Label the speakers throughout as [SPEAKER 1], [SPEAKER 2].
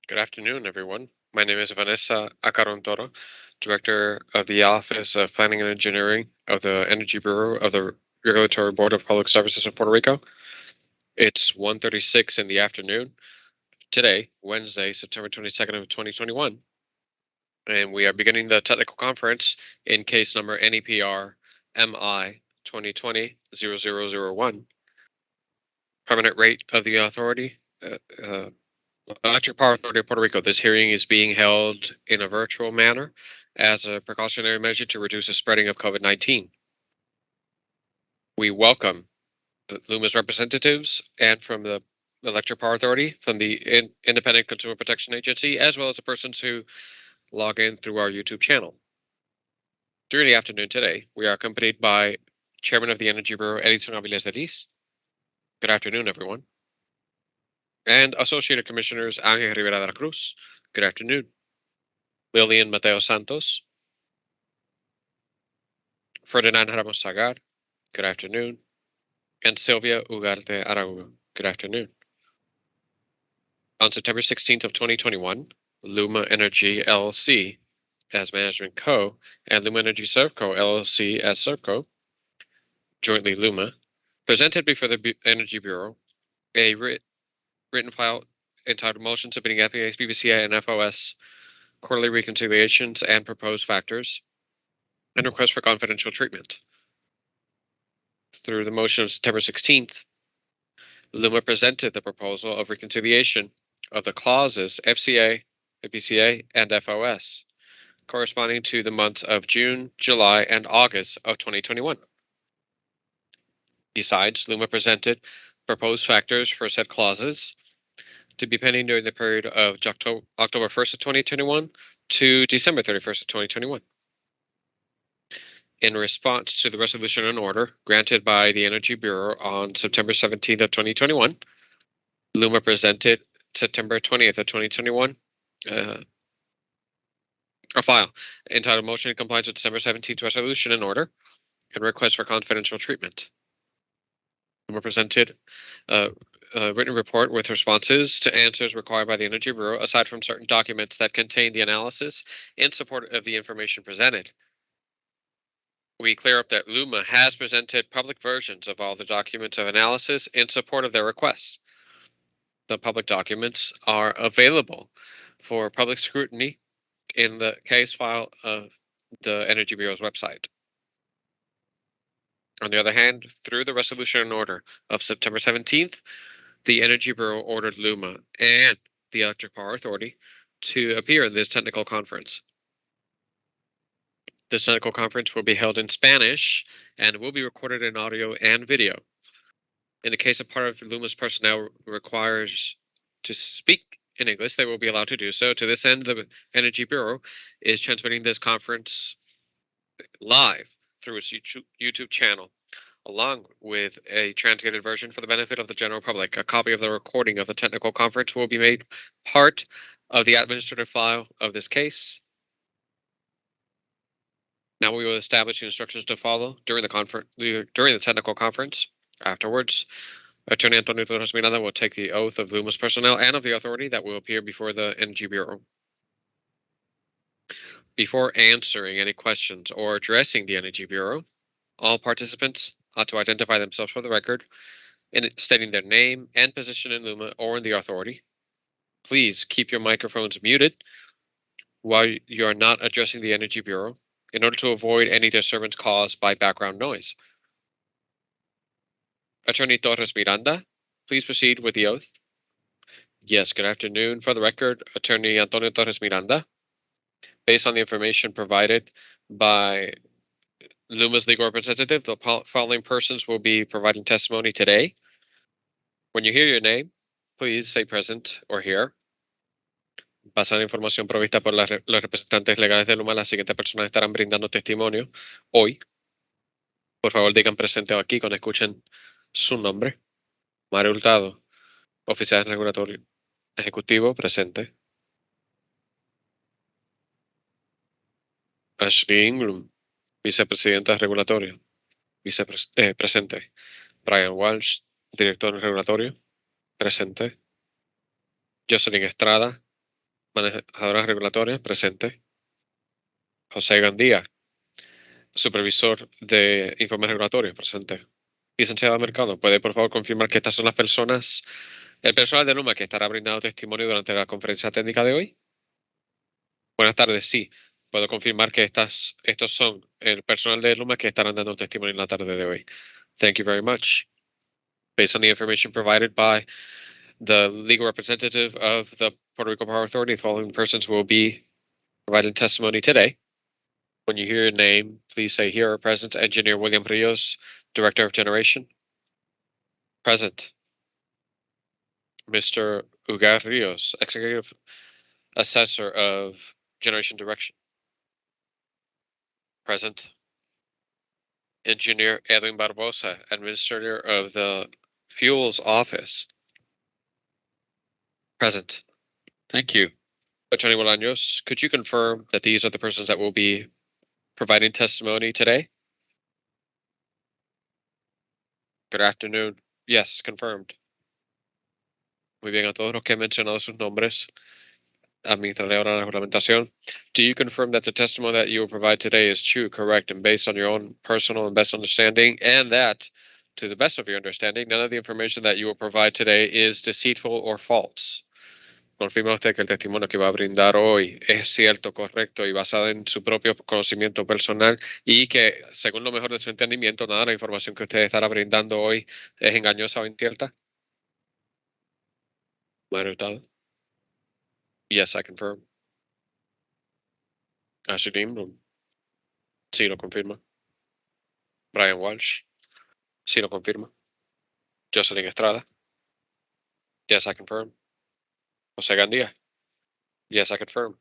[SPEAKER 1] Good afternoon, everyone. My name is Vanessa Acarontoro, Director of the Office of Planning and Engineering of the Energy Bureau of the Regulatory Board of Public Services of Puerto Rico. It's 1:36 in the afternoon today, Wednesday, September 22nd of 2021, and we are beginning the technical conference in case number NEPR-MI-2020-0001. Permanent rate of the authority. Electric Power Authority of Puerto Rico. This hearing is being held in a virtual manner as a precautionary measure to reduce the spreading of COVID-19. We welcome the LUMA's representatives and from the Electric Power Authority, from the Independent Consumer Protection Agency, as well as the persons who log in through our YouTube channel. During the afternoon today, we are accompanied by Chairman of the Energy Bureau, Edison Aviles de Lis. Good afternoon, everyone. And Associated Commissioners Ángel Rivera de la Cruz. Good afternoon. Lilian Mateo Santos. Ferdinand Ramos Sagar. Good afternoon. And Sylvia Ugarte Araújo. Good afternoon. On September 16th of 2021, Luma Energy LLC as Management Co. and Luma Energy Servco LLC as Servco, jointly Luma, presented before the Energy Bureau a written file entitled Motion Submitting FEAs, BBCA, and FOS Quarterly Reconciliations and Proposed Factors and Request for Confidential Treatment. Through the motion of September 16th, Luma presented the proposal of reconciliation of the clauses FCA, BCA, and FOS, corresponding to the months of June, July, and August of 2021. Besides, Luma presented proposed factors for said clauses to be pending during the period of October 1st of 2021 to December 31st of 2021. In response to the resolution and order granted by the Energy Bureau on September 17th of 2021, Luma presented September 20th of 2021 a file entitled Motion in Compliance with December 17th Resolution and Order and Request for Confidential Treatment. Luma presented a written report with responses to answers required by the Energy Bureau, aside from certain documents that contain the analysis in support of the information presented. We clear up that Luma has presented public versions of all the documents of analysis in support of their request. The public documents are available for public scrutiny in the case file of the Energy Bureau's website. On the other hand, through the resolution and order of September 17th, the Energy Bureau ordered Luma and the Electric Power Authority to appear in this technical conference. This technical conference will be held in Spanish and will be recorded in audio and video. In the case of part of Luma's personnel requires to speak in English, they will be allowed to do so. To this end, the Energy Bureau is transmitting this conference live through its YouTube channel, along with a translated version for the benefit of the general public. A copy of the recording of the technical conference will be made part of the administrative file of this case. Now we will establish the instructions to follow during the technical conference. Afterwards, Attorney Antonio Torres Miranda will take the oath of Luma's personnel and of the authority that will appear before the Energy Bureau. Before answering any questions or addressing the Energy Bureau, all participants ought to identify themselves for the record in stating their name and position in Luma or in the authority. Please keep your microphones muted while you are not addressing the Energy Bureau in order to avoid any disturbance caused by background noise. Attorney Torres Miranda, please proceed with the oath. Yes, good afternoon. For the record, Attorney Antonio Torres Miranda. Based on the information provided by Luma's legal representative, the following persons will be providing testimony today. When you hear your name, please say present or here. Basada en información provista por los representantes legales de Luma, las siguientes personas estarán brindando testimonio hoy. Por favor, digan presente o aquí cuando escuchen su nombre. Mario Hurtado, oficial regulatorio ejecutivo, presente. Ashley Ingram, vicepresidenta regulatoria, presente. Brian Walsh, director regulatorio, presente. Jocelyn Estrada, Manejadora regulatoria, presente. José Gandía, supervisor de informes regulatorios, presente. Licenciada Mercado, ¿puede por favor confirmar que estas son las personas, el personal de Luma que estará brindando testimonio durante la conferencia técnica de hoy? Buenas tardes, sí. Puedo confirmar que estos son el personal de Luma que estarán dando testimonio en la tarde de hoy. Thank you very much. Based on the information provided by the legal representative of the Puerto Rico Power Authority, the following persons will be providing testimony today. When you hear your name, please say here are present Engineer William Rios, Director of Generation. Present. Mr. Ugar Rios, Executive Assessor of Generation Direction. Present. Engineer Edwin Barbosa, Administrator of the Fuels Office. Present. Thank you. Attorney Bolaños, could you confirm that these are the persons that will be providing testimony today? Good afternoon. Yes, confirmed. Muy bien, a todos los que he mencionado sus nombres, administraré ahora la juramentación. Do you confirm that the testimony that you will provide today is true, correct, and based on your own personal and best understanding, and that, to the best of your understanding, none of the information that you will provide today is deceitful or false? Confirma usted que el testimonio que va a brindar hoy es cierto, correcto y basado en su propio conocimiento personal y que, según lo mejor de su entendimiento, nada de la información que usted estará brindando hoy es engañosa o incierta. Mario, yes, I confirm. Ashley Dean, sí, lo confirma. Brian Walsh, sí, lo confirma. Jocelyn Estrada, yes, I confirm. José Gandía, yes, I confirm.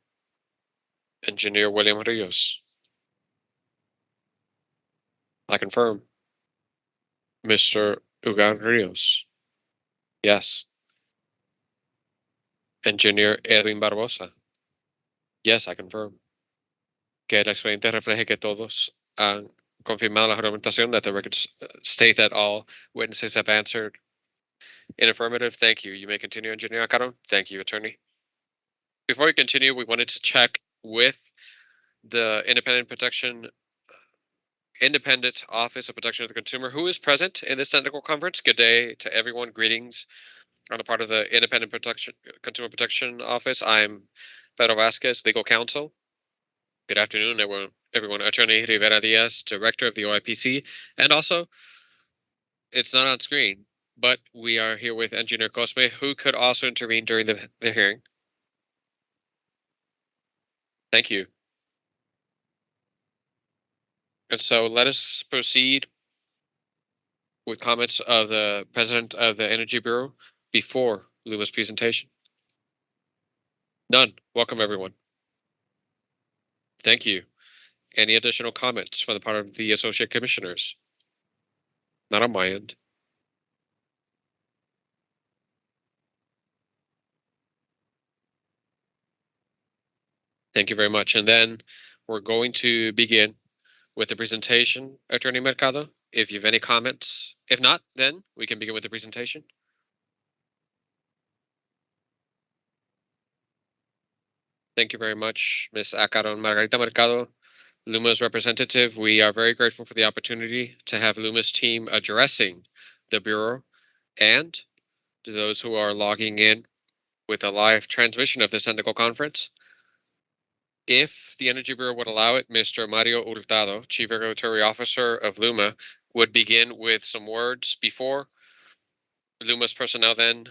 [SPEAKER 1] Engineer William Rios, I confirm. Mr. Ugan Rios, yes. Engineer Edwin Barbosa, yes, I confirm. Que el expediente refleje que todos han confirmado la juramentación, that the records state that all witnesses have answered in affirmative. Thank you. You may continue, Engineer Acaron. Thank you, Attorney. Before we continue, we wanted to check with the Independent Office of Protection of the Consumer, who is present in this technical conference. Good day to everyone. Greetings on the part of the Consumer Protection Office. I'm Pedro Vasquez, Legal Counsel. Good afternoon, everyone. Attorney Rivera Diaz, Director of the OIPC. And also, it's not on screen, but we are here with Engineer Cosme, who could also intervene during the hearing. Thank you. And so let us proceed with comments of the President of the Energy Bureau before Luma's presentation. None. Welcome, everyone. Thank you. Any additional comments from the part of the Associate Commissioners? Not on my end. Thank you very much. And then we're going to begin with the presentation, Attorney Mercado. If you have any comments, if not, then we can begin with the presentation. Thank you very much, Ms. Acaron. Margarita Mercado, Luma's representative. We are very grateful for the opportunity to have Luma's team addressing the Bureau and to those who are logging in with a live transmission of this technical conference. If the Energy Bureau would allow it, Mr. Mario Hurtado, Chief Regulatory Officer of Luma, would begin with some words before Luma's personnel then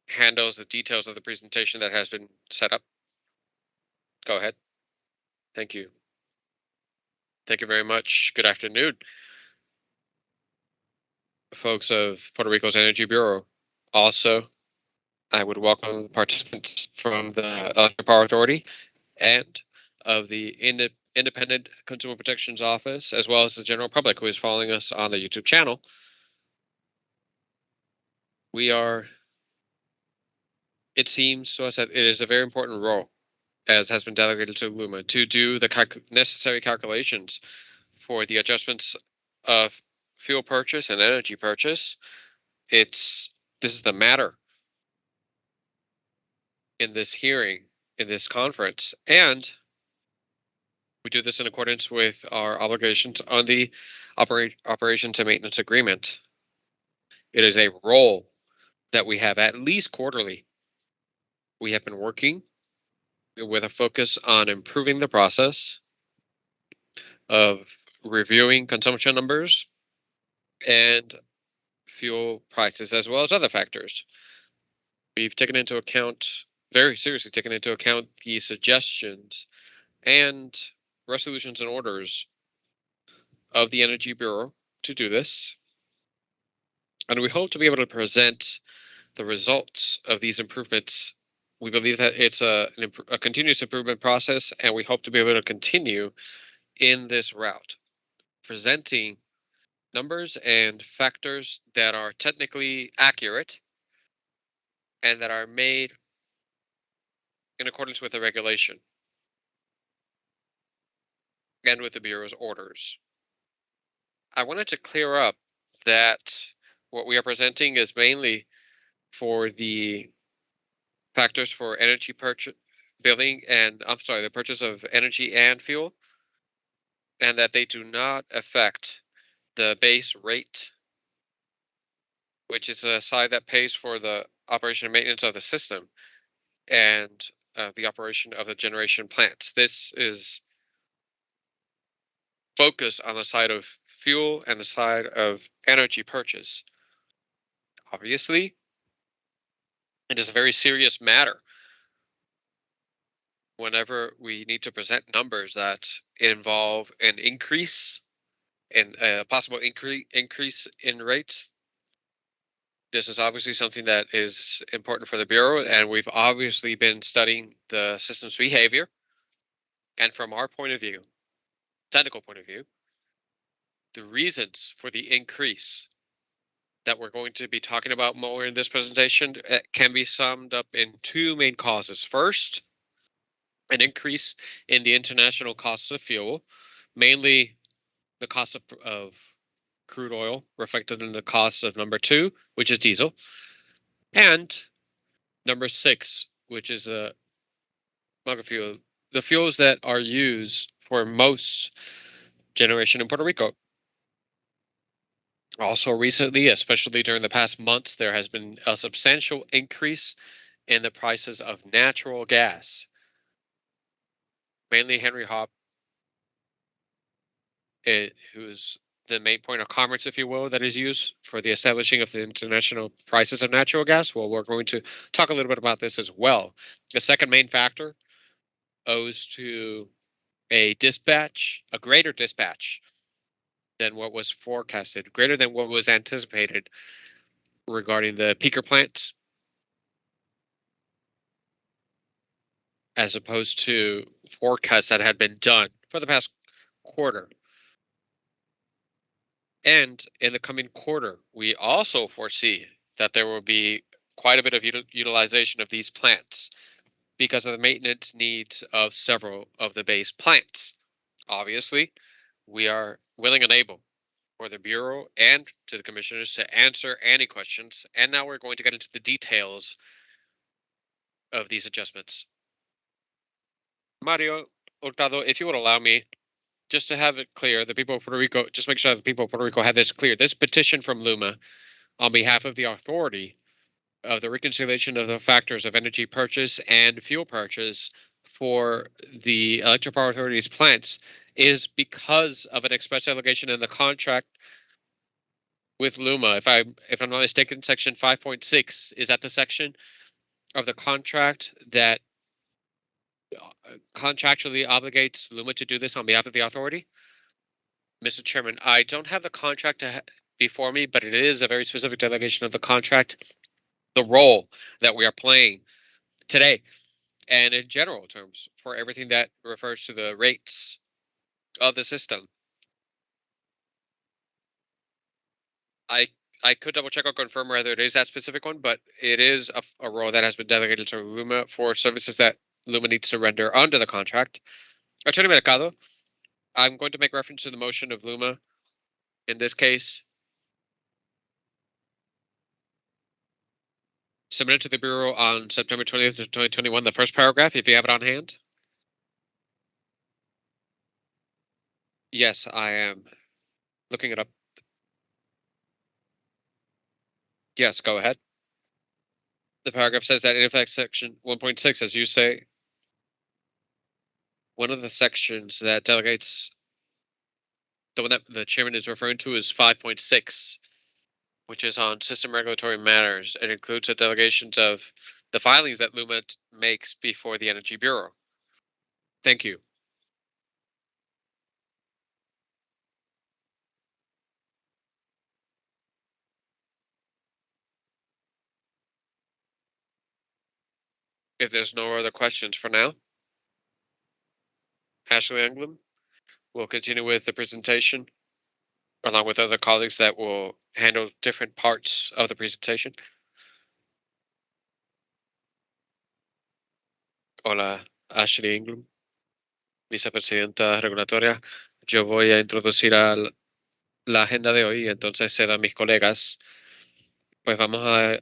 [SPEAKER 1] handles the details of the presentation that has been set up. Go ahead. Thank you. Thank you very much. Good afternoon, folks of Puerto Rico's Energy Bureau. Also, I would welcome participants from the Electric Power Authority and of the Independent Consumer Protections Office, as well as the general public who is following us on the YouTube channel. It seems to us that it is a very important role, as has been delegated to Luma, to do the necessary calculations for the adjustments of fuel purchase and energy purchase. This is the matter in this hearing in this conference. And we do this in accordance with our obligations on the operations and maintenance agreement. It is a role that we have at least quarterly. We have been working with a focus on improving the process of reviewing consumption numbers and fuel prices, as well as other factors. We've taken into account, very seriously taken into account, the suggestions and resolutions and orders of the Energy Bureau to do this. And we hope to be able to present the results of these improvements. We believe that it's a continuous improvement process, and we hope to be able to continue in this route, presenting numbers and factors that are technically accurate and that are made in accordance with the regulation and with the Bureau's orders. I wanted to clear up that what we are presenting is mainly for the factors for energy purchase, billing, and the purchase of energy and fuel, and that they do not affect the base rate, which is a side that pays for the operation and maintenance of the system and the operation of the generation plants. This is focused on the side of fuel and the side of energy purchase. Obviously, it is a very serious matter whenever we need to present numbers that involve an increase in a possible increase in rates. This is obviously something that is important for the Bureau, and we've obviously been studying the system's behavior. And from our point of view, technical point of view, the reasons for the increase that we're going to be talking about more in this presentation can be summed up in two main causes. First, an increase in the international costs of fuel, mainly the cost of crude oil reflected in the cost of number 2, which is diesel, and number 6, which is a bunker fuel, the fuels that are used for most generation in Puerto Rico. Also recently, especially during the past months, there has been a substantial increase in the prices of natural gas, mainly Henry Hub, who's the main point of commerce, if you will, that is used for the establishing of the international prices of natural gas. Well, we're going to talk a little bit about this as well. The second main factor owes to a greater dispatch than what was forecasted, greater than what was anticipated regarding the peaker plants, as opposed to forecasts that had been done for the past quarter. And in the coming quarter, we also foresee that there will be quite a bit of utilization of these plants because of the maintenance needs of several of the base plants. Obviously, we are willing and able for the Bureau and to the commissioners to answer any questions. And now we're going to get into the details of these adjustments. Mario Hurtado, if you would allow me, just to have it clear, the people of Puerto Rico, just make sure the people of Puerto Rico had this clear. This petition from LUMA on behalf of the authority of the reconciliation of the factors of energy purchase and fuel purchase for the Electric Power Authority's plants is because of an express allegation in the contract with LUMA. If I'm not mistaken, section 5.6 is that the section of the contract that contractually obligates LUMA to do this on behalf of the authority? Mr. Chairman, I don't have the contract before me, but it is a very specific delegation of the contract. The role that we are playing today, and in general terms, for everything that refers to the rates of the system. I could double check or confirm whether it is that specific one, but it is a role that has been delegated to LUMA for services that LUMA needs to render under the contract. Attorney Mercado, I'm going to make reference to the motion of LUMA in this case. submitted to the Bureau on September 20th, 2021, the first paragraph, if you have it on hand. Yes, I am looking it up. Yes, go ahead. The paragraph says that in effect, section 1.6, as you say, one of the sections that delegates, the one that the chairman is referring to is 5.6, which is on system regulatory matters. It includes the delegations of the filings that LUMA makes before the Energy Bureau. Thank you. If there's no other questions for now, Ashley Englund will continue with the presentation, along with other colleagues that will handle different parts of the presentation. Hola, Ashley Englund, vicepresidenta regulatoria. Yo voy a introducir la agenda de hoy, entonces cedo a mis colegas. Pues vamos a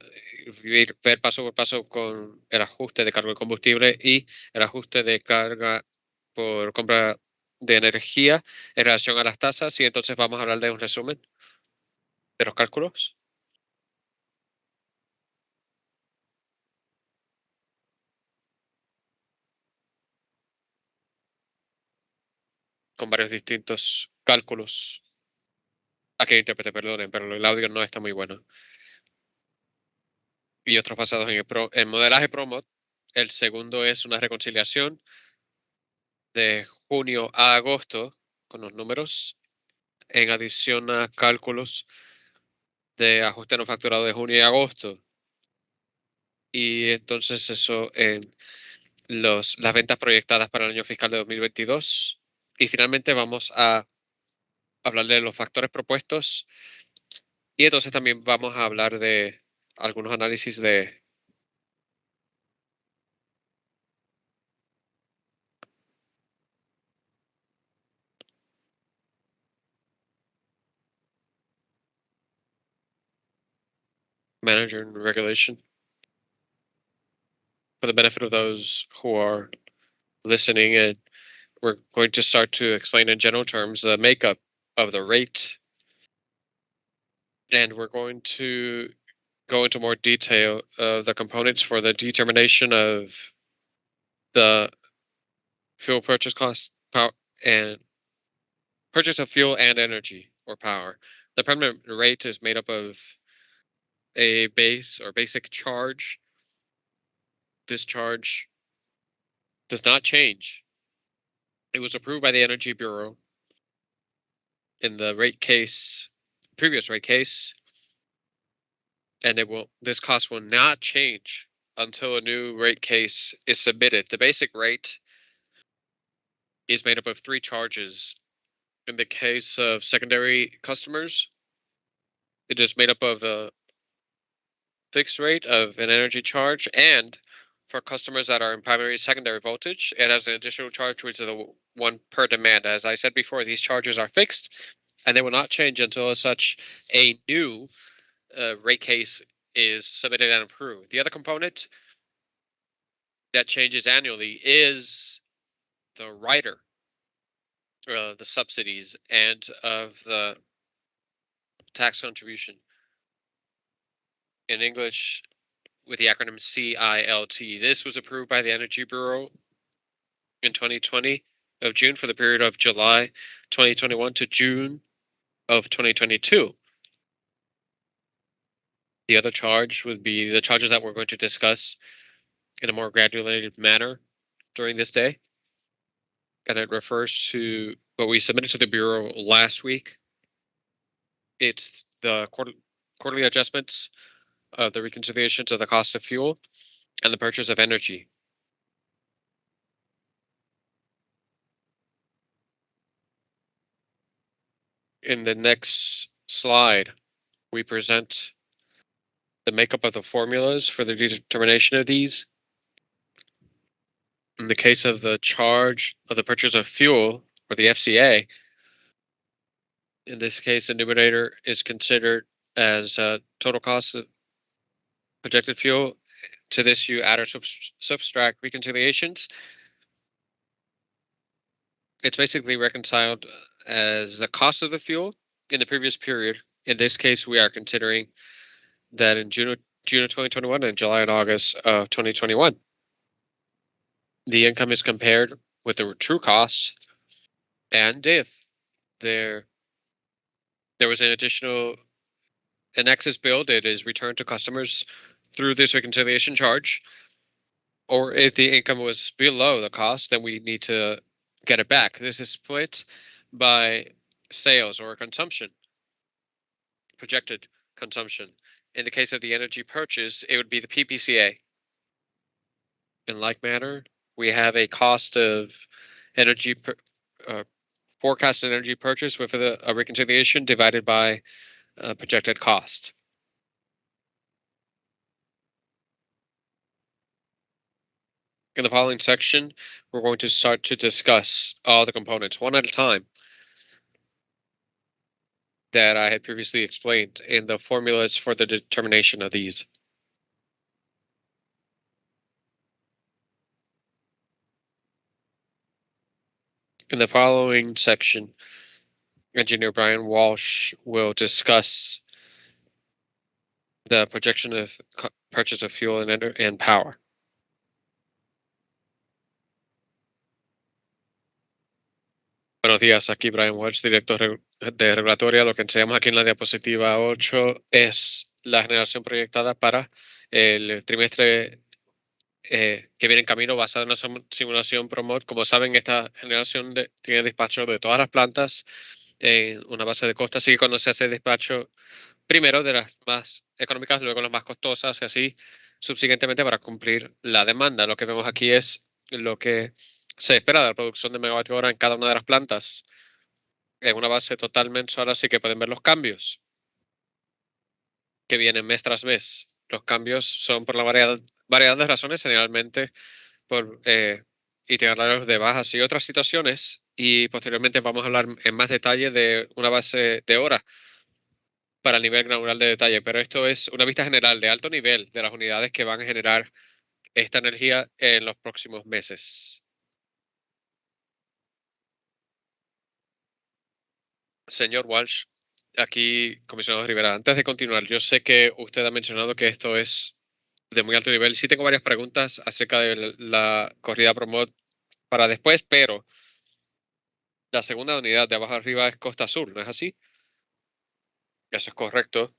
[SPEAKER 1] ver paso por paso con el ajuste de cargo de combustible y el ajuste de carga por compra de energía en relación a las tasas, y entonces vamos a hablar de un resumen de los cálculos con varios distintos cálculos. Aquí intérprete, perdonen, pero el audio no está muy bueno. Y otros basados en el modelaje PROMOD. El segundo es una reconciliación de junio a agosto con los números, en adición a cálculos de ajuste no facturado de junio y agosto. Y entonces eso en las ventas proyectadas para el año fiscal de 2022. Y finalmente vamos a hablar de los factores propuestos. Y entonces también vamos a hablar de algunos análisis de manager and regulation for the benefit of those who are listening. And we're going to start to explain in general terms the makeup of the rate. And we're going to go into more detail of the components for the determination of the fuel purchase cost, power, and purchase of fuel and energy or power. The permanent rate is made up of a base or basic charge. This charge does not change. It was approved by the Energy Bureau in the previous rate case, and this cost will not change until a new rate case is submitted. The basic rate is made up of 3 charges. In the case of secondary customers, it is made up of a fixed rate of an energy charge, and for customers that are in primary and secondary voltage, it has an additional charge, which is the one per demand. As I said before, these charges are fixed and they will not change until such a new rate case is submitted and approved. The other component that changes annually is the rider, the subsidies, and of the tax contribution. In English, with the acronym CILT. This was approved by the Energy Bureau in 2020 of June for the period of July 2021 to June of 2022. The other charge would be the charges that we're going to discuss in a more granulated manner during this day. And it refers to what we submitted to the Bureau last week. It's the quarterly adjustments of the reconciliations of the cost of fuel and the purchase of energy. In the next slide, we present the makeup of the formulas for the determination of these. In the case of the charge of the purchase of fuel, or the FCA, in this case, the numerator is considered as total cost of projected fuel, To this, you add or subtract reconciliations. It's basically reconciled as the cost of the fuel in the previous period. In this case, we are considering that in June of 2021 and July and August of 2021. The income is compared with the true costs, and if there was an excess bill, it is returned to customers through this reconciliation charge. Or if the income was below the cost, then we need to get it back. This is split by sales or consumption, projected consumption. In the case of the energy purchase, it would be the PPCA. In like manner, we have a cost of energy, forecasted energy purchase with a reconciliation divided by projected cost. In the following section, we're going to start to discuss all the components one at a time that I had previously explained in the formulas for the determination of these. In the following section, Engineer Brian Walsh will discuss the projection of purchase of fuel and power. Buenos días, aquí Brian Walsh, director de regulatoria. Lo que enseñamos aquí en la diapositiva 8 es la generación proyectada para el trimestre que viene en camino, basada en una simulación ProMod. Como saben, esta generación tiene despacho de todas las plantas en una base de costo, así que cuando se hace despacho primero de las más económicas, luego las más costosas y así subsiguientemente para cumplir la demanda. Lo que vemos aquí es lo que se espera de la producción de megavatio hora en cada una de las plantas en una base total mensual, así que pueden ver los cambios que vienen mes tras mes. Los cambios son por la variedad de razones, generalmente por itinerarios de bajas y otras situaciones, y posteriormente vamos a hablar en más detalle de una base de hora para el nivel granular de detalle, pero esto es una vista general de alto nivel de las unidades que van a generar esta energía en los próximos meses. Señor Walsh, aquí, comisionado Rivera, antes de continuar, yo sé que usted ha mencionado que esto es de muy alto nivel. Sí tengo varias preguntas acerca de la corrida ProMod para después, pero la segunda unidad de abajo arriba es Costa Sur, ¿no es así? Eso es correcto.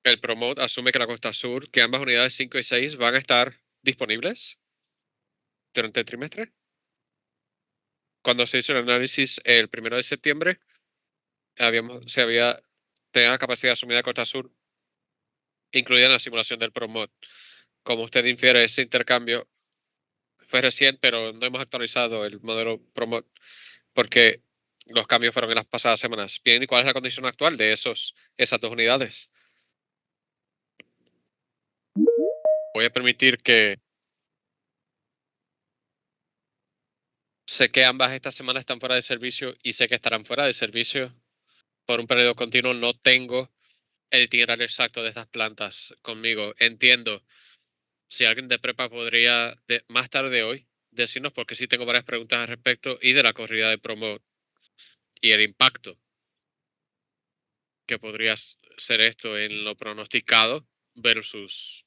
[SPEAKER 1] El ProMod asume que la Costa Sur, que ambas unidades 5 y 6 van a estar disponibles durante el trimestre. Cuando se hizo el análisis el 1 de septiembre, tenía la capacidad asumida de Costa Sur incluida en la simulación del ProMod. Como usted infiere, ese intercambio fue recién, pero no hemos actualizado el modelo ProMod porque los cambios fueron en las pasadas semanas. Bien, ¿y cuál es la condición actual de esas dos unidades? Voy a permitir que sé que ambas estas semanas están fuera de servicio y sé que estarán fuera de servicio por un periodo continuo. No tengo el itinerario exacto de estas plantas conmigo. Entiendo. Si alguien de prepa podría más tarde hoy decirnos, porque sí tengo varias preguntas al respecto y de la corrida de promo y el impacto que podría ser esto en lo pronosticado versus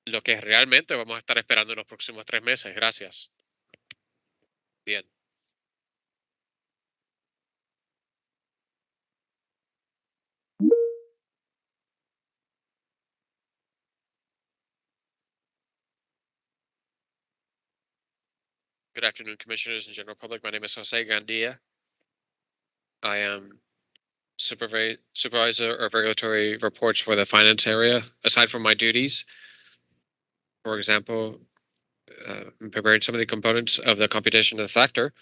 [SPEAKER 1] lo que realmente vamos a estar esperando en los próximos 3 meses. Gracias. Bien. Good afternoon, commissioners and general public. My name is Jose Gandia. I am supervisor of regulatory reports for the finance area. Aside from my duties, for example, I'm preparing some of the components of the computation of the factor,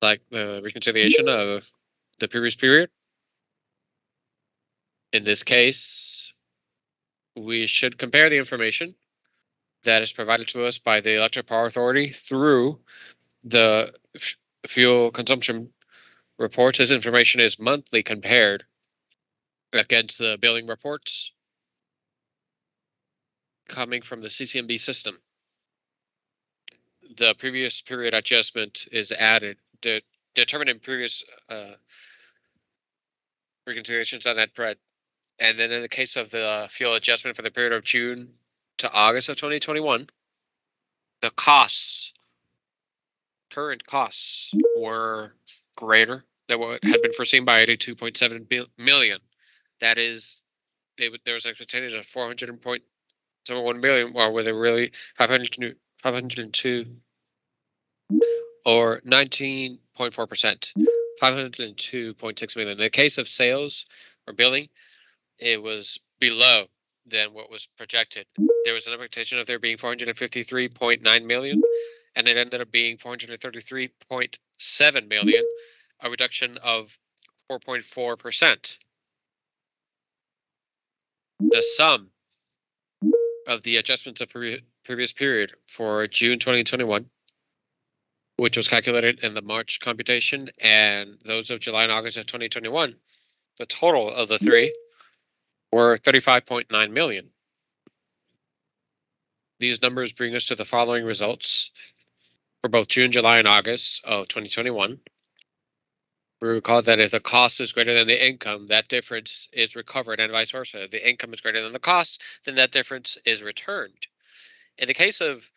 [SPEAKER 1] like the reconciliation of the previous period. In this case, we should compare the information that is provided to us by the Electric Power Authority through the fuel consumption reports. This information is monthly compared against the billing reports. coming from the CCMB system. The previous period adjustment is added, determined in previous reconciliations on that bread. And then in the case of the fuel adjustment for the period of June to August of 2021, the current costs were greater than what had been foreseen by 82.7 million. That is, there was an expectation of 400.71 million, while with a really 502 or 19.4%, 502.6 million. In the case of sales or billing, it was below than what was projected. There was an expectation of there being 453.9 million, and it ended up being 433.7 million, a reduction of 4.4%. The sum of the adjustments of previous period for June 2021, which was calculated in the March computation, and those of July and August of 2021, the total of the three were 35.9 million. These numbers bring us to the following results for both June, July, and August of 2021. We recall that if the cost is greater than the income, that difference is recovered, and vice versa. If the income is greater than the cost, then that difference is returned. In the case of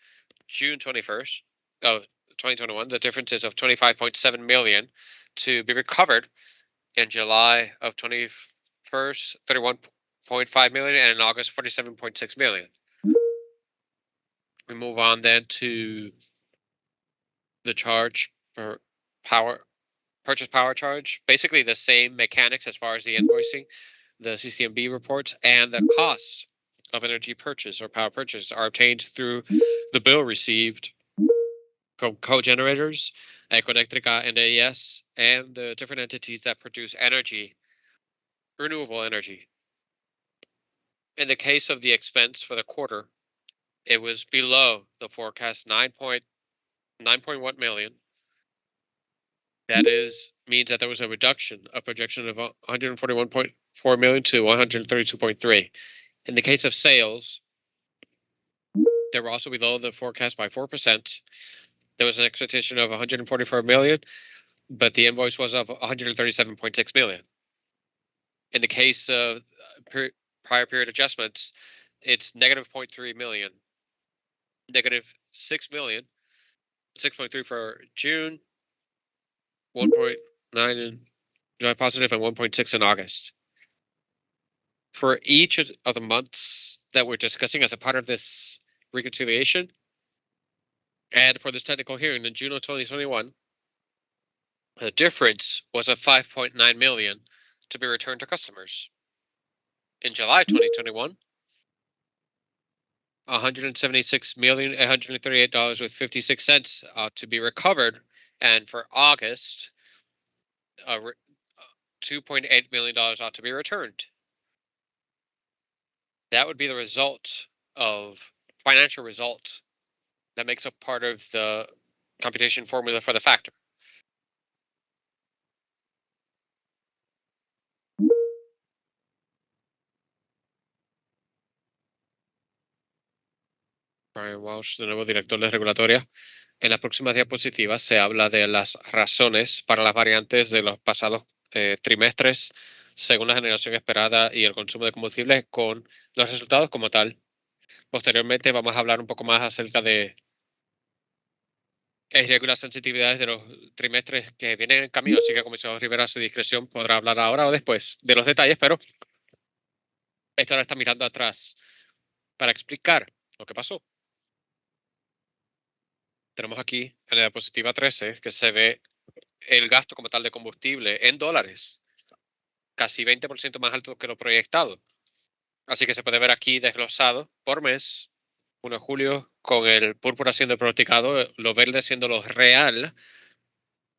[SPEAKER 1] June 21st of 2021, the difference is of 25.7 million to be recovered. In July of 21st, 31.5 million, and in August, 47.6 million. We move on then to the charge for purchase power charge. Basically the same mechanics as far as the invoicing, the CCMB reports, and the costs of energy purchase or power purchase are obtained through the bill received from co-generators, Eléctrica and AES, and the different entities that produce energy, renewable energy. In the case of the expense for the quarter, it was below the forecast 9.1 million. That means that there was a reduction of projection of 141.4 million to 132.3. In the case of sales, they were also below the forecast by 4%. There was an expectation of 144 million, but the invoice was of 137.6 million. In the case of prior period adjustments, it's negative 0.3 million, negative 6 million, 6.3 for June, 1.9 in July positive, and 1.6 in August. For each of the months that we're discussing as a part of this reconciliation, and for this technical hearing in June of 2021, the difference was of 5.9 million to be returned to customers. In July 2021, $176,838.56 to be recovered, and for August, $2.8 million ought to be returned. That would be the result of financial result that makes up part of the computation formula for the factor. Brian Walsh, de nuevo director de regulatoria. En las próximas diapositivas se habla de las razones para las variantes de los pasados trimestres según la generación esperada y el consumo de combustible con los resultados como tal. Posteriormente vamos a hablar un poco más acerca de el riesgo y las sensibilidades de los trimestres que vienen en camino, así que comisionado Rivera a su discreción podrá hablar ahora o después de los detalles, pero esto ahora está mirando atrás para explicar lo que pasó. Tenemos aquí en la diapositiva 13 que se ve el gasto como tal de combustible en dólares, casi 20% más alto que lo proyectado. Así que se puede ver aquí desglosado por mes, 1 de julio, con el púrpura siendo el pronosticado, lo verde siendo lo real,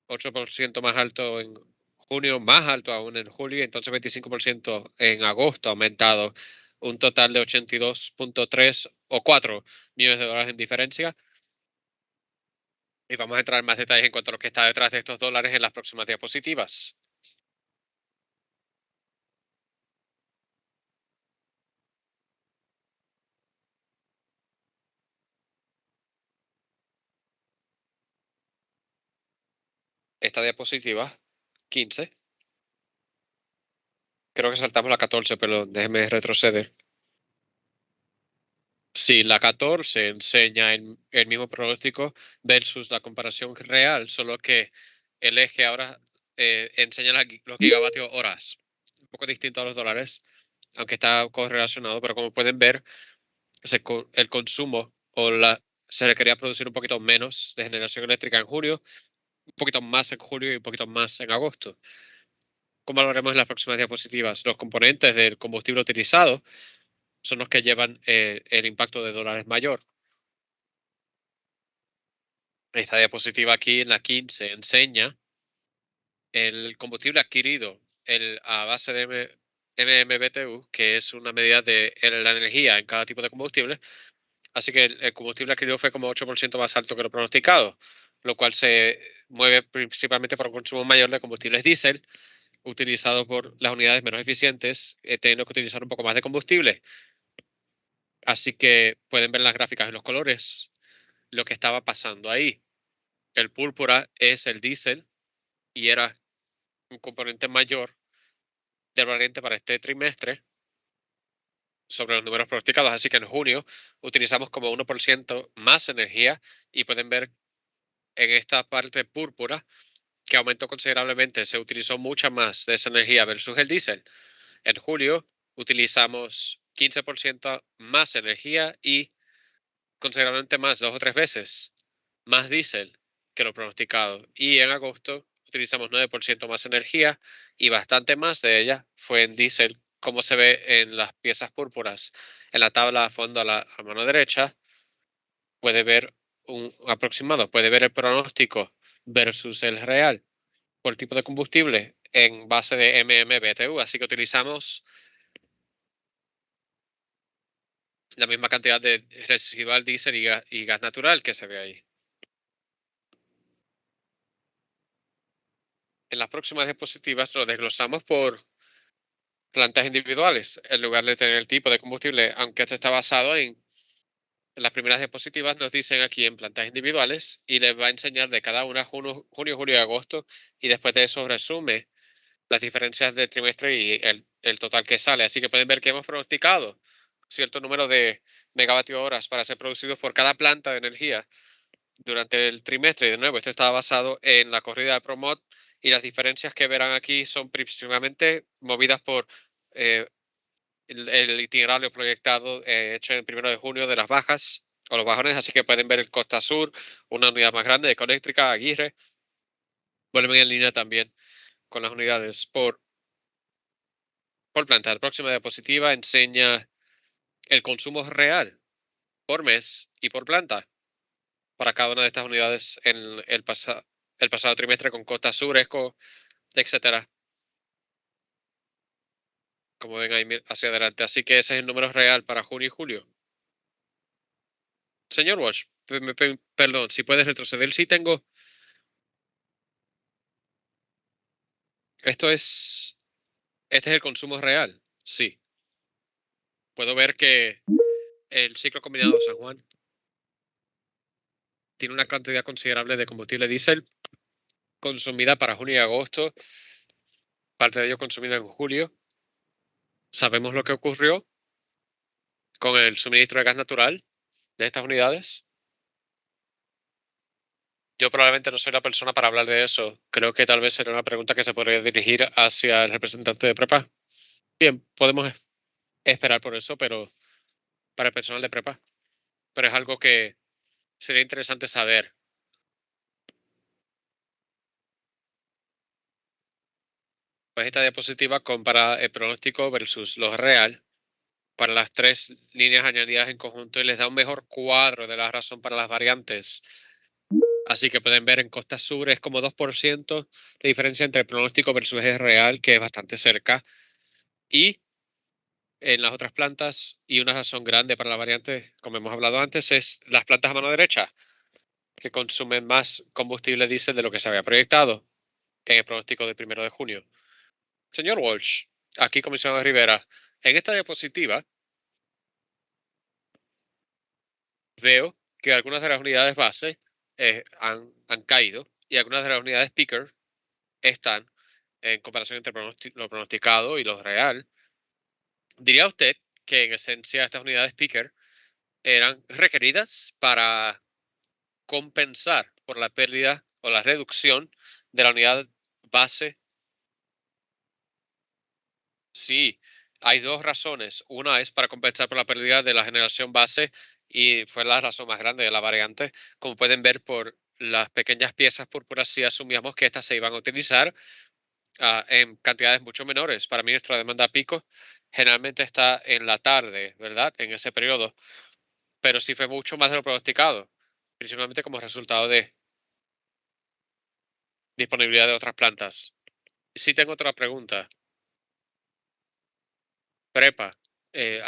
[SPEAKER 1] 8% más alto en junio, más alto aún en julio, y entonces 25% en agosto, aumentado un total de 82.3 o 4 millones de dólares en diferencia. Y vamos a entrar en más detalles en cuanto a lo que está detrás de estos dólares en las próximas diapositivas. esta diapositiva 15. Creo que saltamos la 14, pero déjeme retroceder. Sí, la 14 enseña el mismo pronóstico versus la comparación real, solo que el eje ahora enseña los gigavatios horas. Un poco distinto a los dólares, aunque está correlacionado, pero como pueden ver, el consumo se requería producir un poquito menos de generación eléctrica en junio, un poquito más en julio y un poquito más en agosto. Como lo veremos en las próximas diapositivas, los componentes del combustible utilizado son los que llevan el impacto de dólares mayor. Esta diapositiva aquí en la 15 enseña el combustible adquirido a base de MMBTU, que es una medida de la energía en cada tipo de combustible. Así que el combustible adquirido fue como 8% más alto que lo pronosticado, lo cual se mueve principalmente por un consumo mayor de combustibles diésel, utilizado por las unidades menos eficientes, teniendo que utilizar un poco más de combustible. Así que pueden ver las gráficas en los colores lo que estaba pasando ahí. El púrpura es el diésel y era un componente mayor del variante para este trimestre sobre los números pronosticados. Así que en junio utilizamos como 1% más energía y pueden ver en esta parte púrpura que aumentó considerablemente. Se utilizó mucha más de esa energía versus el diésel. En julio utilizamos 15% más energía y considerablemente más, 2 o 3 veces más diésel que lo pronosticado. Y en agosto utilizamos 9% más energía y bastante más de ella fue en diésel, como se ve en las piezas púrpuras. En la tabla a fondo a mano derecha puede ver un aproximado, puede ver el pronóstico versus el real por tipo de combustible en base de MMBTU. Así que utilizamos la misma cantidad de residual diésel y gas natural que se ve ahí. En las próximas diapositivas lo desglosamos por plantas individuales, en lugar de tener el tipo de combustible, aunque esto está basado en las primeras diapositivas, nos dicen aquí en plantas individuales y les va a enseñar de cada una junio, julio y agosto, y después de eso resume las diferencias de trimestre y el total que sale. Así que pueden ver que hemos pronosticado cierto número de megavatios horas para ser producidos por cada planta de energía durante el trimestre. Y de nuevo, esto está basado en la corrida de Promot y las diferencias que verán aquí son principalmente movidas por el itinerario proyectado hecho en el 1 de junio de las bajas o los bajones. Así que pueden ver el Costa Sur, una unidad más grande de Eléctrica, Aguirre. Vuelven en línea también con las unidades por planta. La próxima diapositiva enseña el consumo real por mes y por planta para cada una de estas unidades en el pasado trimestre con Costa Sur, Esco, etcétera. Como ven ahí hacia adelante. Así que ese es el número real para junio y julio. Señor Walsh, perdón, si puedes retroceder, sí tengo. Esto es, este es el consumo real. Sí. Puedo ver que el ciclo combinado de San Juan tiene una cantidad considerable de combustible diésel consumida para junio y agosto, parte de ello consumido en julio. Sabemos lo que ocurrió con el suministro de gas natural de estas unidades. Yo probablemente no soy la persona para hablar de eso. Creo que tal vez será una pregunta que se podría dirigir hacia el representante de prepa. Bien, podemos esperar por eso, pero para el personal de prepa. Pero es algo que sería interesante saber. Pues esta diapositiva compara el pronóstico versus lo real para las 3 líneas añadidas en conjunto y les da un mejor cuadro de la razón para las variantes. Así que pueden ver en Costa Sur es como 2% de diferencia entre el pronóstico versus el real, que es bastante cerca. Y en las otras plantas, y una razón grande para la variante, como hemos hablado antes, es las plantas a mano derecha, que consumen más combustible diésel de lo que se había proyectado en el pronóstico del 1 de junio. Señor Walsh, aquí comisionado Rivera, en esta diapositiva veo que algunas de las unidades base han caído y algunas de las unidades picker están en comparación entre lo pronosticado y lo real. ¿Diría usted que en esencia estas unidades picker eran requeridas para compensar por la pérdida o la reducción de la unidad base? Sí, hay dos razones. Una es para compensar por la pérdida de la generación base y fue la razón más grande de la variante. Como pueden ver por las pequeñas piezas púrpuras, sí asumíamos que estas se iban a utilizar en cantidades mucho menores. Para mí nuestra demanda pico generalmente está en la tarde, ¿verdad? En ese periodo, pero sí fue mucho más de lo pronosticado, principalmente como resultado de disponibilidad de otras plantas. Sí tengo otra pregunta. Prepa, el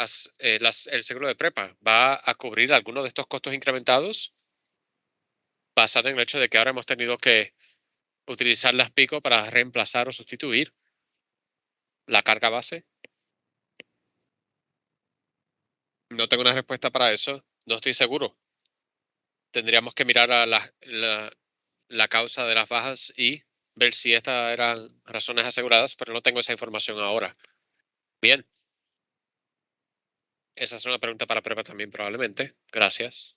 [SPEAKER 1] seguro de prepa, ¿va a cubrir alguno de estos costos incrementados? Basado en el hecho de que ahora hemos tenido que utilizar las pico para reemplazar o sustituir la carga base. No tengo una respuesta para eso. No estoy seguro. Tendríamos que mirar a la causa de las bajas y ver si estas eran razones aseguradas, pero no tengo esa información ahora. Bien, esa es una pregunta para prepa también probablemente. Gracias.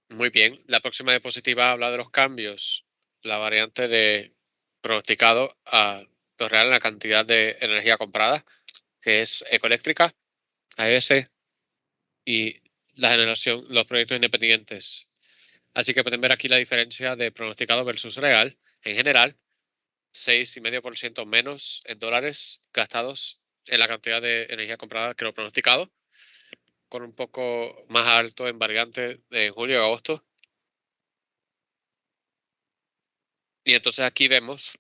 [SPEAKER 1] Muy bien. La próxima diapositiva habla de los cambios. La variante de pronosticado a lo real en la cantidad de energía comprada, que es ecoeléctrica, AES y la generación, los proyectos independientes. Así que pueden ver aquí la diferencia de pronosticado versus real. En general, 6,5% menos en dólares gastados en la cantidad de energía comprada que lo pronosticado, con un poco más alto en variante de julio y agosto. Y entonces aquí vemos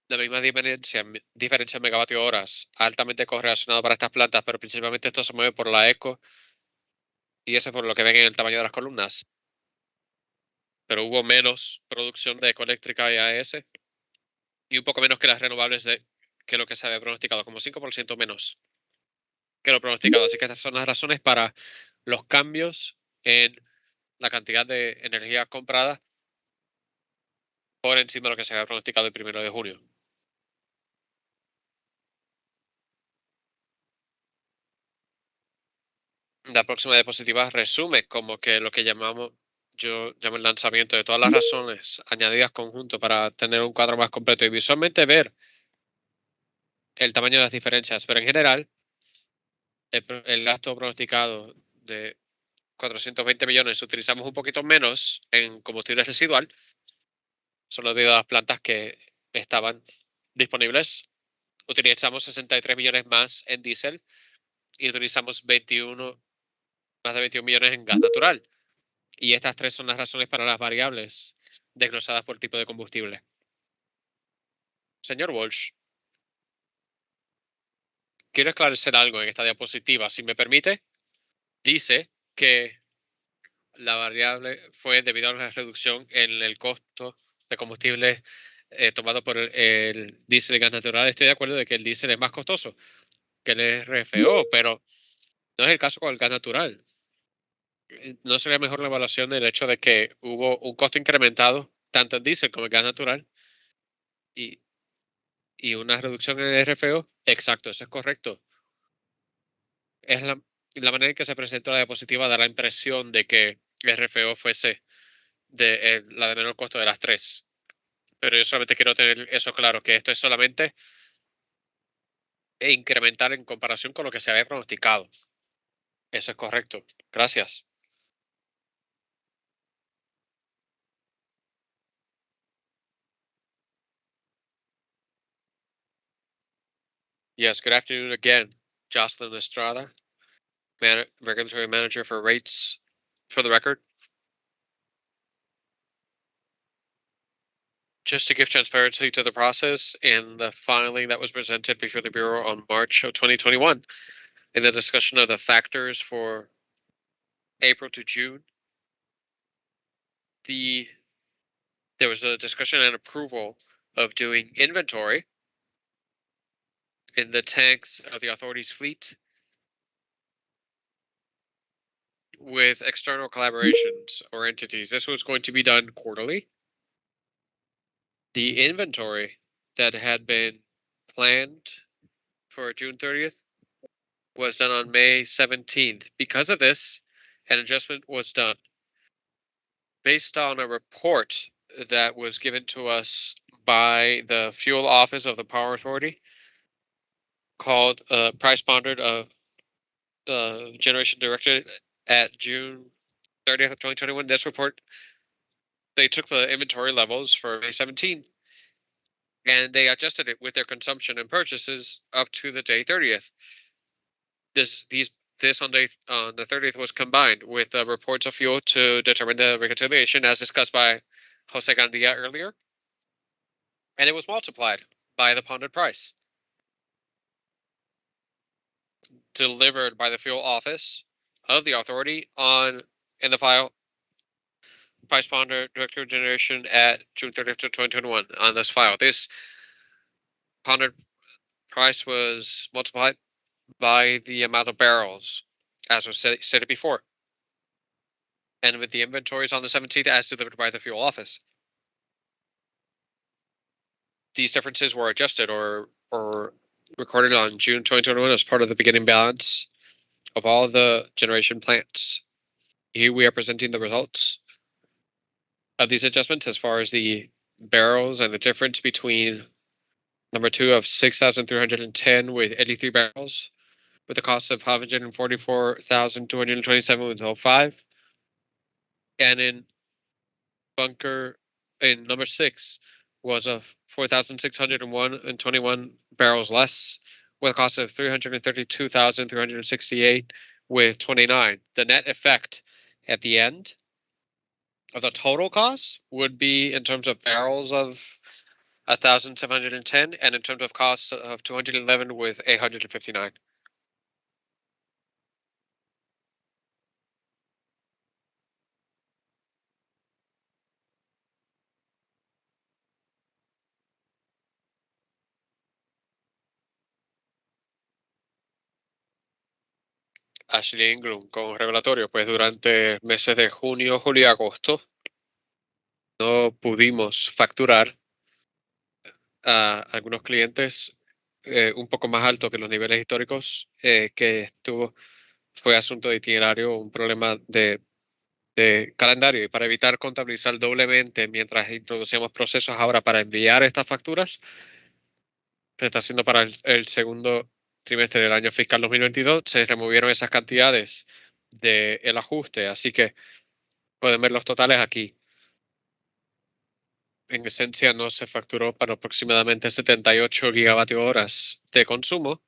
[SPEAKER 1] la misma diferencia en megavatio horas, altamente correlacionado para estas plantas, pero principalmente esto se mueve por la eco y eso es por lo que ven en el tamaño de las columnas. Pero hubo menos producción de ecoeléctrica y AES y un poco menos que las renovables que lo que se había pronosticado, como 5% menos que lo pronosticado. Así que estas son las razones para los cambios en la cantidad de energía comprada por encima de lo que se había pronosticado el 1 de junio. La próxima diapositiva resume como que lo que yo llamo el lanzamiento de todas las razones añadidas conjunto para tener un cuadro más completo y visualmente ver el tamaño de las diferencias. Pero en general, el gasto pronosticado de 420 millones, utilizamos un poquito menos en combustible residual, solo debido a las plantas que estaban disponibles. Utilizamos 63 millones más en diésel y utilizamos más de 21 millones en gas natural. Y estas tres son las razones para las variables desglosadas por tipo de combustible. Señor Walsh, quiero esclarecer algo en esta diapositiva. Si me permite, dice que la variable fue debido a una reducción en el costo de combustible tomado por el diésel y gas natural. Estoy de acuerdo de que el diésel es más costoso que el RFO, pero no es el caso con el gas natural. ¿No sería mejor la evaluación del hecho de que hubo un costo incrementado tanto en diésel como en gas natural y, y una reducción en el RFO? Exacto, eso es correcto. Es la manera en que se presentó la diapositiva da la impresión de que el RFO fuese la de menor costo de las tres. Pero yo solamente quiero tener eso claro, que esto es solamente incrementar en comparación con lo que se había pronosticado. Eso es correcto. Gracias. Yes, good afternoon again. Jocelyn Estrada, Regulatory Manager for Rates. For the record, just to give transparency to the process and the filing that was presented before the Bureau on March of 2021, in the discussion of the factors for April to June, there was a discussion and approval of doing inventory in the tanks of the authority's fleet with external collaborations or entities. This was going to be done quarterly. The inventory that had been planned for June 30th was done on May 17th. Because of this, an adjustment was done based on a report that was given to us by the fuel office of the Power Authority called Price Pondered Generation Directed at June 30th of 2021. This report, they took the inventory levels for May 17th and they adjusted it with their consumption and purchases up to the day 30th. This on the 30th was combined with reports of fuel to determine the reconciliation as discussed by Jose Gandia earlier, and it was multiplied by the pondered price delivered by the fuel office of the authority in the file price ponder director generation at June 30th, 2021. On this file, this pondered price was multiplied by the amount of barrels, as was stated before, and with the inventories on the 17th as delivered by the fuel office. These differences were adjusted or recorded on June 2021 as part of the beginning balance of all the generation plants. Here we are presenting the results of these adjustments as far as the barrels and the difference between number 2 of 6,310 with 83 barrels with a cost of 544,227 with 05, and in bunker in number 6 was of 4,601 and 21 barrels less with a cost of 332,368 with 29. The net effect at the end of the total cost would be in terms of barrels of 1,710 and in terms of costs of 211 with 859. Ashley Ingram con revelatorio, pues durante meses de junio, julio y agosto no pudimos facturar a algunos clientes un poco más alto que los niveles históricos que fue asunto de itinerario, un problema de calendario, y para evitar contabilizar doblemente mientras introducíamos procesos ahora para enviar estas facturas, se está haciendo para el segundo trimestre del año fiscal 2022, se removieron esas cantidades del ajuste, así que pueden ver los totales aquí. En esencia no se facturó para aproximadamente 78 gigavatios horas de consumo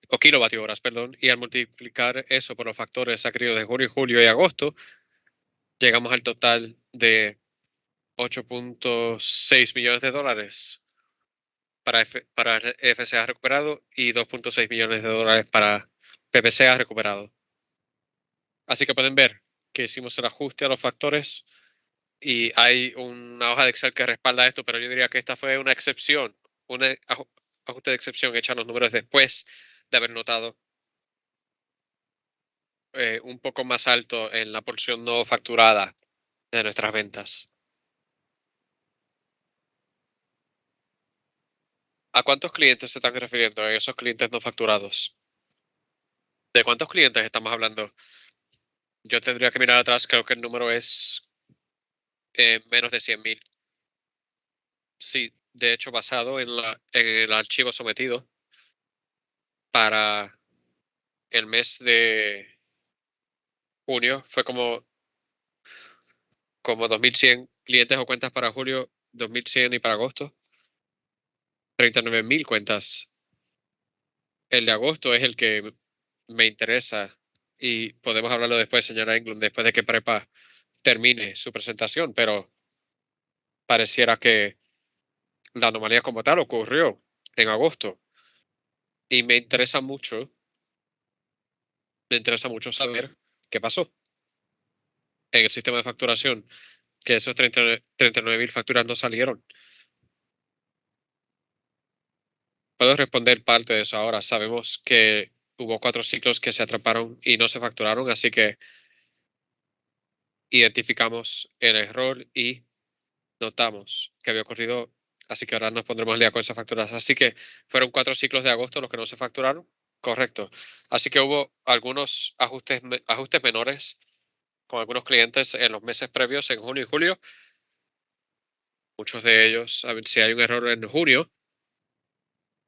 [SPEAKER 1] o kilovatios horas, perdón, y al multiplicar eso por los factores acrílicos de junio, julio y agosto, llegamos al total de 8.6 millones de dólares para FCA recuperado y 2.6 millones de dólares para PPCA recuperado. Así que pueden ver que hicimos el ajuste a los factores y hay una hoja de Excel que respalda esto, pero yo diría que esta fue una excepción, un ajuste de excepción hecho a los números después de haber notado un poco más alto en la porción no facturada de nuestras ventas. ¿A cuántos clientes se están refiriendo esos clientes no facturados? ¿De cuántos clientes estamos hablando? Yo tendría que mirar atrás, creo que el número es menos de 100,000. Sí, de hecho, basado en el archivo sometido para el mes de junio, fue como 2.100 clientes o cuentas para julio, 2.100 y para agosto, 39,000 cuentas. El de agosto es el que me interesa y podemos hablarlo después, señora Englund, después de que Prepa termine su presentación, pero pareciera que la anomalía como tal ocurrió en agosto y me interesa mucho saber qué pasó en el sistema de facturación, que esos 39,000 facturas no salieron. Puedo responder parte de eso ahora. Sabemos que hubo 4 ciclos que se atraparon y no se facturaron, así que identificamos el error y notamos que había ocurrido, así que ahora nos pondremos al día con esas facturas. Así que fueron 4 ciclos de agosto los que no se facturaron. Correcto. Así que hubo algunos ajustes menores con algunos clientes en los meses previos, en junio y julio. Muchos de ellos, a ver, si hay un error en junio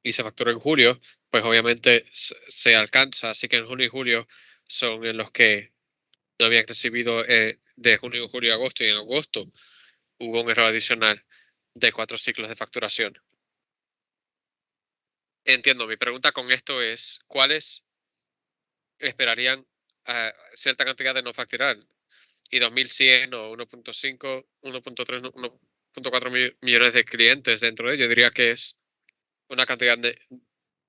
[SPEAKER 1] y se facturó en julio, pues obviamente se alcanza. Así que en junio y julio son en los que no habían recibido de junio, julio y agosto. Y en agosto hubo un error adicional de 4 ciclos de facturación. Entiendo. Mi pregunta con esto es, ¿cuáles esperarían cierta cantidad de no facturar? Y 2.100 o 1.5, 1.3, 1.4 millones de clientes dentro de ello, diría que es una cantidad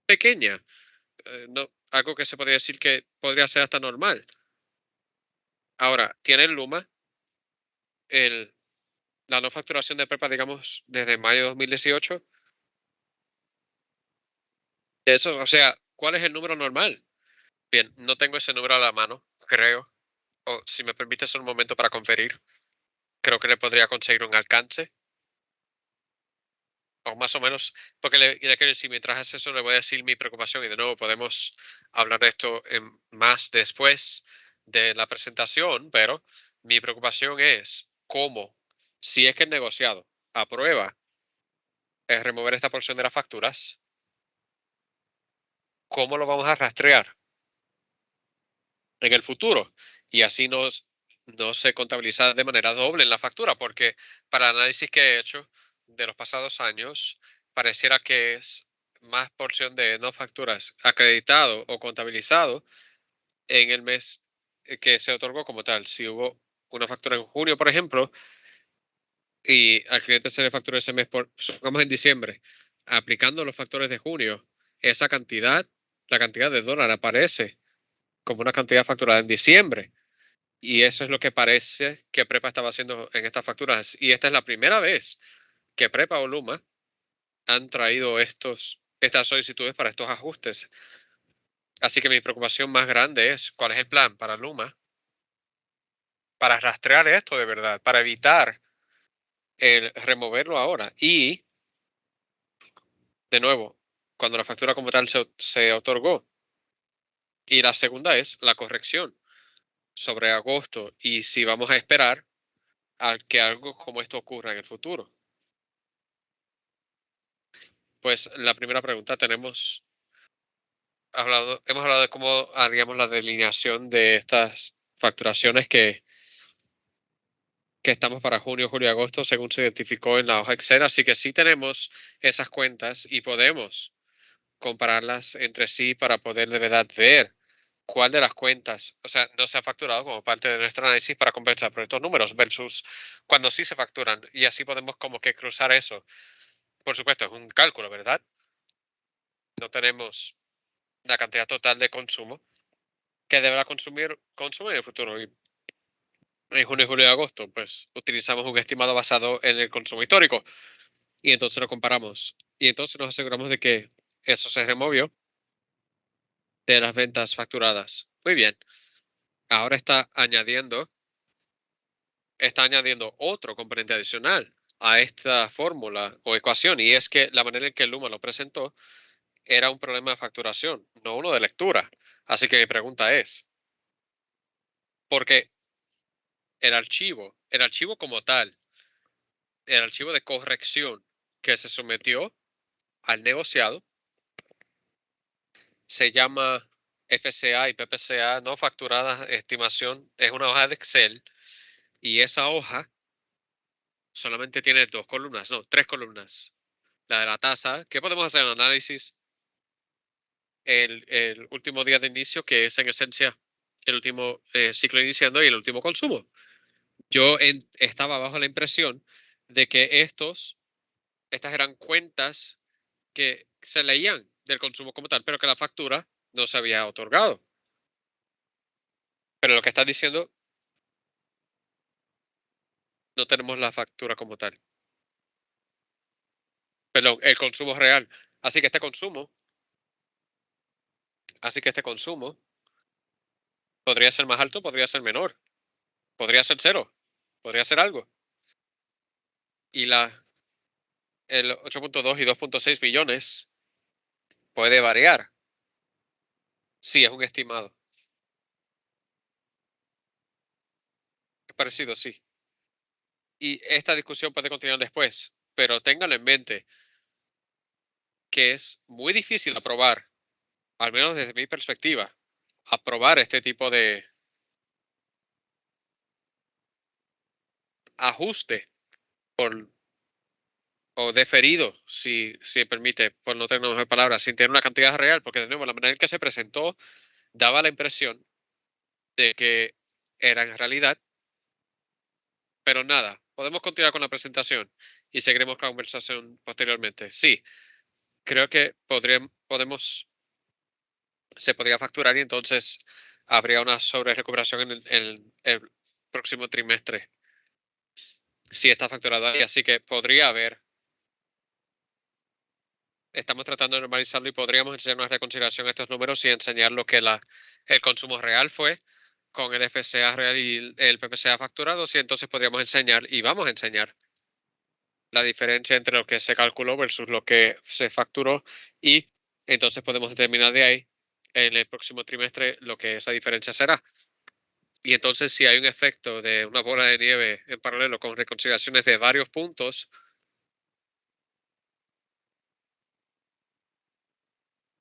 [SPEAKER 1] pequeña. No, algo que se podría decir que podría ser hasta normal. Ahora, ¿tiene Luma la no facturación de prepa, digamos, desde mayo de 2018? Eso, o sea, ¿cuál es el número normal? Bien, no tengo ese número a la mano, creo. O si me permites un momento para conferir, creo que le podría conseguir un alcance. O más o menos, porque le quiero decir, mientras hace eso, le voy a decir mi preocupación y de nuevo podemos hablar de esto más después de la presentación, pero mi preocupación es cómo, si es que el negociado aprueba remover esta porción de las facturas, cómo lo vamos a rastrear en el futuro y así no se contabiliza de manera doble en la factura, porque para el análisis que he hecho de los pasados años, pareciera que es más porción de no facturas acreditado o contabilizado en el mes que se otorgó como tal. Si hubo una factura en junio, por ejemplo, y al cliente se le facturó ese mes, supongamos en diciembre, aplicando los factores de junio, esa cantidad, la cantidad de dólar aparece como una cantidad facturada en diciembre. Y eso es lo que parece que Prepa estaba haciendo en estas facturas. Y esta es la primera vez que Prepa o Luma han traído estas solicitudes para estos ajustes. Así que mi preocupación más grande es cuál es el plan para Luma para rastrear esto de verdad, para evitar el removerlo ahora. Y, de nuevo, cuando la factura como tal se otorgó. Y la segunda es la corrección sobre agosto y si vamos a esperar a que algo como esto ocurra en el futuro. Pues la primera pregunta hemos hablado de cómo haríamos la delineación de estas facturaciones que estamos para junio, julio y agosto, según se identificó en la hoja Excel. Así que sí tenemos esas cuentas y podemos compararlas entre sí para poder de verdad ver cuál de las cuentas, o sea, no se ha facturado como parte de nuestro análisis para compensar por estos números versus cuando sí se facturan. Y así podemos como que cruzar eso. Por supuesto, es un cálculo, ¿verdad? No tenemos la cantidad total de consumo que deberá consumir en el futuro. Y en junio, julio y agosto, pues utilizamos un estimado basado en el consumo histórico y entonces lo comparamos. Y entonces nos aseguramos de que eso se removió de las ventas facturadas. Muy bien. Ahora está añadiendo otro componente adicional a esta fórmula o ecuación y es que la manera en que Luma lo presentó era un problema de facturación, no uno de lectura. Así que mi pregunta es, ¿por qué el archivo como tal, el archivo de corrección que se sometió al negociado se llama FCA y PPCA no facturada estimación? Es una hoja de Excel y esa hoja solamente tiene 2 columnas, no, 3 columnas. La de la tasa, que podemos hacer un análisis el último día de inicio, que es en esencia el último ciclo iniciando y el último consumo. Yo estaba bajo la impresión de que estas eran cuentas que se leían del consumo como tal, pero que la factura no se había otorgado. Pero lo que estás diciendo, no tenemos la factura como tal. Perdón, el consumo real. Así que este consumo Así que este consumo podría ser más alto, podría ser menor, podría ser cero, podría ser algo. Y el 8.2 y 2.6 millones puede variar. Sí, es un estimado. Es parecido, sí. Y esta discusión puede continuar después, pero ténganlo en mente que es muy difícil aprobar, al menos desde mi perspectiva, aprobar este tipo de ajuste por, o deferido, si se permite, por no tener mejor palabra, sin tener una cantidad real, porque de nuevo, la manera en que se presentó daba la impresión de que era en realidad, pero nada, podemos continuar con la presentación y seguiremos con la conversación posteriormente. Sí, creo que se podría facturar y entonces habría una sobre recuperación el próximo trimestre si está facturado ahí. Así que podría haber, estamos tratando de normalizarlo y podríamos enseñar una reconciliación a estos números y enseñar lo que el consumo real fue con el FCA real y el PPCA facturado. Y entonces podríamos enseñar y vamos a enseñar la diferencia entre lo que se calculó versus lo que se facturó y entonces podemos determinar de ahí en el próximo trimestre lo que esa diferencia será. Y entonces si hay un efecto de una bola de nieve en paralelo con reconciliaciones de varios puntos,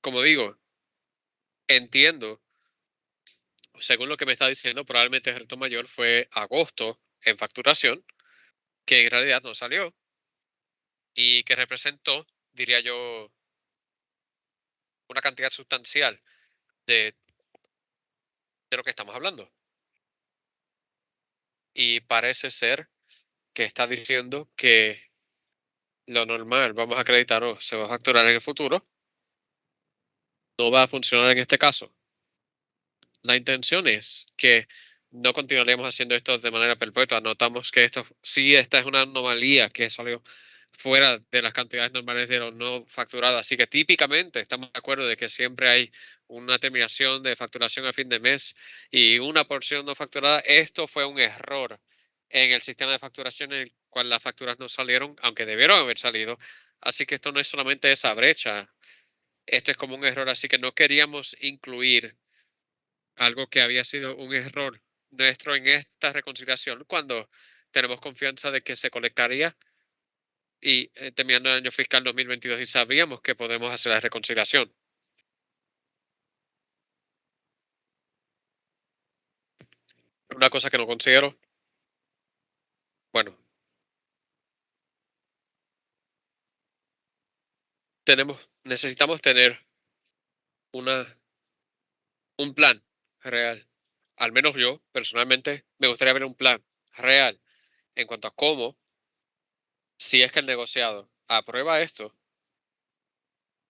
[SPEAKER 1] como digo, entiendo, según lo que me está diciendo, probablemente el reto mayor fue agosto en facturación, que en realidad no salió y que representó, diría yo, una cantidad sustancial de, de lo que estamos hablando. Y parece ser que está diciendo que lo normal, vamos a acreditar o se va a facturar en el futuro, no va a funcionar en este caso. La intención es que no continuaremos haciendo esto de manera perpetua. Notamos que esta es una anomalía que salió fuera de las cantidades normales de lo no facturado. Así que típicamente estamos de acuerdo de que siempre hay una terminación de facturación a fin de mes y una porción no facturada. Esto fue un error en el sistema de facturación en el cual las facturas no salieron, aunque debieron haber salido. Así que esto no es solamente esa brecha. Esto es como un error. Así que no queríamos incluir algo que había sido un error nuestro en esta reconciliación cuando tenemos confianza de que se colectaría y terminando el año fiscal 2022 y sabíamos que podremos hacer la reconciliación. Una cosa que no considero, bueno, necesitamos tener una, un plan real. Al menos yo, personalmente, me gustaría ver un plan real en cuanto a cómo, si es que el negociado aprueba esto,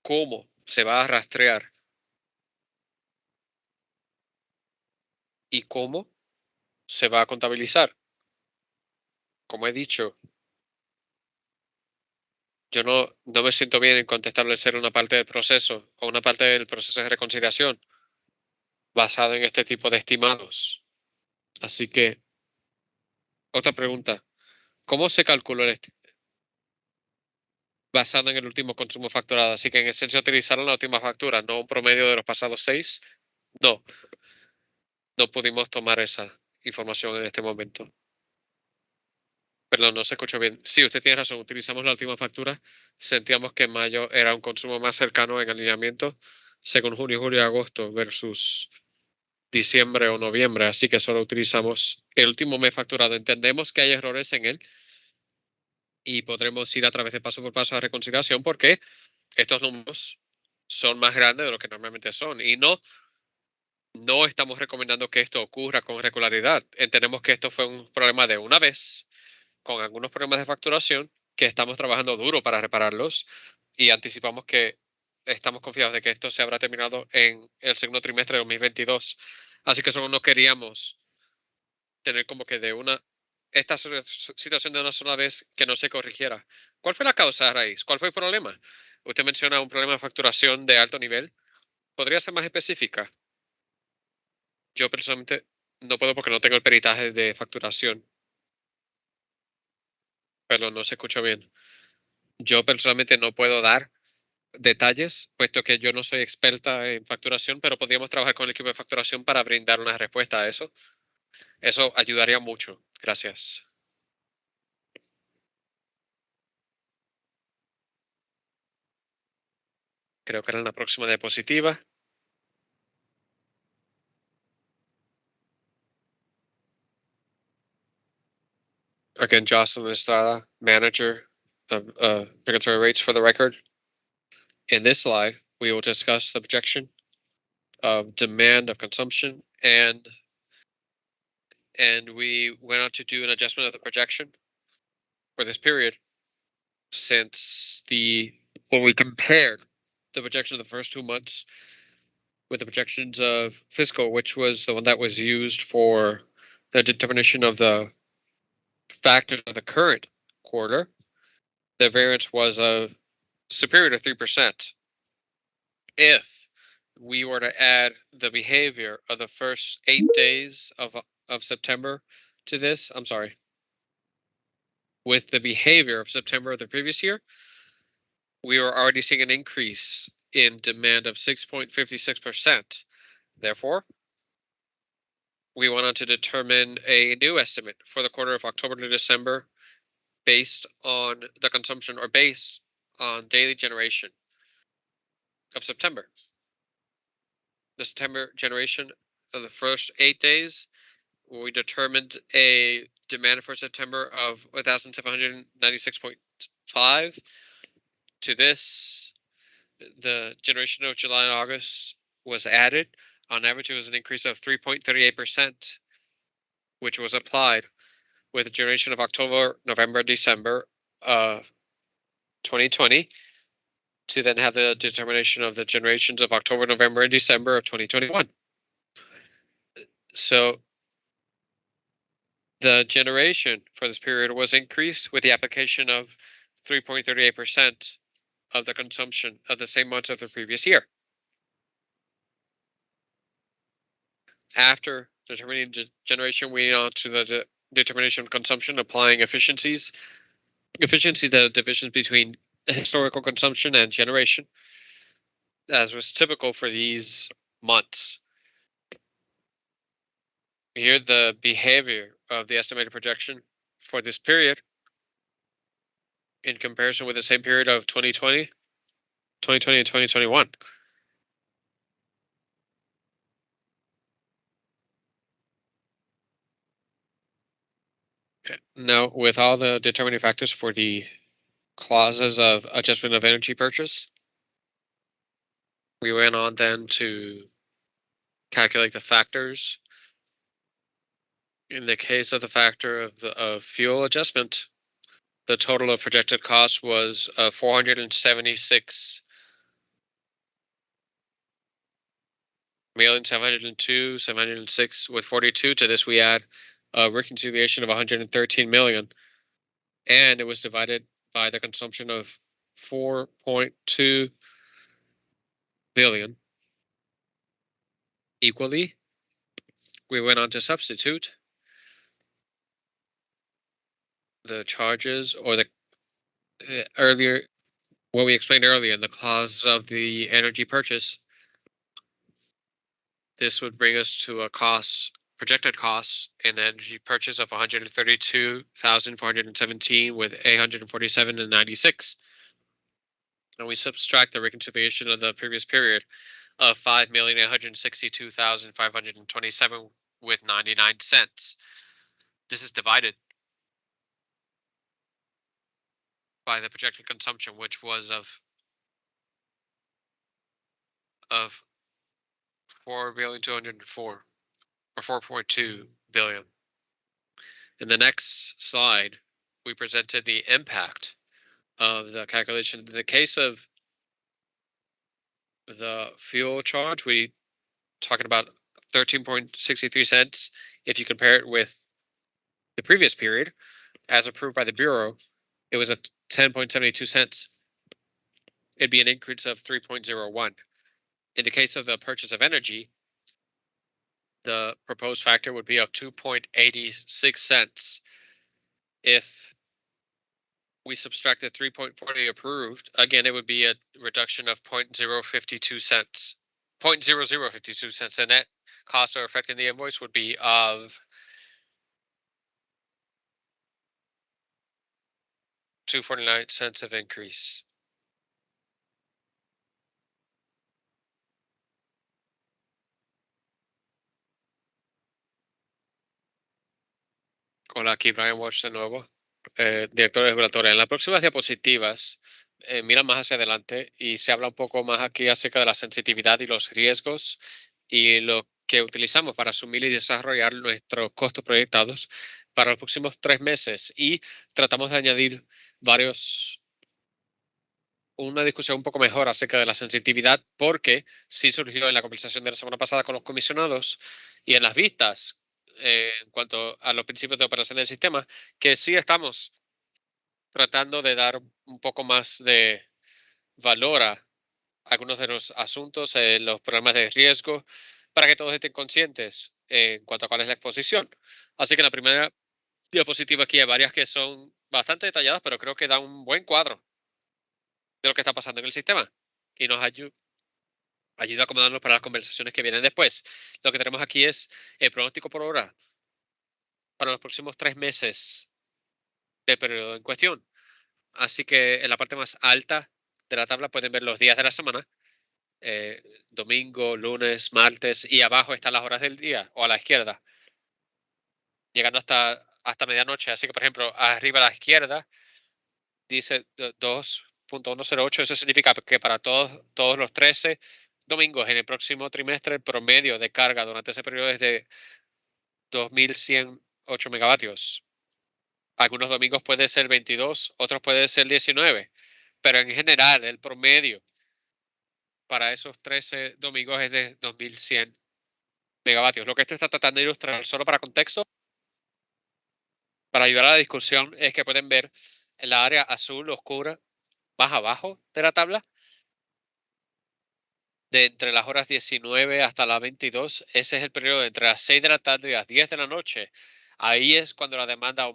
[SPEAKER 1] cómo se va a rastrear y cómo se va a contabilizar. Como he dicho, yo no me siento bien en cuanto a establecer una parte del proceso o una parte del proceso de reconciliación basado en este tipo de estimados. Así que, otra pregunta, ¿cómo se calculó basado en el último consumo facturado? Así que en esencia utilizaron la última factura, no un promedio de los pasados 6. No, no pudimos tomar esa información en este momento. Perdón, no se escuchó bien. Sí, usted tiene razón, utilizamos la última factura. Sentíamos que mayo era un consumo más cercano en alineamiento según junio, julio y agosto versus diciembre o noviembre, así que solo utilizamos el último mes facturado. Entendemos que hay errores en él y podremos ir a través de paso por paso a reconciliación porque estos números son más grandes de lo que normalmente son y no estamos recomendando que esto ocurra con regularidad. Entendemos que esto fue un problema de una vez con algunos problemas de facturación que estamos trabajando duro para repararlos y anticipamos que estamos confiados de que esto se habrá terminado en el segundo trimestre de 2022. Así que solo no queríamos tener como que esta situación de una sola vez que no se corrigiera. ¿Cuál fue la causa raíz? ¿Cuál fue el problema? Usted menciona un problema de facturación de alto nivel ¿Podría ser más específica? Yo personalmente no puedo porque no tengo el peritaje de facturación, pero no se escucha bien. Yo personalmente no puedo dar detalles, puesto que yo no soy experta en facturación, pero podríamos trabajar con el equipo de facturación para brindar una respuesta a eso. Eso ayudaría mucho. Gracias. Creo que era en la próxima diapositiva. Again, Jocelyn Estrada, manager of regulatory rates for the record. In this slide, we will discuss the projection of demand of consumption and we went on to do an adjustment of the projection for this period since when we compared the projection of the first 2 months with the projections of fiscal, which was the one that was used for the determination of the factors of the current quarter, the variance was superior to 3%. If we were to add the behavior of the first 8 days of September to this, I'm sorry, with the behavior of September of the previous year, we were already seeing an increase in demand of 6.56%. Therefore, we went on to determine a new estimate for the quarter of October to December based on the consumption or based on daily generation of September. The September generation of the first 8 days, we determined a demand for September of 1,796.5. To this, the generation of July and August was added. On average, it was an increase of 3.38%, which was applied with the generation of October, November, December of 2020 to then have the determination of the generations of October, November, and December of 2021. So the generation for this period was increased with the application of 3.38% of the consumption of the same months of the previous year. After determining generation, we went on to the determination of consumption, applying efficiencies. Efficiency, the divisions between historical consumption and generation, as was typical for these months. Here, the behavior of the estimated projection for this period in comparison with the same period of 2020 and 2021. Now, with all the determining factors for the clauses of adjustment of energy purchase, we went on then to calculate the factors. In the case of the factor of fuel adjustment, the total of projected cost was 476,702,706 with 42. To this, we add a reconciliation of 113 million, and it was divided by the consumption of 4.2 billion. Equally, we went on to substitute the charges or the earlier, what we explained earlier in the clause of the energy purchase. This would bring us to a projected cost in the energy purchase of 132,417 with 847.96. And we subtract the reconciliation of the previous period of 5,862,527 with 99 cents. This is divided by the projected consumption, which was of 4,204 or 4.2 billion. In the next slide, we presented the impact of the calculation. In the case of the fuel charge, we talking about 13.63 cents. If you compare it with the previous period, as approved by the Bureau, it was at 10.72 cents. It'd be an increase of 3.01. In the case of the purchase of energy, the proposed factor would be of 2.86 cents. If we subtract the 3.40 approved, again, it would be a reduction of 0.052 cents. 0.0052 cents. The net cost or effect in the invoice would be of 2.49 cents of increase. Hola, aquí Brian Walsh de nuevo, director regulatorio. En las próximas diapositivas, mira más hacia adelante y se habla un poco más aquí acerca de la sensitividad y los riesgos y lo que utilizamos para asumir y desarrollar nuestros costos proyectados para los próximos 3 meses. Y tratamos de añadir una discusión un poco mejor acerca de la sensitividad, porque sí surgió en la conversación de la semana pasada con los comisionados y en las vistas en cuanto a los principios de operación del sistema, que sí estamos tratando de dar un poco más de valor a algunos de los asuntos, los programas de riesgo, para que todos estén conscientes en cuanto a cuál es la exposición. Así que en la primera diapositiva aquí hay varias que son bastante detalladas, pero creo que dan un buen cuadro de lo que está pasando en el sistema y nos ayuda a acomodarnos para las conversaciones que vienen después. Lo que tenemos aquí es el pronóstico por hora para los próximos 3 meses del periodo en cuestión. Así que en la parte más alta de la tabla pueden ver los días de la semana, domingo, lunes, martes, y abajo están las horas del día, o a la izquierda, llegando hasta medianoche. Así que, por ejemplo, arriba a la izquierda dice 2.108. Eso significa que para todos los 13 domingos en el próximo trimestre, el promedio de carga durante ese periodo es de 2108 megavatios. Algunos domingos puede ser 22, otros puede ser 19, pero en general el promedio para esos 13 domingos es de 2100 megavatios. Lo que esto está tratando de ilustrar, solo para contexto, para ayudar a la discusión, es que pueden ver en la área azul oscura más abajo de la tabla, de entre las horas 19 hasta las 22, ese es el periodo de entre las 6 de la tarde y las 10 de la noche. Ahí es cuando la demanda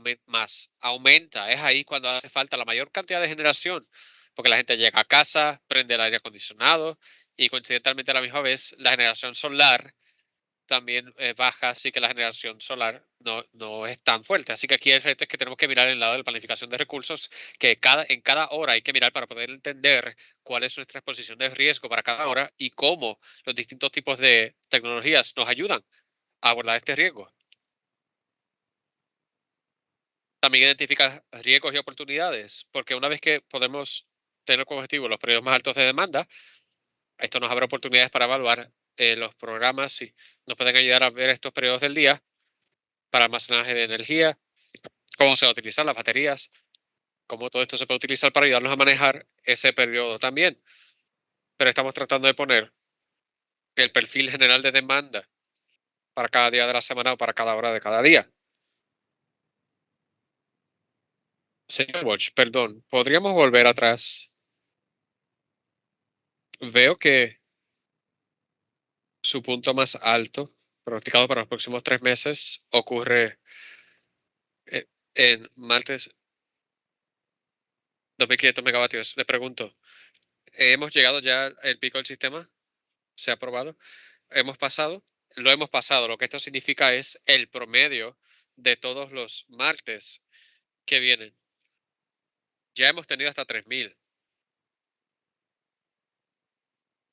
[SPEAKER 1] aumenta, es ahí cuando hace falta la mayor cantidad de generación, porque la gente llega a casa, prende el aire acondicionado y coincidentalmente a la misma vez la generación solar también baja, así que la generación solar no es tan fuerte. Así que aquí el reto es que tenemos que mirar el lado de la planificación de recursos, que en cada hora hay que mirar para poder entender cuál es nuestra exposición de riesgo para cada hora y cómo los distintos tipos de tecnologías nos ayudan a abordar este riesgo. También identifica riesgos y oportunidades, porque una vez que podemos tener como objetivo los periodos más altos de demanda, esto nos abre oportunidades para evaluar los programas y nos pueden ayudar a ver estos periodos del día para almacenaje de energía, cómo se va a utilizar las baterías, cómo todo esto se puede utilizar para ayudarnos a manejar ese periodo también. Pero estamos tratando de poner el perfil general de demanda para cada día de la semana o para cada hora de cada día. Señor Watch, perdón, ¿podríamos volver atrás? Veo que su punto más alto, pronosticado para los próximos 3 meses, ocurre en martes 2500 megavatios. Le pregunto, ¿hemos llegado ya al pico del sistema? ¿Se ha aprobado? ¿Hemos pasado? Lo hemos pasado. Lo que esto significa es el promedio de todos los martes que vienen. Ya hemos tenido hasta 3000.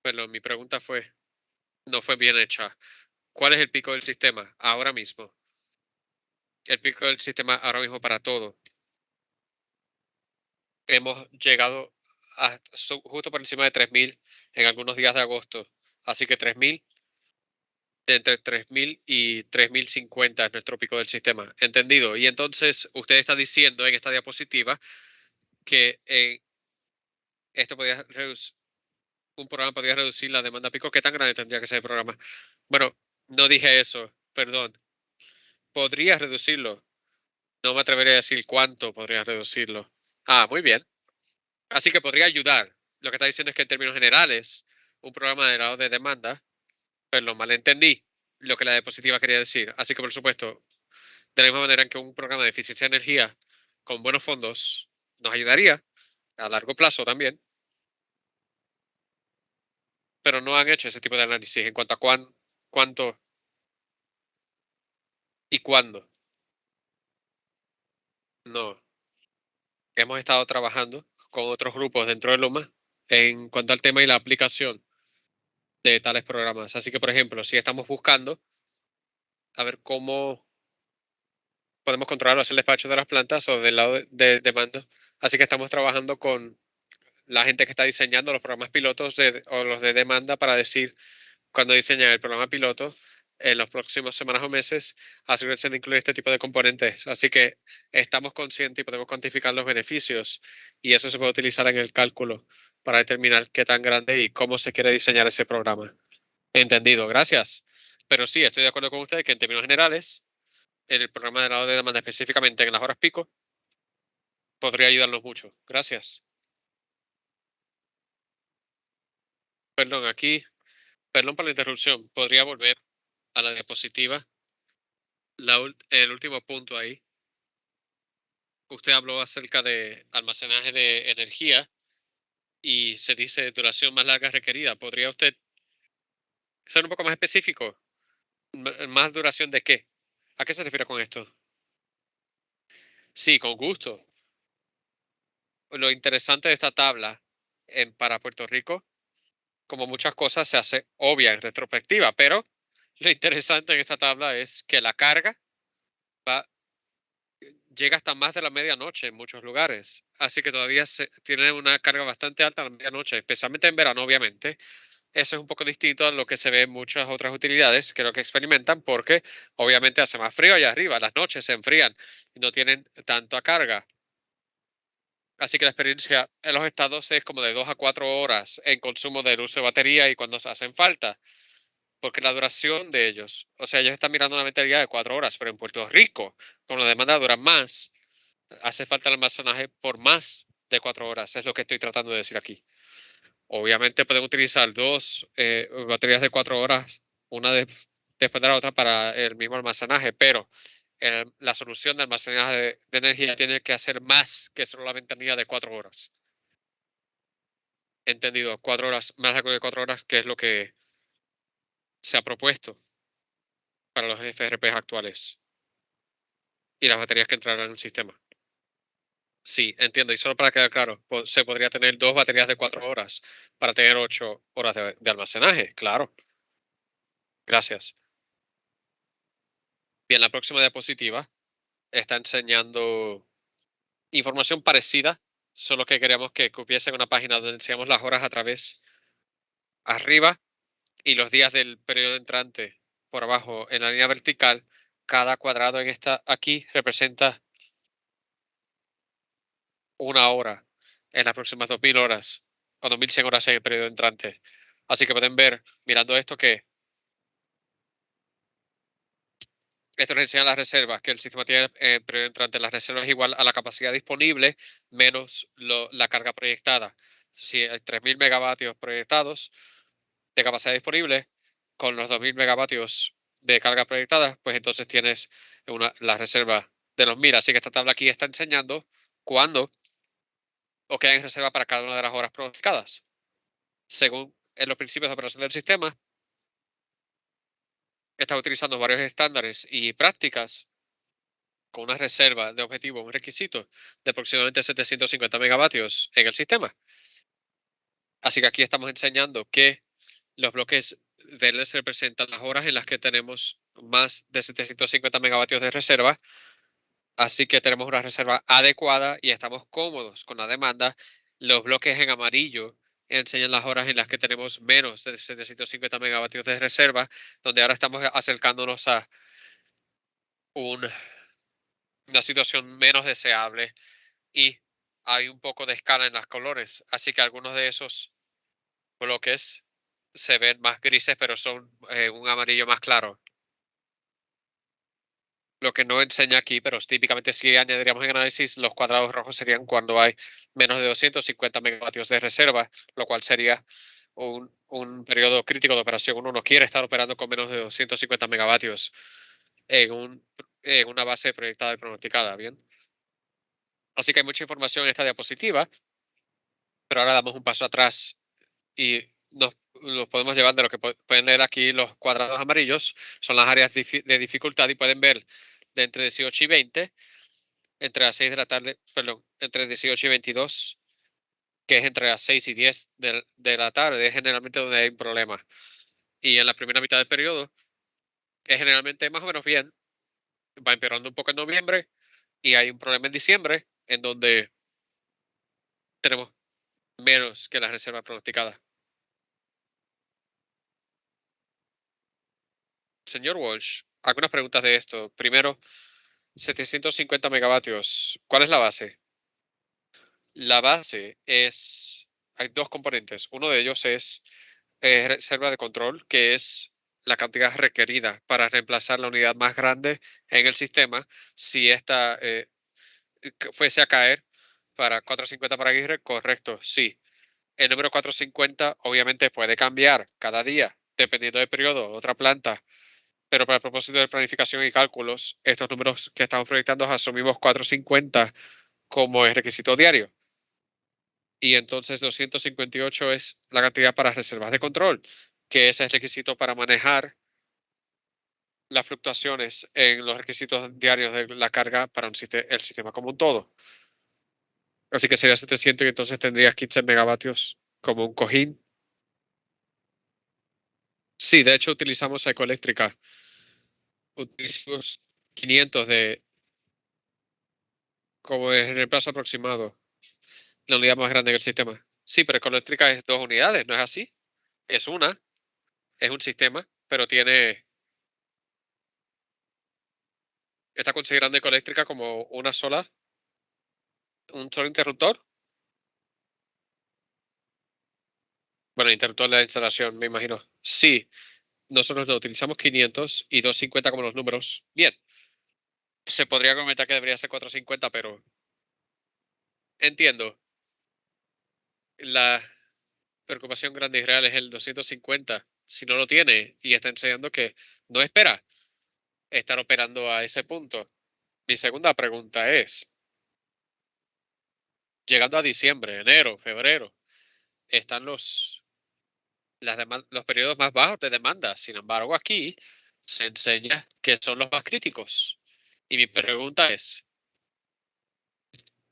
[SPEAKER 1] Pero mi pregunta no fue bien hecha. ¿Cuál es el pico del sistema ahora mismo? El pico del sistema ahora mismo para todo. Hemos llegado justo por encima de 3000 en algunos días de agosto. Así que 3000, de entre 3000 y 3050 es nuestro pico del sistema. ¿Entendido? Y entonces usted está diciendo en esta diapositiva que esto podría un programa podría reducir la demanda pico. ¿Qué tan grande tendría que ser el programa? Bueno, no dije eso, perdón. Podría reducirlo. No me atrevería a decir cuánto podría reducirlo. Ah, muy bien. Así que podría ayudar. Lo que está diciendo es que en términos generales un programa de lado de demanda, pero lo malentendí lo que la diapositiva quería decir. Así que, por supuesto, de la misma manera en que un programa de eficiencia de energía con buenos fondos nos ayudaría a largo plazo también, pero no han hecho ese tipo de análisis en cuanto a cuánto y cuándo. No, hemos estado trabajando con otros grupos dentro de Luma en cuanto al tema y la aplicación de tales programas. Así que, por ejemplo, si estamos buscando a ver cómo podemos controlar el despacho de las plantas o del lado de demanda, así que estamos trabajando con la gente que está diseñando los programas pilotos o los de demanda para decir, cuando diseñan el programa piloto, en las próximas semanas o meses, asegúrense de incluir este tipo de componentes. Así que estamos conscientes y podemos cuantificar los beneficios y eso se puede utilizar en el cálculo para determinar qué tan grande y cómo se quiere diseñar ese programa. Entendido, gracias. Pero sí, estoy de acuerdo con usted que en términos generales, el programa de lado de demanda específicamente en las horas pico podría ayudarnos mucho. Gracias. Perdón, aquí, perdón por la interrupción. ¿Podría volver a la diapositiva? El último punto ahí. Usted habló acerca de almacenaje de energía y se dice duración más larga requerida. ¿Podría usted ser un poco más específico? ¿Más duración de qué? ¿A qué se refiere con esto? Sí, con gusto. Lo interesante de esta tabla para Puerto Rico, como muchas cosas, se hace obvia en retrospectiva, pero lo interesante en esta tabla es que la carga va, llega hasta más de la medianoche en muchos lugares. Así que todavía se tiene una carga bastante alta a la medianoche, especialmente en verano, obviamente. Eso es un poco distinto a lo que se ve en muchas otras utilidades que lo que experimentan porque obviamente hace más frío allá arriba, las noches se enfrían y no tienen tanta carga. Así que la experiencia en los estados es como de 2 a 4 horas en consumo del uso de batería y cuando se hacen falta, porque la duración de ellos, o sea, ellos están mirando una batería de 4 horas, pero en Puerto Rico, con la demanda dura más, hace falta el almacenaje por más de 4 horas, es lo que estoy tratando de decir aquí. Obviamente pueden utilizar dos baterías de 4 horas, una después de la otra para el mismo almacenaje, pero la solución de almacenaje de energía tiene que hacer más que solo la ventanilla de 4 horas. Entendido, 4 horas, más largo de 4 horas, que es lo que se ha propuesto para los FRP actuales y las baterías que entrarán en el sistema. Sí, entiendo. Y solo para quedar claro, se podría tener dos baterías de 4 horas para tener 8 horas de almacenaje. Claro, gracias. Bien, la próxima diapositiva está enseñando información parecida, solo que queríamos que cupiese una página donde enseñamos las horas a través arriba y los días del periodo entrante por abajo en la línea vertical. Cada cuadrado en esta aquí representa una hora en las próximas 2000 horas o 2100 horas en el periodo entrante. Así que pueden ver, mirando esto, que esto nos enseña las reservas, que el sistema tiene en periodo entrante las reservas igual a la capacidad disponible menos la carga proyectada. Si hay 3000 megavatios proyectados de capacidad disponible con los 2000 megavatios de carga proyectada, pues entonces tienes la reserva de los 1000. Así que esta tabla aquí está enseñando cuándo o qué hay en reserva para cada una de las horas pronosticadas. Según en los principios de operación del sistema, está utilizando varios estándares y prácticas con una reserva de objetivo, un requisito de aproximadamente 750 megavatios en el sistema. Así que aquí estamos enseñando que los bloques verdes representan las horas en las que tenemos más de 750 megavatios de reserva. Así que tenemos una reserva adecuada y estamos cómodos con la demanda. Los bloques en amarillo enseñan las horas en las que tenemos menos de 750 megavatios de reserva, donde ahora estamos acercándonos a una situación menos deseable y hay un poco de escala en las colores. Así que algunos de esos bloques se ven más grises, pero son un amarillo más claro. Lo que no enseña aquí, pero típicamente si añadiríamos en análisis, los cuadrados rojos serían cuando hay menos de 250 megavatios de reserva, lo cual sería un periodo crítico de operación. Uno no quiere estar operando con menos de 250 megavatios en, en una base proyectada y pronosticada, ¿bien? Así que hay mucha información en esta diapositiva, pero ahora damos un paso atrás y nos podemos llevar de lo que pueden leer aquí. Los cuadrados amarillos son las áreas de dificultad y pueden ver de entre 18 y 20, entre las 6 de la tarde, perdón, entre 18 y 22, que es entre las 6 y 10 de la tarde, es generalmente donde hay un problema. Y en la primera mitad del periodo es generalmente más o menos bien, va empeorando un poco en noviembre y hay un problema en diciembre en donde tenemos menos que la reserva pronosticada. Señor Walsh, algunas preguntas de esto. Primero, 750 megavatios. ¿Cuál es la base? La base es, hay dos componentes. Uno de ellos es reserva de control, que es la cantidad requerida para reemplazar la unidad más grande en el sistema si esta fuese a caer para 450 para Aguirre. Correcto, sí. El número 450 obviamente puede cambiar cada día, dependiendo del periodo, otra planta. Pero para el propósito de planificación y cálculos, estos números que estamos proyectando asumimos 450 como el requisito diario. Y entonces 258 es la cantidad para reservas de control, que es el requisito para manejar las fluctuaciones en los requisitos diarios de la carga para el sistema como un todo. Así que sería 700 y entonces tendrías 15 megavatios como un cojín. Sí, de hecho utilizamos Ecoeléctrica. Utilizamos 500 como el reemplazo aproximado, la unidad más grande del sistema. Sí, pero Ecoeléctrica es 2 unidades, ¿no es así? Es una, es un sistema, pero está considerando Ecoeléctrica como un solo interruptor. Bueno, interruptor de la instalación, me imagino. Sí, nosotros lo utilizamos 500 y 250 como los números. Bien, se podría comentar que debería ser 450, pero entiendo. La preocupación grande y real es el 250. Si no lo tiene y está enseñando que no espera estar operando a ese punto. Mi segunda pregunta es, llegando a diciembre, enero, febrero, están los periodos más bajos de demanda. Sin embargo, aquí se enseña que son los más críticos. Y mi pregunta es,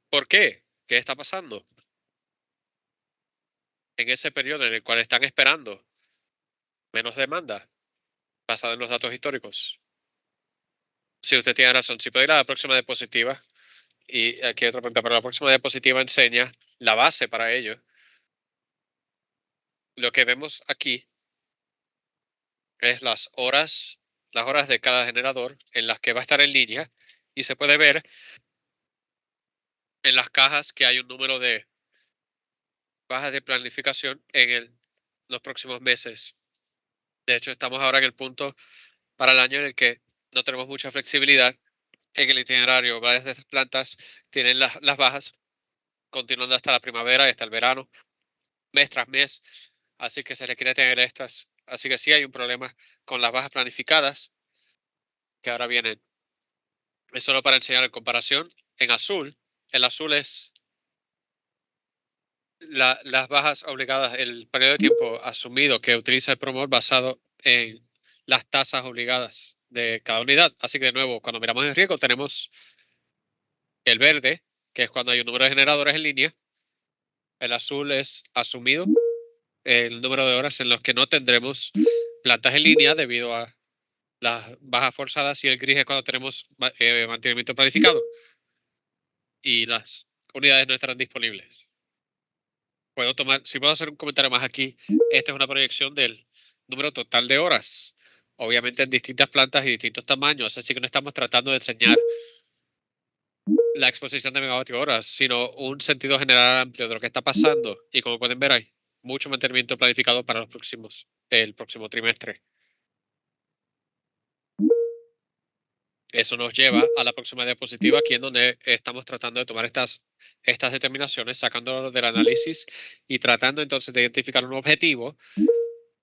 [SPEAKER 1] ¿por qué? ¿Qué está pasando en ese periodo en el cual están esperando menos demanda basado en los datos históricos? Si usted tiene razón, si puede ir a la próxima diapositiva, y aquí hay otra pregunta, pero la próxima diapositiva enseña la base para ello. Lo que vemos aquí es las horas de cada generador en las que va a estar en línea, y se puede ver en las cajas que hay un número de bajas de planificación los próximos meses. De hecho, estamos ahora en el punto para el año en el que no tenemos mucha flexibilidad en el itinerario. Varias de estas plantas tienen las bajas continuando hasta la primavera y hasta el verano, mes tras mes. Así que se requiere tener estas. Así que sí hay un problema con las bajas planificadas que ahora vienen. Es solo para enseñar en comparación. En azul, el azul es las bajas obligadas, el periodo de tiempo asumido que utiliza el promor basado en las tasas obligadas de cada unidad. Así que de nuevo, cuando miramos el riesgo, tenemos el verde, que es cuando hay un número de generadores en línea. El azul es asumido, el número de horas en los que no tendremos plantas en línea debido a las bajas forzadas, y el gris es cuando tenemos mantenimiento planificado y las unidades no estarán disponibles. Si puedo hacer un comentario más aquí, esta es una proyección del número total de horas, obviamente en distintas plantas y distintos tamaños, así que no estamos tratando de enseñar la exposición de megavatio horas, sino un sentido general amplio de lo que está pasando. Y como pueden ver, hay mucho mantenimiento planificado para el próximo trimestre. Eso nos lleva a la próxima diapositiva, aquí en donde estamos tratando de tomar estas determinaciones, sacándolas del análisis y tratando entonces de identificar un objetivo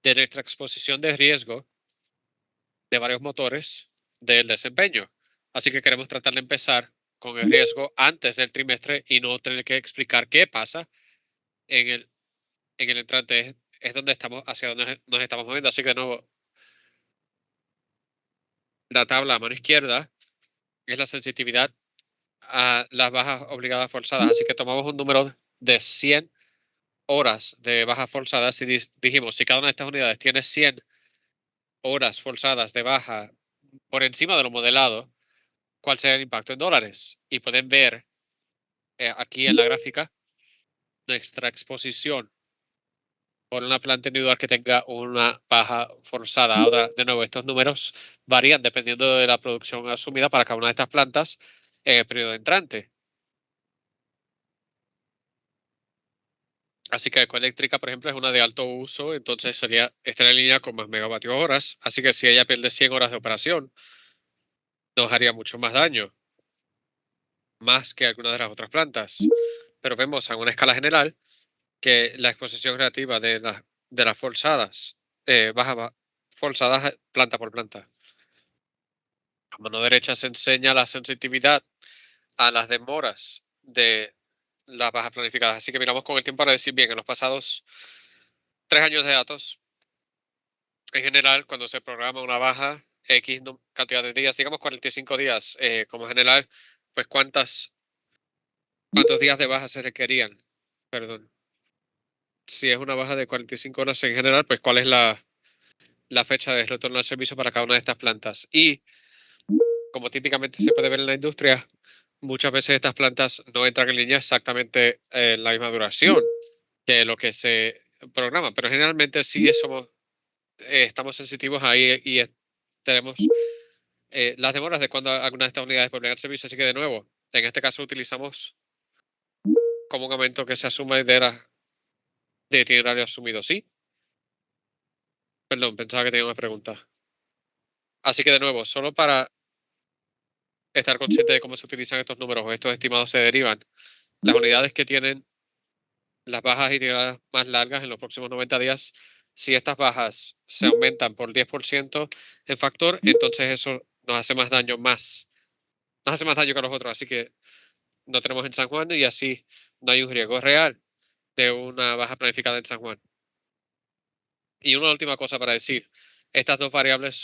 [SPEAKER 1] de nuestra exposición de riesgo de varios motores del desempeño. Así que queremos tratar de empezar con el riesgo antes del trimestre y no tener que explicar qué pasa en el entrante. Es donde estamos, hacia donde nos estamos moviendo. Así que de nuevo, la tabla a mano izquierda es la sensitividad a las bajas obligadas forzadas. Así que tomamos un número de 100 horas de bajas forzadas y dijimos, si cada una de estas unidades tiene 100 horas forzadas de baja por encima de lo modelado, ¿cuál sería el impacto en dólares? Y pueden ver aquí en la gráfica nuestra exposición por una planta individual que tenga una baja forzada. Ahora, de nuevo, estos números varían dependiendo de la producción asumida para cada una de estas plantas en el periodo entrante. Así que Eléctrica, por ejemplo, es una de alto uso, entonces estaría en línea con más megavatios horas. Así que si ella pierde 100 horas de operación, nos haría mucho más daño, más que algunas de las otras plantas. Pero vemos a una escala general que la exposición relativa de las forzadas, forzadas planta por planta. A mano derecha se enseña la sensitividad a las demoras de las bajas planificadas. Así que miramos con el tiempo para decir, bien, en los pasados 3 años de datos, en general, cuando se programa una baja, X cantidad de días, digamos 45 días, como general, pues cuántos días de baja se requerían. Perdón. Si es una baja de 45 horas en general, pues cuál es la fecha de retorno al servicio para cada una de estas plantas. Y como típicamente se puede ver en la industria, muchas veces estas plantas no entran en línea exactamente en la misma duración que lo que se programa, pero generalmente sí estamos sensitivos ahí y tenemos las demoras de cuando algunas de estas unidades pueden el servicio. Así que de nuevo, en este caso utilizamos como un aumento que se asume de itinerario asumido. Sí, perdón, pensaba que tenía una pregunta. Así que de nuevo, solo para estar consciente de cómo se utilizan estos números o estos estimados se derivan. Las unidades que tienen las bajas y tiradas más largas en los próximos 90 días, si estas bajas se aumentan por 10% en factor, entonces eso nos hace más daño nos hace más daño que los otros. Así que no tenemos en San Juan y así no hay un riesgo real de una baja planificada en San Juan. Y una última cosa para decir, estas dos variables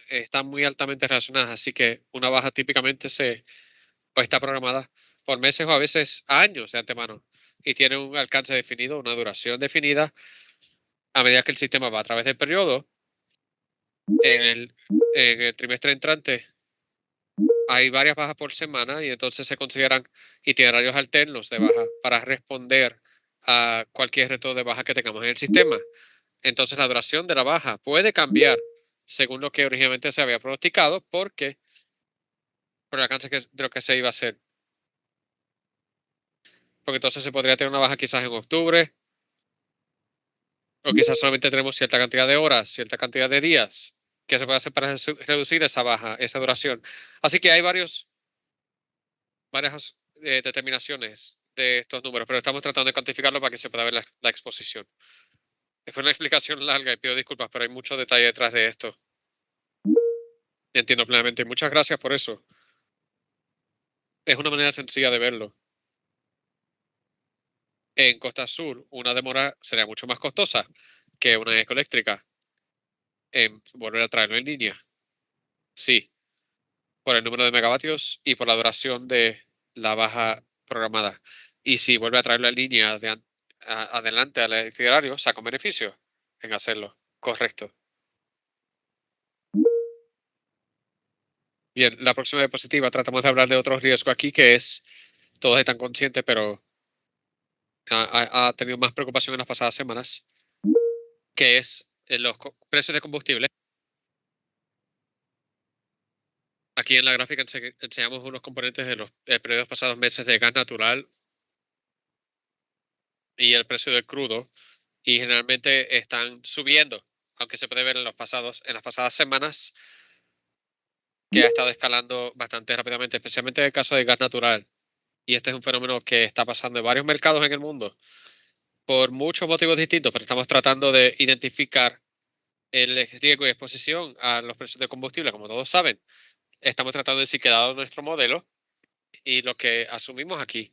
[SPEAKER 1] están muy altamente relacionadas, así que una baja típicamente está programada por meses o a veces años de antemano y tiene un alcance definido, una duración definida. A medida que el sistema va a través del periodo, en el trimestre entrante hay varias bajas por semana y entonces se consideran itinerarios alternos de baja para responder a cualquier reto de baja que tengamos en el sistema. Entonces la duración de la baja puede cambiar según lo que originalmente se había pronosticado por el alcance de lo que se iba a hacer. Porque entonces se podría tener una baja quizás en octubre, o quizás solamente tenemos cierta cantidad de horas, cierta cantidad de días que se puede hacer para reducir esa baja, esa duración. Así que hay varias determinaciones de estos números, pero estamos tratando de cuantificarlo para que se pueda ver la exposición. Fue una explicación larga y pido disculpas, pero hay mucho detalle detrás de esto. Entiendo plenamente. Muchas gracias por eso. Es una manera sencilla de verlo. En Costa Sur, una demora sería mucho más costosa que una ecoeléctrica en volver a traerlo en línea. Sí, por el número de megavatios y por la duración de la baja programada. Y si vuelve a traerlo en línea adelante al itinerario, saca un beneficio en hacerlo. Correcto. Bien, la próxima diapositiva tratamos de hablar de otro riesgo aquí que todos están conscientes, pero ha tenido más preocupación en las pasadas semanas, que es los precios de combustible. Aquí en la gráfica enseñamos unos componentes de los periodos pasados meses de gas natural y el precio del crudo, y generalmente están subiendo, aunque se puede ver en las pasadas semanas que ha estado escalando bastante rápidamente, especialmente en el caso de gas natural. Y este es un fenómeno que está pasando en varios mercados en el mundo por muchos motivos distintos, pero estamos tratando de identificar el riesgo y exposición a los precios de combustible, como todos saben. Estamos tratando de decir que dado nuestro modelo y lo que asumimos aquí,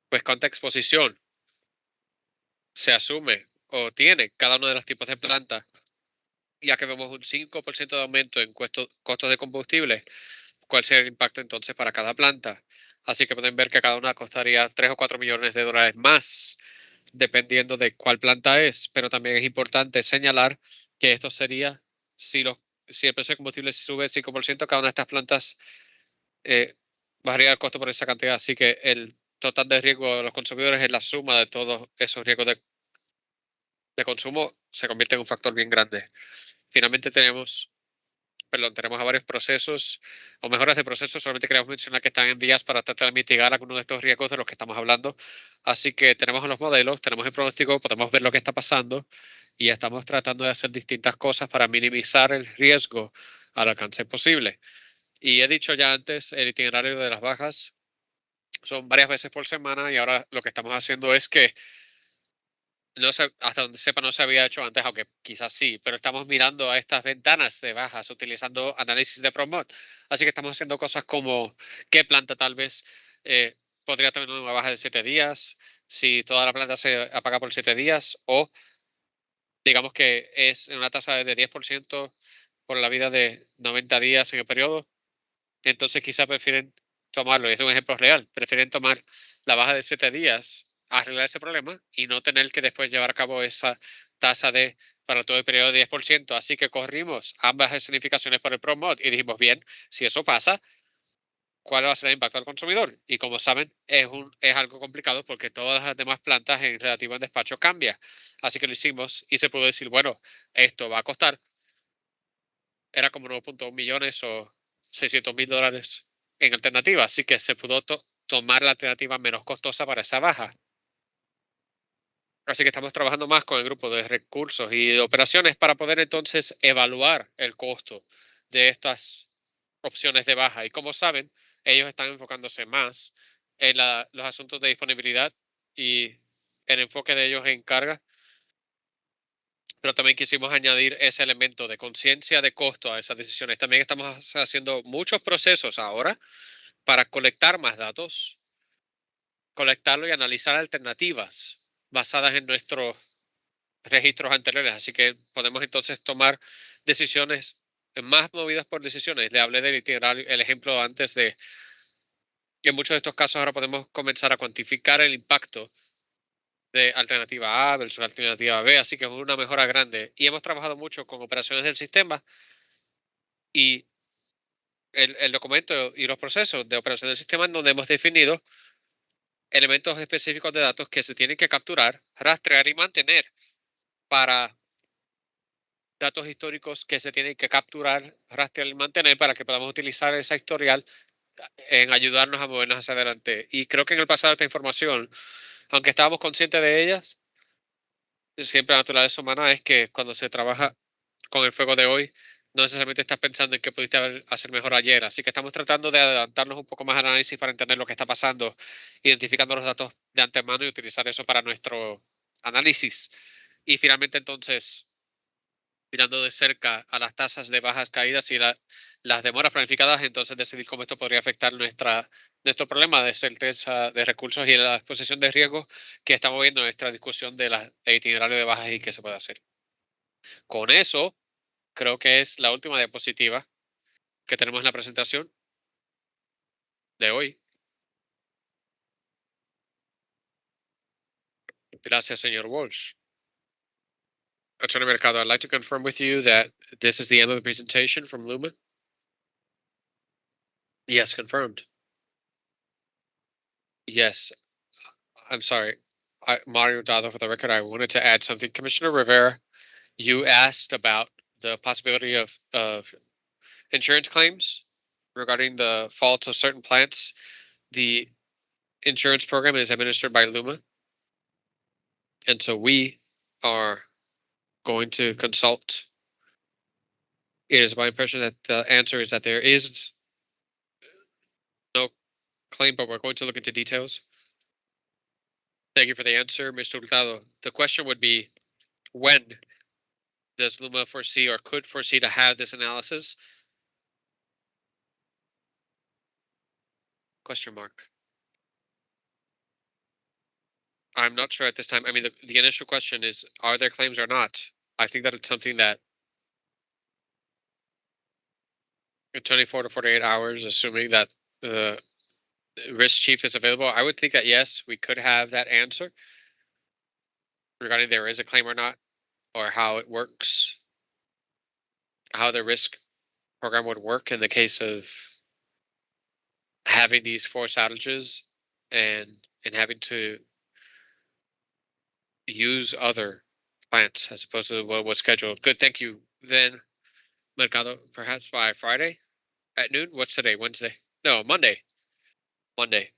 [SPEAKER 1] pues cuánta exposición se asume o tiene cada uno de los tipos de plantas, ya que vemos un 5% de aumento en costos de combustible, cuál sería el impacto entonces para cada planta. Así que pueden ver que cada una costaría 3 o 4 millones de dólares más, dependiendo de cuál planta es. Pero también es importante señalar que esto sería si el precio de combustible sube 5%, cada una de estas plantas bajaría el costo por esa cantidad. Así que el total de riesgo de los consumidores es la suma de todos esos riesgos de consumo, se convierte en un factor bien grande. Finalmente tenemos a varios procesos o mejoras de procesos. Solamente queremos mencionar que están en vías para tratar de mitigar algunos de estos riesgos de los que estamos hablando. Así que tenemos los modelos, tenemos el pronóstico, podemos ver lo que está pasando y estamos tratando de hacer distintas cosas para minimizar el riesgo al alcance posible. Y he dicho ya antes, el itinerario de las bajas son varias veces por semana y ahora lo que estamos haciendo es que no sé, hasta donde sepa no se había hecho antes, aunque quizás sí, pero estamos mirando a estas ventanas de bajas utilizando análisis de Promot. Así que estamos haciendo cosas como qué planta tal vez eh, podría tener una baja de 7 días, si toda la planta se apaga por 7 días, o digamos que es en una tasa de 10% por la vida de 90 días en el periodo. Entonces quizá prefieren tomarlo, y es un ejemplo real, prefieren tomar la baja de 7 días, arreglar ese problema y no tener que después llevar a cabo esa tasa de para todo el periodo de 10%. Así que corrimos ambas escenificaciones por el ProMod y dijimos, bien, si eso pasa, ¿cuál va a ser el impacto al consumidor? Y como saben, es algo complicado porque todas las demás plantas en relativo al despacho cambian. Así que lo hicimos y se pudo decir, bueno, esto va a costar, era como 9.1 millones o 600 mil dólares en alternativa. Así que se pudo tomar la alternativa menos costosa para esa baja. Así que estamos trabajando más con el grupo de recursos y de operaciones para poder entonces evaluar el costo de estas opciones de baja. Y como saben, ellos están enfocándose más en los asuntos de disponibilidad y el enfoque de ellos en carga, pero también quisimos añadir ese elemento de conciencia de costo a esas decisiones. También estamos haciendo muchos procesos ahora para colectar más datos, colectarlo y analizar alternativas basadas en nuestros registros anteriores. Así que podemos entonces tomar decisiones más movidas por decisiones. Le hablé del itinerario, el ejemplo antes de que en muchos de estos casos ahora podemos comenzar a cuantificar el impacto de alternativa A versus alternativa B, así que es una mejora grande. Y hemos trabajado mucho con operaciones del sistema y el documento y los procesos de operación del sistema en donde hemos definido elementos específicos de datos que se tienen que capturar, rastrear y mantener para datos históricos que se tienen que capturar, rastrear y mantener para que podamos utilizar esa historial en ayudarnos a movernos hacia adelante. Y creo que en el pasado esta información, aunque estábamos conscientes de ellas, siempre la naturaleza humana es que cuando se trabaja con el fuego de hoy, no necesariamente estás pensando en qué pudiste hacer mejor ayer. Así que estamos tratando de adelantarnos un poco más al análisis para entender lo que está pasando, identificando los datos de antemano y utilizar eso para nuestro análisis. Y finalmente entonces, mirando de cerca a las tasas de bajas caídas y las demoras planificadas, entonces decidir cómo esto podría afectar nuestro problema de certeza de recursos y la exposición de riesgo que estamos viendo en nuestra discusión de el itinerario de bajas y qué se puede hacer. Con eso, creo que es la última diapositiva que tenemos en la presentación de hoy. Gracias, señor Walsh. Attorney Mercado, I'd like to confirm with you that this is the end of the presentation from Luma. Yes, confirmed. Yes, I'm sorry. Mario Dado, for the record, I wanted to add something. Commissioner Rivera, you asked about the possibility of insurance claims regarding the faults of certain plants. The insurance program is administered by Luma. And so we are going to consult It is my impression that the answer is that there is no claim, but we're going to look into details. Thank you for the answer, Mr. Hurtado. The question would be, when does Luma foresee or could foresee to have this analysis? Question mark. I'm not sure at this time. I mean, the initial question is, are there claims or not? I think that it's something that in 24 to 48 hours, assuming that the risk chief is available, I would think that yes, we could have that answer regarding there is a claim or not, or how it works, how the risk program would work in the case of having these forced outages and having to use other plants as opposed to what was scheduled. Good, thank you. Then, Mercado, perhaps by Friday at noon. What's today? Wednesday? No, Monday. Monday.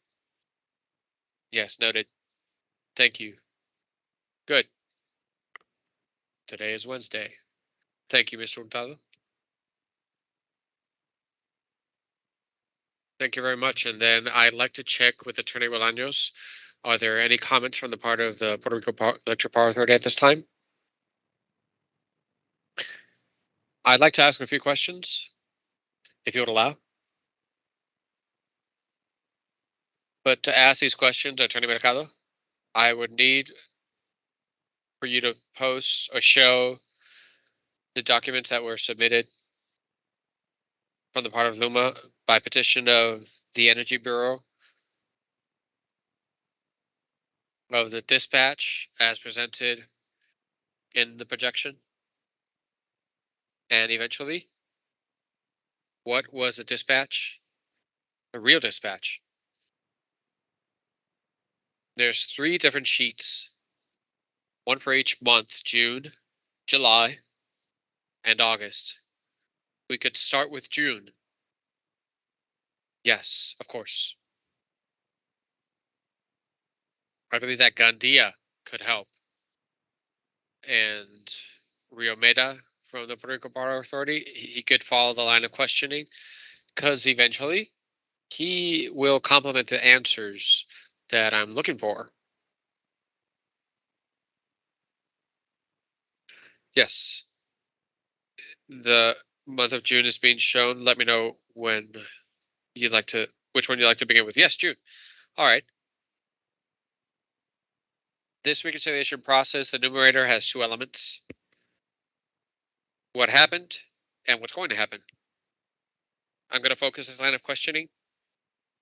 [SPEAKER 1] Yes, noted. Thank you. Good. Today is Wednesday. Thank you, Mr. Hurtado. Thank you very much. And then I'd like to check with Attorney Bolaños. Are there any comments from the part of the Puerto Rico Electric Power Authority at this time? I'd like to ask a few questions, if you would allow. But to ask these questions, Attorney Mercado, I would need for you to post or show the documents that were submitted from the part of Luma by petition of the Energy Bureau of the dispatch as presented in the projection. And eventually, what was the dispatch? The real dispatch. There's 3 different sheets, one for each month: June, July, and August. We could start with June. Yes, of course. I believe that Gandia could help. And Rio Meda from the Puerto Rico Power Authority, he could follow the line of questioning, because eventually he will complement the answers that I'm looking for. Yes. The month of June is being shown. Let me know when you'd like to, which one you'd like to begin with. Yes, June. All right. This reconciliation process, the numerator has 2 elements: what happened and what's going to happen. I'm going to focus this line of questioning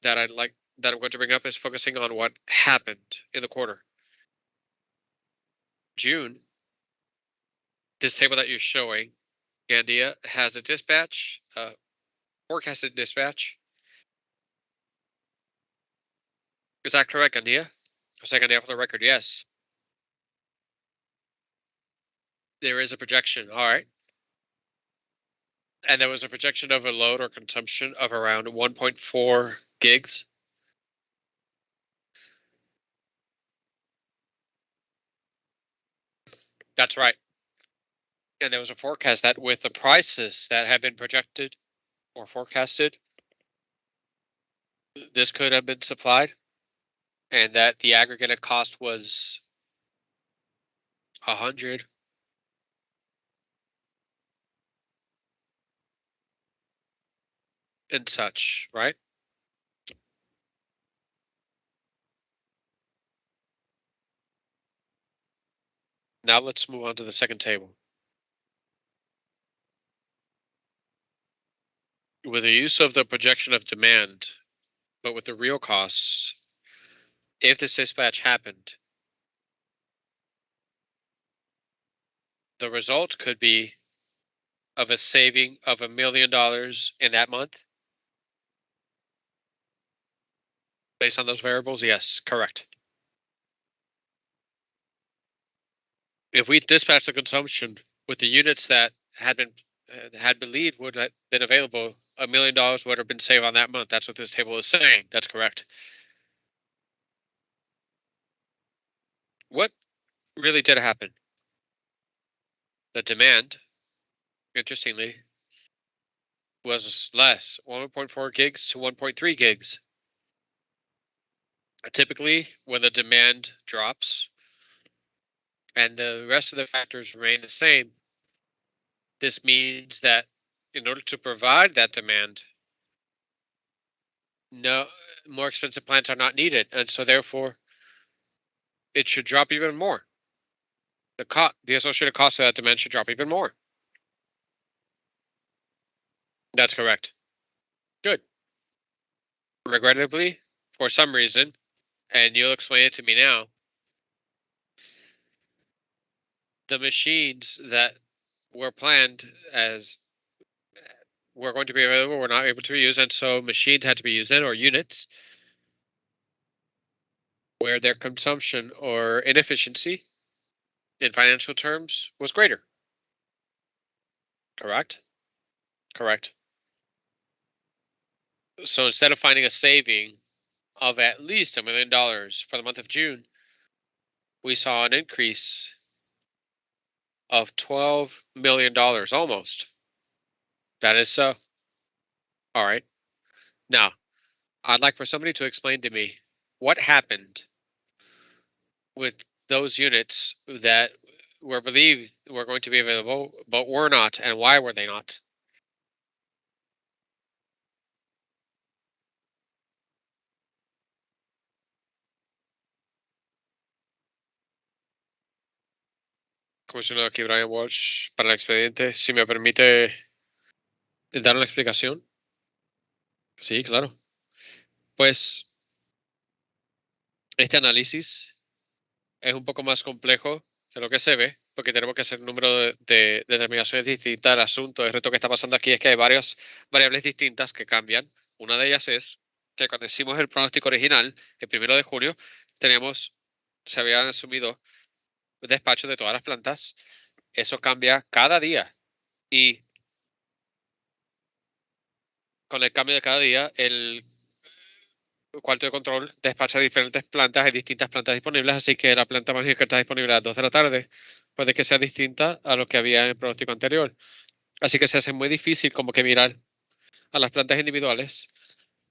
[SPEAKER 1] that I'm going to bring up is focusing on what happened in the quarter. June, this table that you're showing, Gandia, has a dispatch, forecasted dispatch. Is that correct, Gandia? Gandia, for the record, yes. There is a projection. All right. And there was a projection of a load or consumption of around 1.4 gigs. That's right. And there was a forecast that with the prices that have been projected or forecasted, this could have been supplied, and that the aggregated cost was 100. And such, right? Now let's move on to the second table. With the use of the projection of demand, but with the real costs, if this dispatch happened, the result could be of a saving of $1 million in that month. Based on those variables, yes, correct. If we dispatch the consumption with the units that had believed would have been available, $1 million would have been saved on that month. That's what this table is saying. That's correct. What really did happen? The demand, interestingly, was less, 1.4 gigs to 1.3 gigs. Typically, when the demand drops and the rest of the factors remain the same, this means that in order to provide that demand, no more expensive plants are not needed, and so therefore it should drop even more. The associated cost of that demand should drop even more. That's correct. Good. Regrettably, for some reason, and you'll explain it to me now, the machines that were planned as were going to be available were not able to be used, and so machines had to be used in, or units, where their consumption or inefficiency in financial terms was greater. Correct? Correct. So instead of finding a saving of at least $1 million for the month of June, we saw an increase of $12 million almost. That is so. All right. Now, I'd like for somebody to explain to me what happened with those units that were believed were going to be available, but were not, and why were they not? Comisionado aquí Brian Walsh para el expediente. Si me permite dar una explicación. Sí, claro. Pues este análisis es un poco más complejo de lo que se ve, porque tenemos que hacer un número de determinaciones distintas. El asunto, el reto que está pasando aquí es que hay varias variables distintas que cambian. Una de ellas es que cuando hicimos el pronóstico original, el 1 de junio, se habían asumido despachos de todas las plantas. Eso cambia cada día. Y con el cambio de cada día, el cuarto de control despacha diferentes plantas, hay distintas plantas disponibles, así que la planta mágica que está disponible a las 2 de la tarde puede que sea distinta a lo que había en el pronóstico anterior. Así que se hace muy difícil como que mirar a las plantas individuales,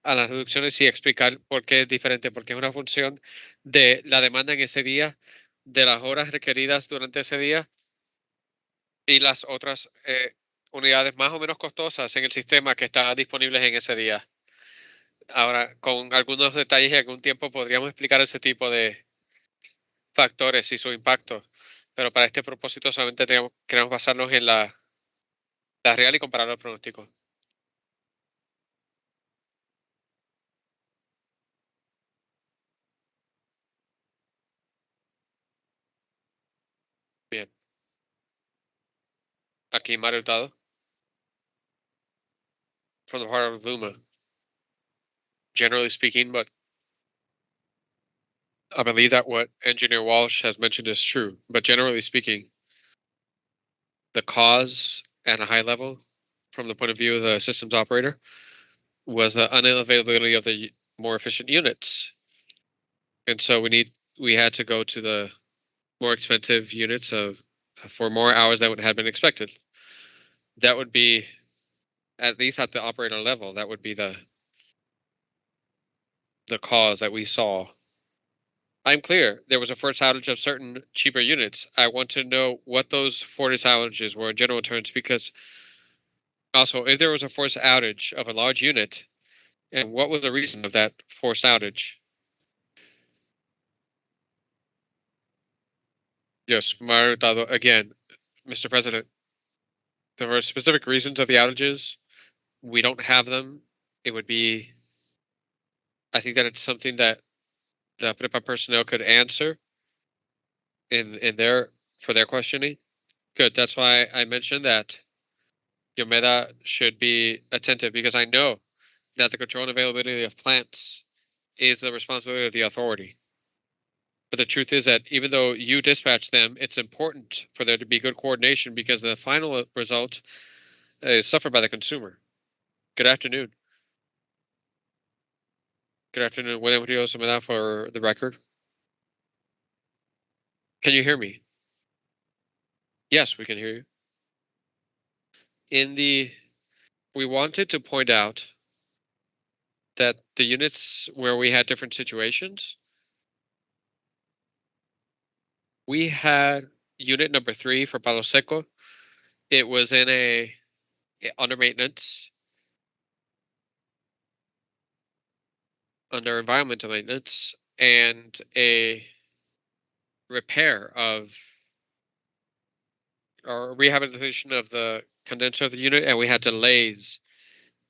[SPEAKER 1] a las reducciones y explicar por qué es diferente, porque es una función de la demanda en ese día, de las horas requeridas durante ese día y las otras unidades más o menos costosas en el sistema que están disponibles en ese día. Ahora, con algunos detalles y algún tiempo podríamos explicar ese tipo de factores y su impacto, pero para este propósito solamente queremos basarnos en la real y compararlo al pronóstico. Bien, aquí Mario Hurtado, from the heart of Luma. Generally speaking, but I believe that what Engineer Walsh has mentioned is true, but generally speaking, the cause at a high level, from the point of view of the systems operator, was the unavailability of the more efficient units. And so we had to go to the more expensive units for more hours than had been expected. That would be, at least at the operator level, that would be the cause that we saw. I'm clear there was a forced outage of certain cheaper units. I want to know what those forced outages were in general terms, because also if there was a forced outage of a large unit, and what was the reason of that forced outage? Yes, Mario, again, Mr. President, there were specific reasons of the outages. We don't have them. It would be, I think that it's something that the PREPA personnel could answer in their for their questioning. Good. That's why I mentioned that Yomeda should be attentive, because I know that the control and availability of plants is the responsibility of the authority. But the truth is that even though you dispatch them, it's important for there to be good coordination, because the final result is suffered by the consumer. Good afternoon. Good afternoon. William Rios Yomeda for the record. Can you hear me? Yes, we can hear you. In the we wanted to point out that the units where we had different situations, we had unit number 3 for Palo Seco. It was in under maintenance, under environmental maintenance, and a repair of or rehabilitation of the condenser of the unit, and we had delays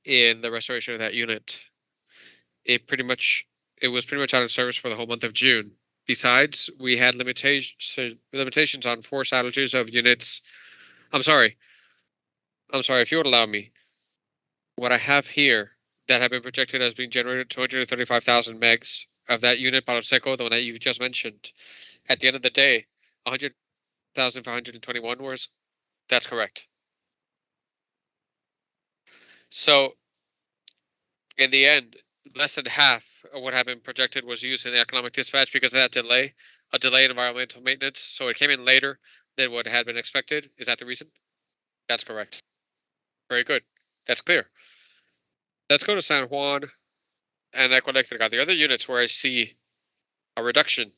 [SPEAKER 1] in the restoration of that unit. It was pretty much out of service for the whole month of June. Besides, we had limitations on force outages of units. I'm sorry, if you would allow me. What I have here that have been projected as being generated 235,000 megs of that unit, Palo Seco, the one that you just mentioned. At the end of the day, 100,521 was. That's correct. So in the end, less than half of what had been projected was used in the economic dispatch because of that delay, a delay in environmental maintenance. So it came in later than what had been expected. Is that the reason? That's correct. Very good. That's clear. Let's go to San Juan and Eléctrica, the other units where I see a reduction,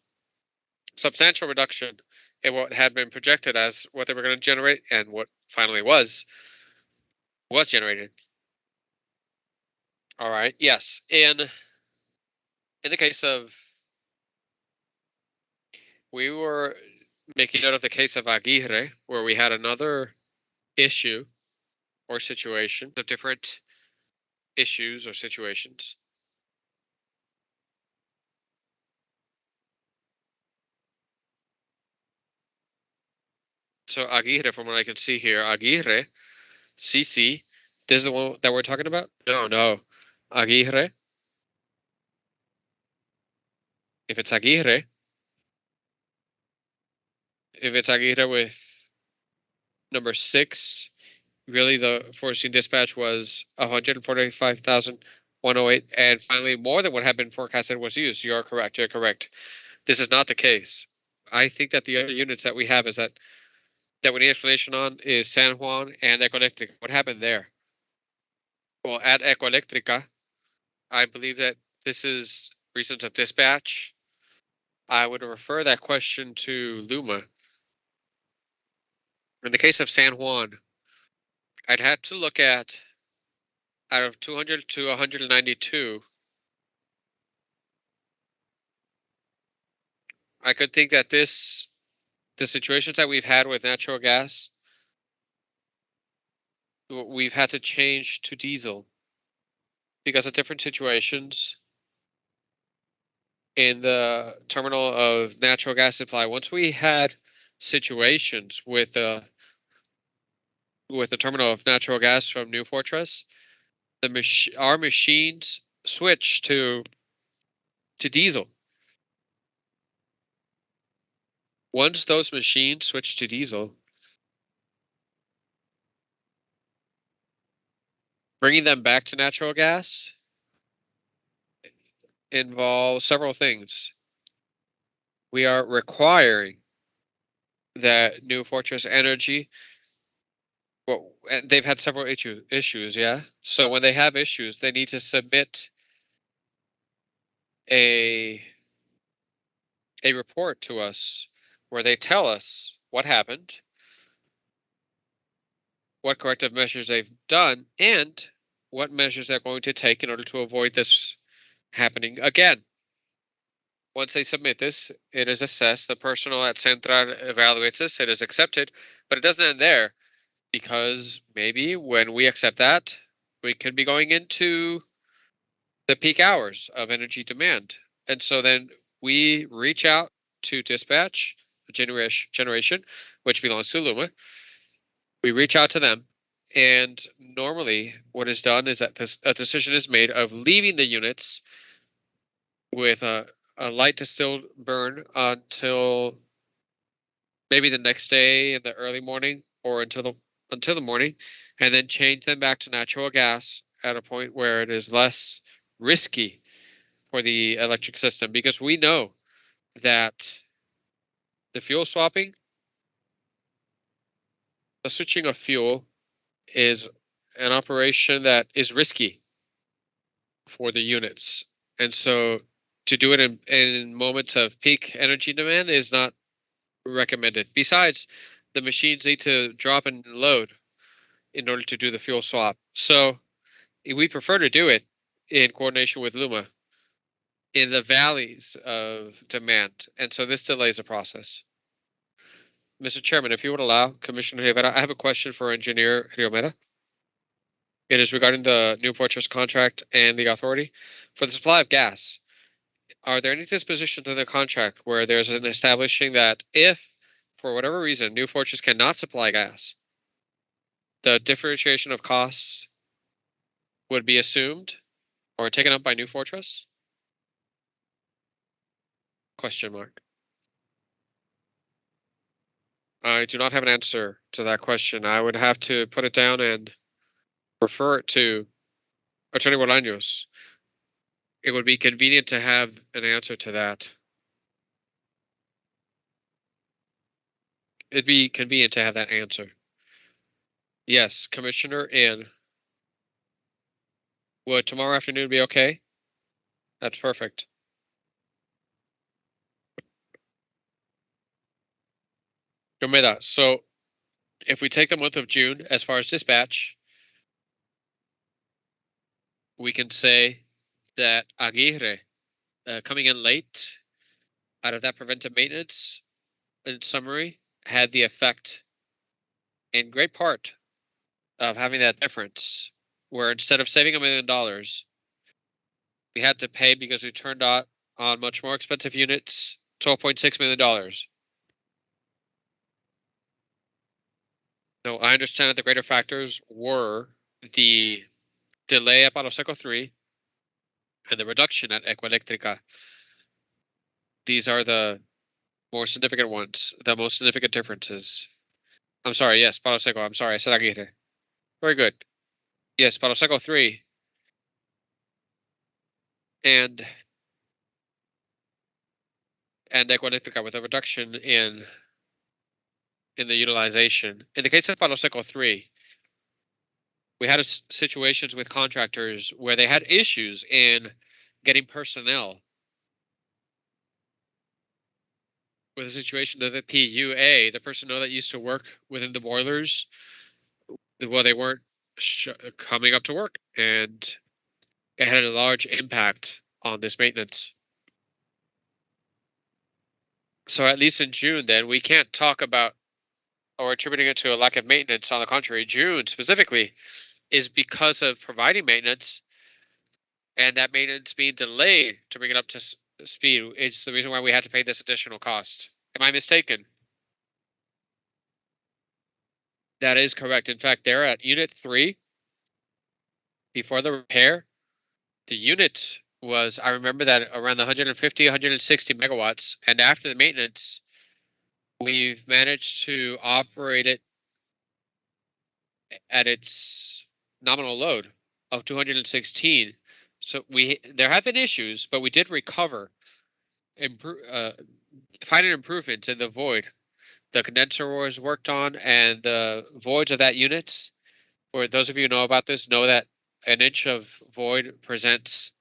[SPEAKER 1] substantial reduction in what had been projected as what they were going to generate and what finally was generated. All right. Yes. In the case of, we were making note of the case of Aguirre, where we had another issue or situation of different issues or situations. So Aguirre, from what I can see here, Aguirre, CC, this is the one that we're talking about? No. Aguirre. If it's Aguirre with number 6, really the foreseen dispatch was 145,108, and finally more than what had been forecasted was used. You're correct. This is not the case. I think that the other units that we have is that we need explanation on is San Juan and Ecoelectrica. What happened there? Well, at Ecoelectrica, I believe that this is reasons of dispatch. I would refer that question to Luma. In the case of San Juan, I'd have to look at, out of 200 to 192, I could think that the situations that we've had with natural gas, we've had to change to diesel because of different situations in the terminal of natural gas supply. Once we had situations with the terminal of natural gas from New Fortress, our machines switched to diesel. Once those machines switched to diesel, bringing them back to natural gas involves several things. We are requiring that New Fortress Energy, well, they've had several issues, yeah? So when they have issues, they need to submit a report to us where they tell us what happened, what corrective measures they've done, and what measures they're going to take in order to avoid this happening again. Once they submit this, it is assessed. The personnel at Central evaluates this. It is accepted, but it doesn't end there, because maybe when we accept that, we could be going into the peak hours of energy demand. And so then we reach out to dispatch, generation, which belongs to Luma. We reach out to them, and normally what is done is that a decision is made of leaving the units with a light to still burn until maybe the next day in the early morning or until the morning, and then change them back to natural gas at a point where it is less risky for the electric system, because we know that the fuel swapping, the switching of fuel, is an operation that is risky for the units. And so to do it in moments of peak energy demand is not recommended. Besides, the machines need to drop in load in order to do the fuel swap. So we prefer to do it in coordination with Luma in the valleys of demand. And so this delays the process. Mr. Chairman, if you would allow, Commissioner Rivera, I have a question for Engineer Riomera. It is regarding the New Fortress contract and the authority. For the supply of gas, are there any dispositions in the contract where there's an establishing that if, for whatever reason, New Fortress cannot supply gas, the differentiation of costs would be assumed or taken up by New Fortress? Question mark. I do not have an answer to that question. I would have to put it down and refer it to Attorney Bolaños. It would be convenient to have an answer to that. It'd be convenient to have that answer. Yes, Commissioner, and would tomorrow afternoon be okay? That's perfect. Yomeda, so if we take the month of June as far as dispatch, we can say that Aguirre coming in late out of that preventive maintenance, in summary, had the effect in great part of having that difference where instead of saving $1 million, we had to pay because we turned on much more expensive units, $12.6 million. No, I understand that the greater factors were the delay at Palo Seco 3 and the reduction at Eléctrica. These are the more significant ones, the most significant differences. I'm sorry, yes, Palo Seco, I'm sorry, I said Aguirre. Very good. Yes, Palo Seco 3. And Eléctrica with a reduction in the utilization. In the case of Palo Seco 3, we had situations with contractors where they had issues in getting personnel. With a situation that the PUA, the personnel that used to work within the boilers, well, they weren't coming up to work, and it had a large impact on this maintenance. So at least in June, then, we can't talk about or attributing it to a lack of maintenance. On the contrary, June specifically is because of providing maintenance and that maintenance being delayed to bring it up to speed. It's the reason why we had to pay this additional cost. Am I mistaken? That is correct. In fact, they're at unit 3 before the repair. The unit was, I remember that around the 150, 160 megawatts. And after the maintenance, we've managed to operate it at its nominal load of 216. So there have been issues, but we did recover, finding improvements in the void. The condenser was worked on, and the voids of that unit, for those of you who know about this, know that an inch of void presents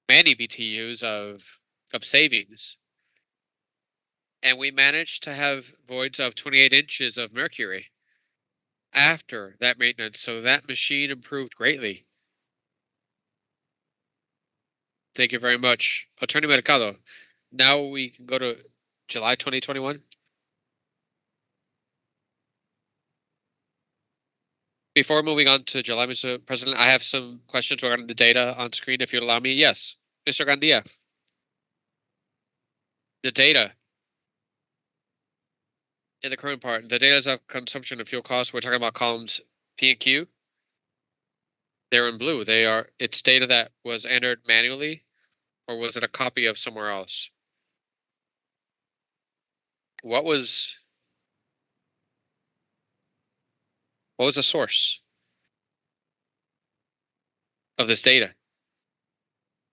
[SPEAKER 1] many BTUs of savings. And we managed to have voids of 28 inches of mercury after that maintenance, so that machine improved greatly. Thank you very much. Attorney Mercado, now we can go to July 2021. Before moving on to July, Mr. President, I have some questions regarding the data on screen, if you'd allow me. Yes, Mr. Gandia. The data in the current part, the data is of consumption of fuel costs. We're talking about columns P and Q. They're in blue. It's data that was entered manually, or was it a copy of somewhere else? What was the source of this data?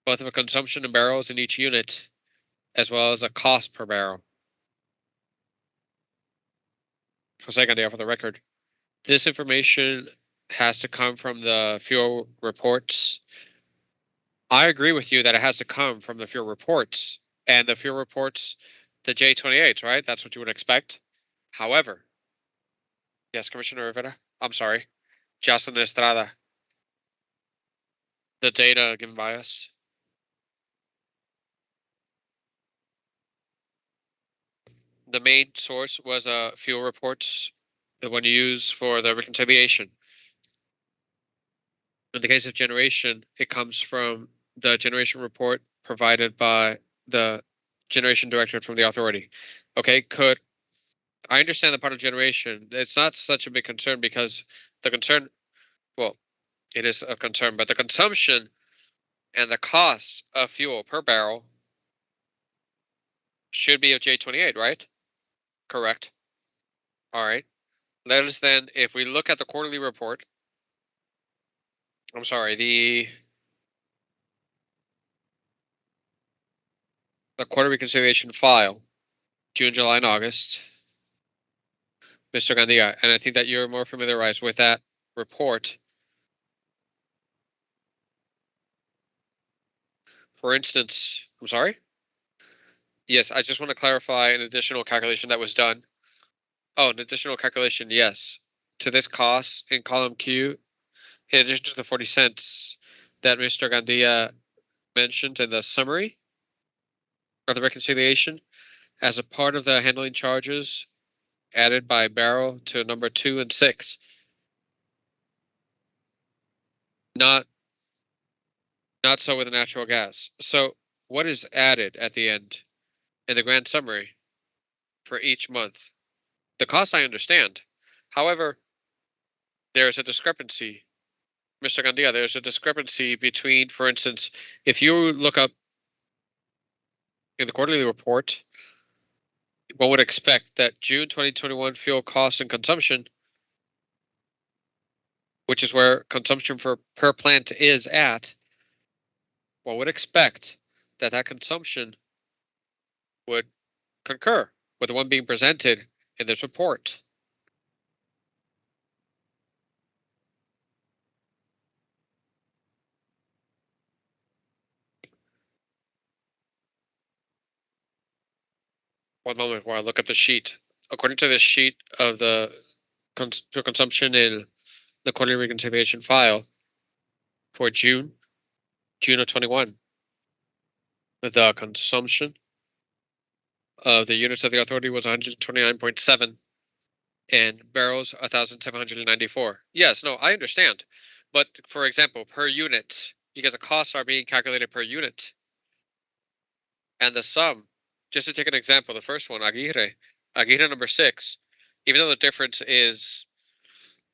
[SPEAKER 1] Both of a consumption in barrels in each unit, as well as a cost per barrel. Jose Gandia, for the record, this information has to come from the fuel reports. I agree with you that it has to come from the fuel reports, and the fuel reports, the J28s, right? That's what you would expect. However, yes, Commissioner Rivera, I'm sorry, Jocelyn Estrada, the data given by us. The main source was fuel reports, the one you use for the reconciliation. In the case of generation, it comes from the generation report provided by the generation director from the authority. Okay, I understand the part of generation. It's not such a big concern because the concern, well, it is a concern, but the consumption and the cost of fuel per barrel should be of J28, right? Correct. All right. Let us then, if we look at the quarterly report, I'm sorry, the quarter reconciliation file, June, July, and August, Mr. Gandia, and I think that you're more familiarized with that report. For instance, I'm sorry? Yes, I just want to clarify an additional calculation that was done. Oh, an additional calculation, yes. To this cost in column Q, in addition to the 40 cents that Mr. Gandia mentioned in the summary of the reconciliation, as a part of the handling charges added by barrel to number 2 and 6. Not so with the natural gas. So what is added at the end in the grand summary for each month? The cost I understand. However, there's a discrepancy. Mr. Gandia, there's a discrepancy between, for instance, if you look up in the quarterly report, one would expect that June 2021 fuel costs and consumption, which is where consumption for per plant is at, one would expect that that consumption would concur with the one being presented in this report. One moment while I look at the sheet. According to the sheet of the fuel consumption in the quarterly reconciliation file for June of 21, the consumption of the units of the authority was 129.7 and barrels 1,794. Yes, no, I understand. But for example, per unit, because the costs are being calculated per unit, and the sum, just to take an example, the first one, Aguirre number 6, even though the difference is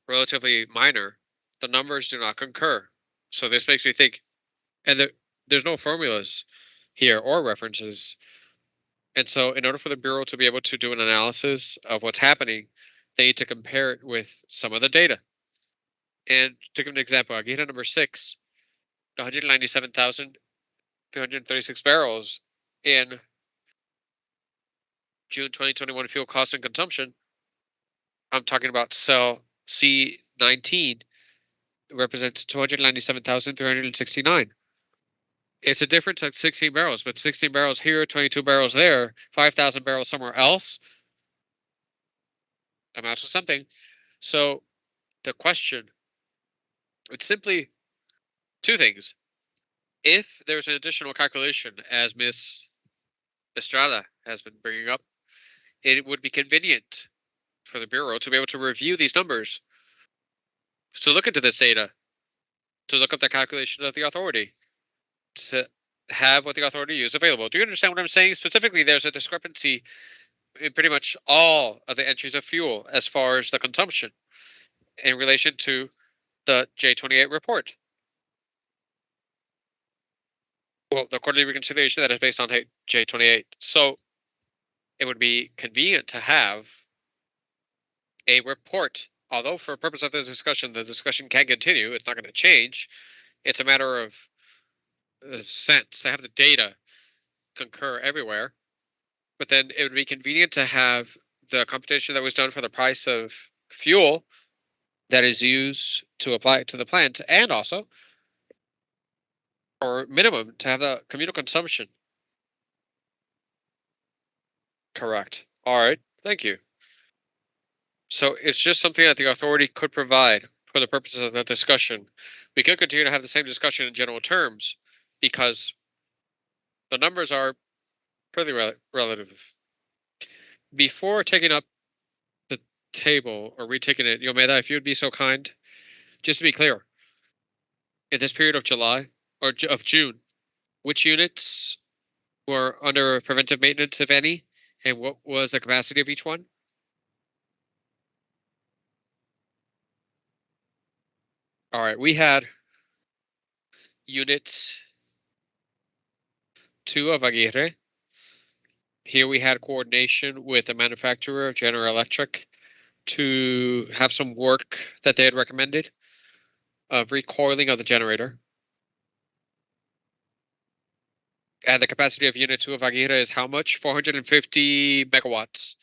[SPEAKER 1] relatively minor, the numbers do not concur. So this makes me think, and there's no formulas here or references. And so in order for the Bureau to be able to do an analysis of what's happening, they need to compare it with some of the data. And to give an example, Aguirre number 6, 197,336 barrels in June 2021 fuel cost and consumption. I'm talking about cell C19, represents 297,369. It's a difference of 16 barrels, but 16 barrels here, 22 barrels there, 5,000 barrels somewhere else amounts to something. So the question, it's simply two things. If there's an additional calculation, as Ms. Estrada has been bringing up, it would be convenient for the Bureau to be able to review these numbers, to look into this data, to look up the calculations of the authority, to have what the authority is available. Do you understand what I'm saying? Specifically, there's a discrepancy in pretty much all of the entries of fuel as far as the consumption in relation to the J28 report. Well, the quarterly reconciliation that is based on J28. So it would be convenient to have a report, although for purpose of this discussion, the discussion can continue. It's not going to change. It's a matter of sense to have the data concur everywhere. But then it would be convenient to have the computation that was done for the price of fuel that is used to apply it to the plant, and also, or minimum, to have the communal consumption. Correct. All right. Thank you. So it's just something that the authority could provide for the purposes of the discussion. We could continue to have the same discussion in general terms because the numbers are fairly relative. Before taking up the table or retaking it, Yomeda, if you would be so kind, just to be clear, in this period of July or of June, which units were under preventive maintenance, if any, and what was the capacity of each one? All right, we had unit 2 of Aguirre. Here we had coordination with the manufacturer, General Electric, to have some work that they had recommended of recoiling of the generator. And the capacity of unit 2 of Aguirre is how much? 450 megawatts.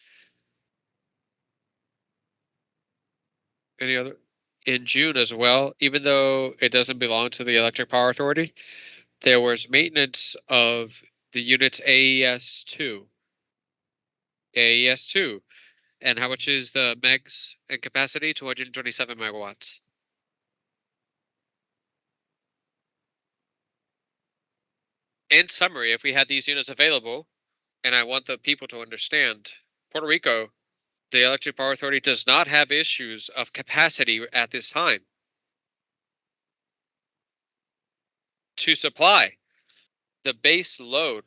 [SPEAKER 1] Any other? In June as well, even though it doesn't belong to the Electric Power Authority, there was maintenance of the units AES2. AES2. And how much is the megs and capacity? 227 megawatts. In summary, if we had these units available, and I want the people to understand, Puerto Rico, the Electric Power Authority does not have issues of capacity at this time to supply the base load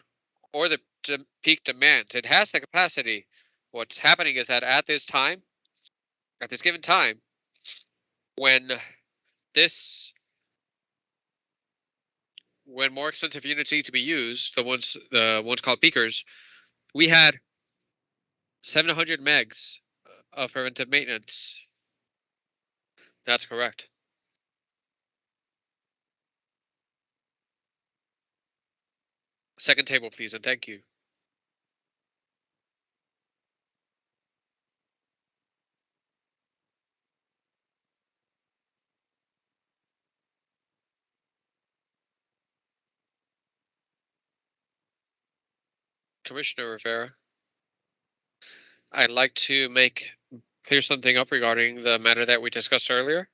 [SPEAKER 1] or the peak demand. It has the capacity. What's happening is that at this time, at this given time, when more expensive units need to be used, the ones called peakers, we had 700 megs of preventive maintenance. That's correct. Second table, please, and thank you. Commissioner Rivera, I'd like to clear something up regarding the matter that we discussed earlier.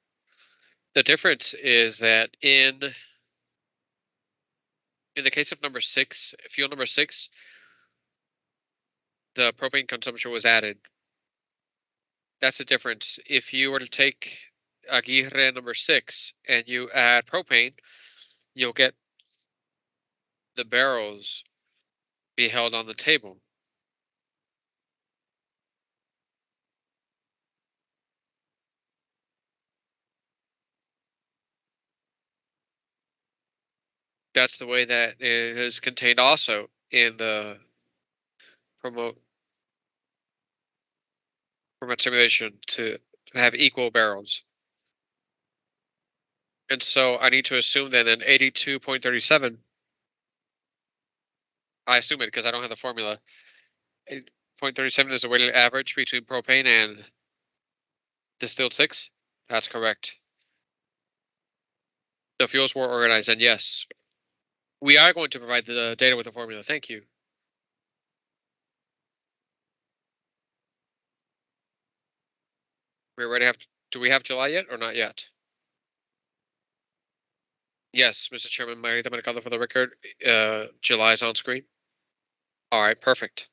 [SPEAKER 1] The difference is that in the case of number 6, fuel number 6, the propane consumption was added. That's the difference. If you were to take Aguirre number 6 and you add propane, you'll get the barrels be held on the table. That's the way that it is contained also in the promote simulation to have equal barrels. And so I need to assume that in 82.37, I assume it because I don't have the formula, 8.37 is the weighted average between propane and distilled 6. That's correct. The fuels were organized, and yes, we are going to provide the data with the formula. Thank you. We already have. Do we have July yet or not yet? Yes, Mr. Chairman, Marita Mercado for the record. July is on screen. All right, perfect.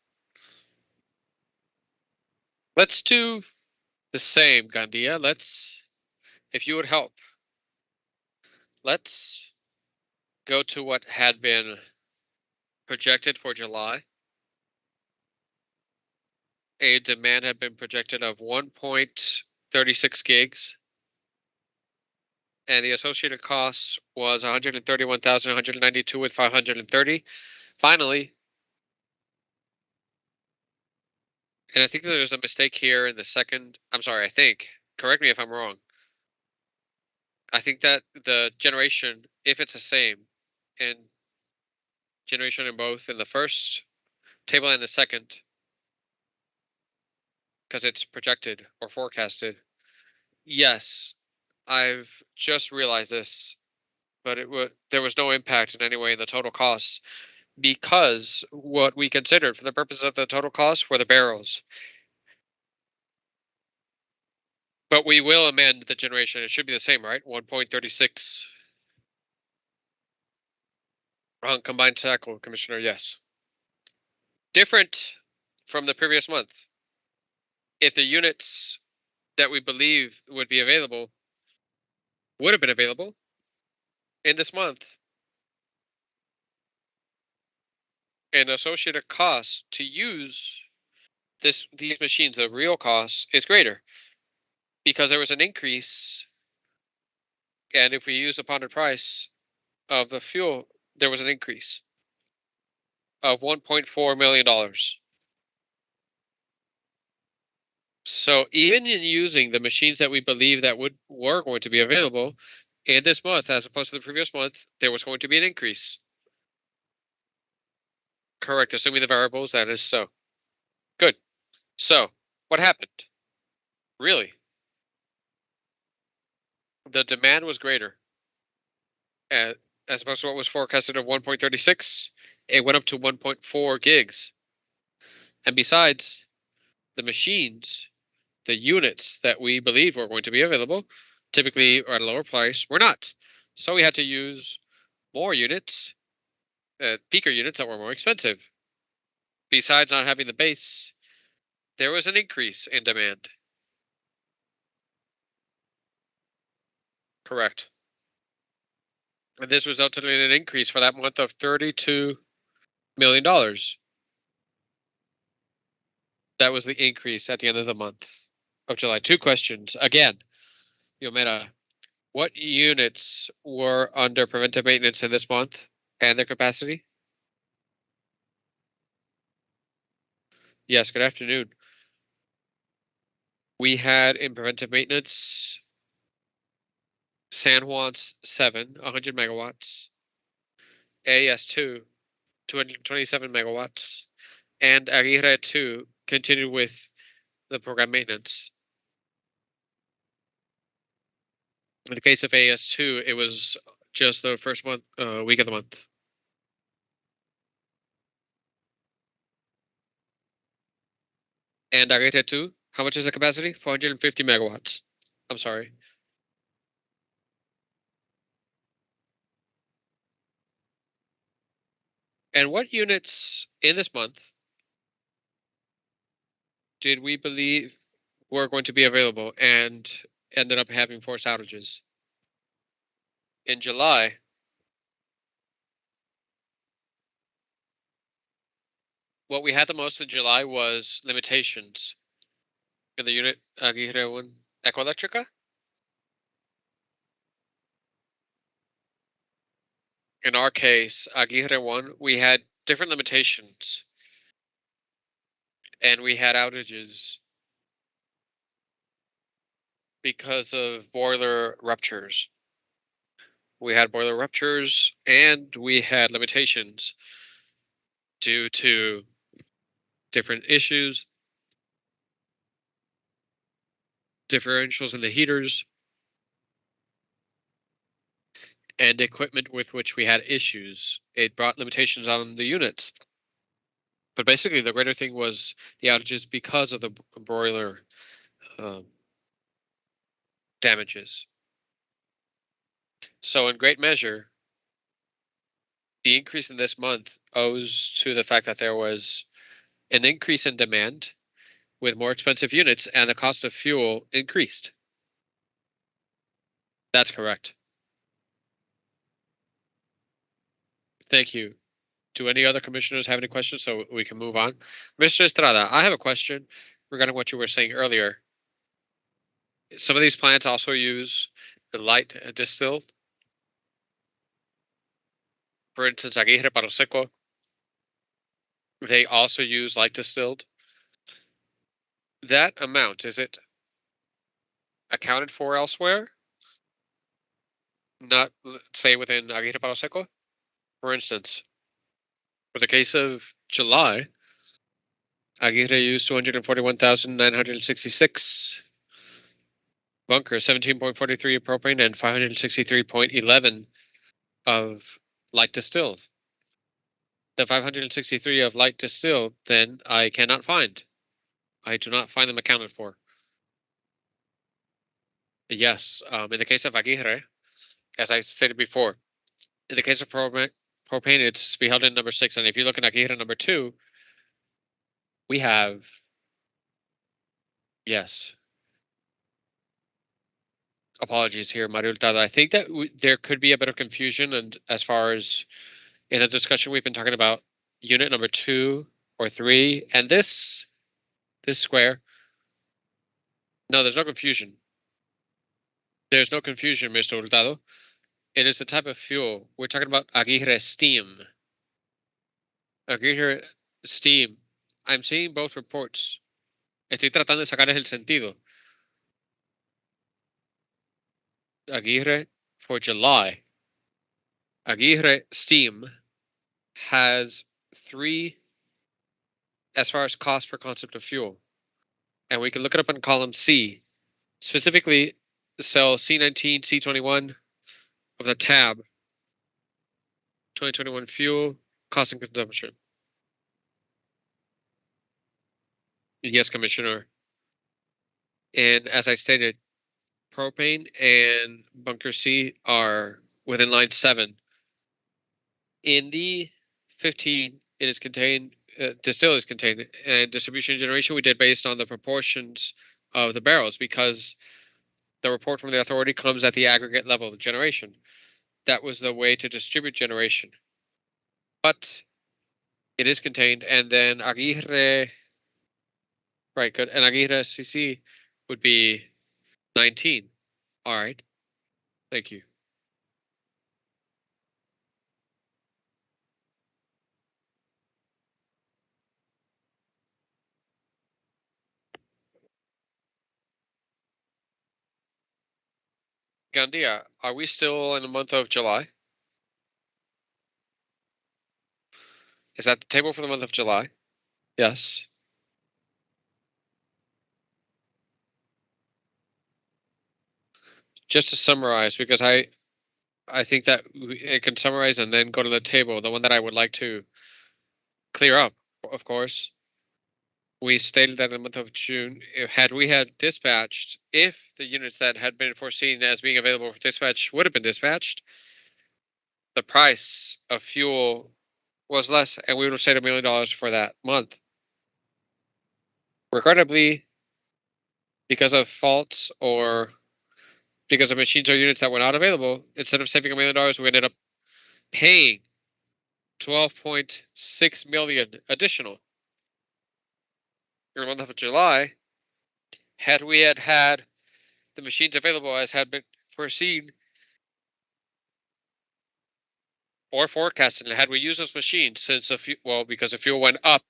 [SPEAKER 1] Let's do the same, Gandia. If you would help, let's go to what had been projected for July. A demand had been projected of 1.36 gigs, and the associated cost was 131,192 with 530. Finally, and I think that there's a mistake here in the second. I'm sorry, I think. Correct me if I'm wrong. I think that the generation, if it's the same, and generation in both in the first table and the second, because it's projected or forecasted, Yes, I've just realized this, but there was no impact in any way in the total cost because what we considered for the purpose of the total cost were the barrels. But we will amend the generation. It should be the same, right? 1.36 on combined cycle, Commissioner. Yes. Different from the previous month. If the units that we believe would be available would have been available in this month, and associated costs to use these machines, the real cost is greater because there was an increase, and if we use the pounded price of the fuel, there was an increase of $1.4 million. So even in using the machines that we believe that were going to be available in this month, as opposed to the previous month, there was going to be an increase. Correct, assuming the variables, that is so. Good. So what happened? Really, the demand was greater. As opposed to what was forecasted of 1.36, it went up to 1.4 gigs. And besides, the machines, the units that we believe were going to be available, typically are at a lower price, were not. So we had to use more units, peaker units that were more expensive. Besides not having the base, there was an increase in demand. Correct. And this resulted in an increase for that month of $32 million. That was the increase at the end of the month of July. Two questions. Again, Yomera, what units were under preventive maintenance in this month and their capacity? Yes, good afternoon. We had in preventive maintenance San Juan's 7, 100 megawatts, AS2, 227 megawatts, and Aguirre 2 continued with the program maintenance. In the case of AS2, it was just the first week of the month. And Aguirre 2, how much is the capacity? 450 megawatts. I'm sorry. And what units in this month did we believe were going to be available and ended up having forced outages? In July, what we had the most in July was limitations in the unit Aguirre 1 Ecoelectrica. In our case, Aguirre 1, we had different limitations and we had outages because of boiler ruptures. We had boiler ruptures and we had limitations due to different issues, differentials in the heaters, and equipment with which we had issues. It brought limitations on the units. But basically, the greater thing was the outages because of the boiler damages. So in great measure, the increase in this month owes to the fact that there was an increase in demand with more expensive units and the cost of fuel increased. That's correct. Thank you. Do any other commissioners have any questions so we can move on? Mr. Estrada, I have a question regarding what you were saying earlier. Some of these plants also use the light distilled. For instance, Aguirre Palo Seco, they also use light distilled. That amount, is it accounted for elsewhere? Not, say, within Aguirre Palo Seco? For instance, for the case of July, Aguirre used 241,966 bunker 17.43 of propane and 563.11 of light distilled. The 563 of light distilled, then I cannot find. I do not find them accounted for. Yes, in the case of Aguirre, as I stated before, in the case of propane, it's beheld in number 6. And if you look at Aguirre number 2, we have, yes. Apologies here, Mario Hurtado. I think that there could be a bit of confusion, and as far as in the discussion we've been talking about unit number 2 or 3, and this square. No, there's no confusion. There's no confusion, Mr. Hurtado. It is a type of fuel. We're talking about Aguirre steam. Aguirre steam. I'm seeing both reports. Estoy tratando de sacarles el sentido. Aguirre for July. Aguirre steam has 3 as far as cost per concept of fuel. And we can look it up in column C. Specifically, cell C19, C21 of the tab. 2021 fuel, cost and consumption. Yes, Commissioner. And as I stated, propane and bunker C are within line 7. In the 15, it is contained, distill is contained, and distribution and generation we did based on the proportions of the barrels, because the report from the authority comes at the aggregate level of generation. That was the way to distribute generation. But it is contained, and then Aguirre, right, good, and Aguirre CC would be 19. All right, thank you. Gandia, are we still in the month of July? Is that the table for the month of July? Yes. Just to summarize, because I think that it can summarize and then go to the table. The one that I would like to clear up, of course. We stated that in the month of June, had we had dispatched, if the units that had been foreseen as being available for dispatch would have been dispatched, the price of fuel was less, and we would have saved $1 million for that month. Regrettably, because of faults or because of machines or units that were not available, instead of saving $1 million, we ended up paying $12.6 million additional. In the month of July, had we had the machines available as had been foreseen or forecasted, and had we used those machines, since because the fuel went up,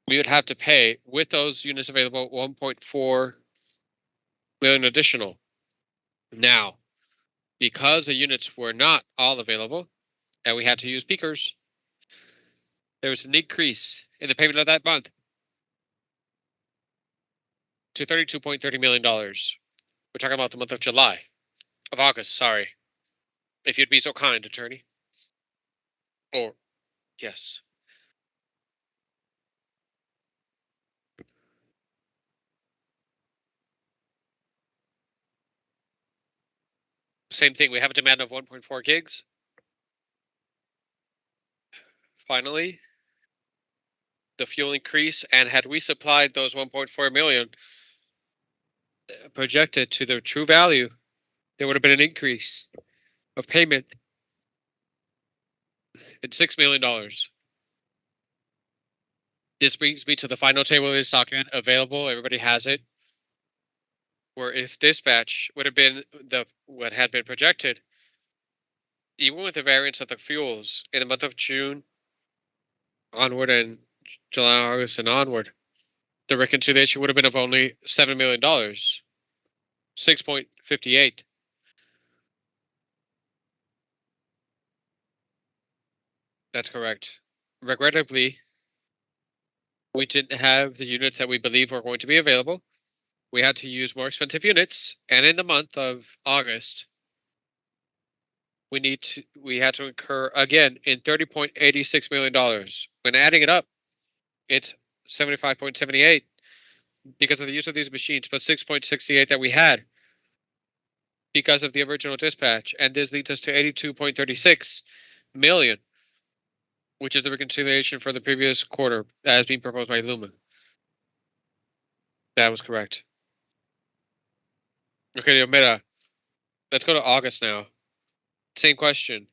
[SPEAKER 1] we would have to pay with those units available $1.4 million additional. Now, because the units were not all available and we had to use peakers, there was an increase in the payment of that month to $32.30 million. We're talking about the month of July, of August, sorry. If you'd be so kind, attorney. Or, yes. Same thing, we have a demand of 1.4 gigs. Finally, the fuel increase, and had we supplied those 1.4 million projected to their true value, there would have been an increase of payment in $6 million. This brings me to the final table of this document, available, everybody has it, where if dispatch would have been what had been projected, even with the variance of the fuels in the month of June onward and July, August, and onward, the reconciliation would have been of only $7 million, 6.58. That's correct. Regrettably, we didn't have the units that we believe were going to be available. we had to use more expensive units, and in the month of August, we had to incur again in $30.86 million. When adding it up, it's 75.78 because of the use of these machines, but 6.68 that we had because of the original dispatch, and this leads us to 82.36 million, which is the reconciliation for the previous quarter as being proposed by Luma. That was correct. Okay, Omera, let's go to August now. Same question.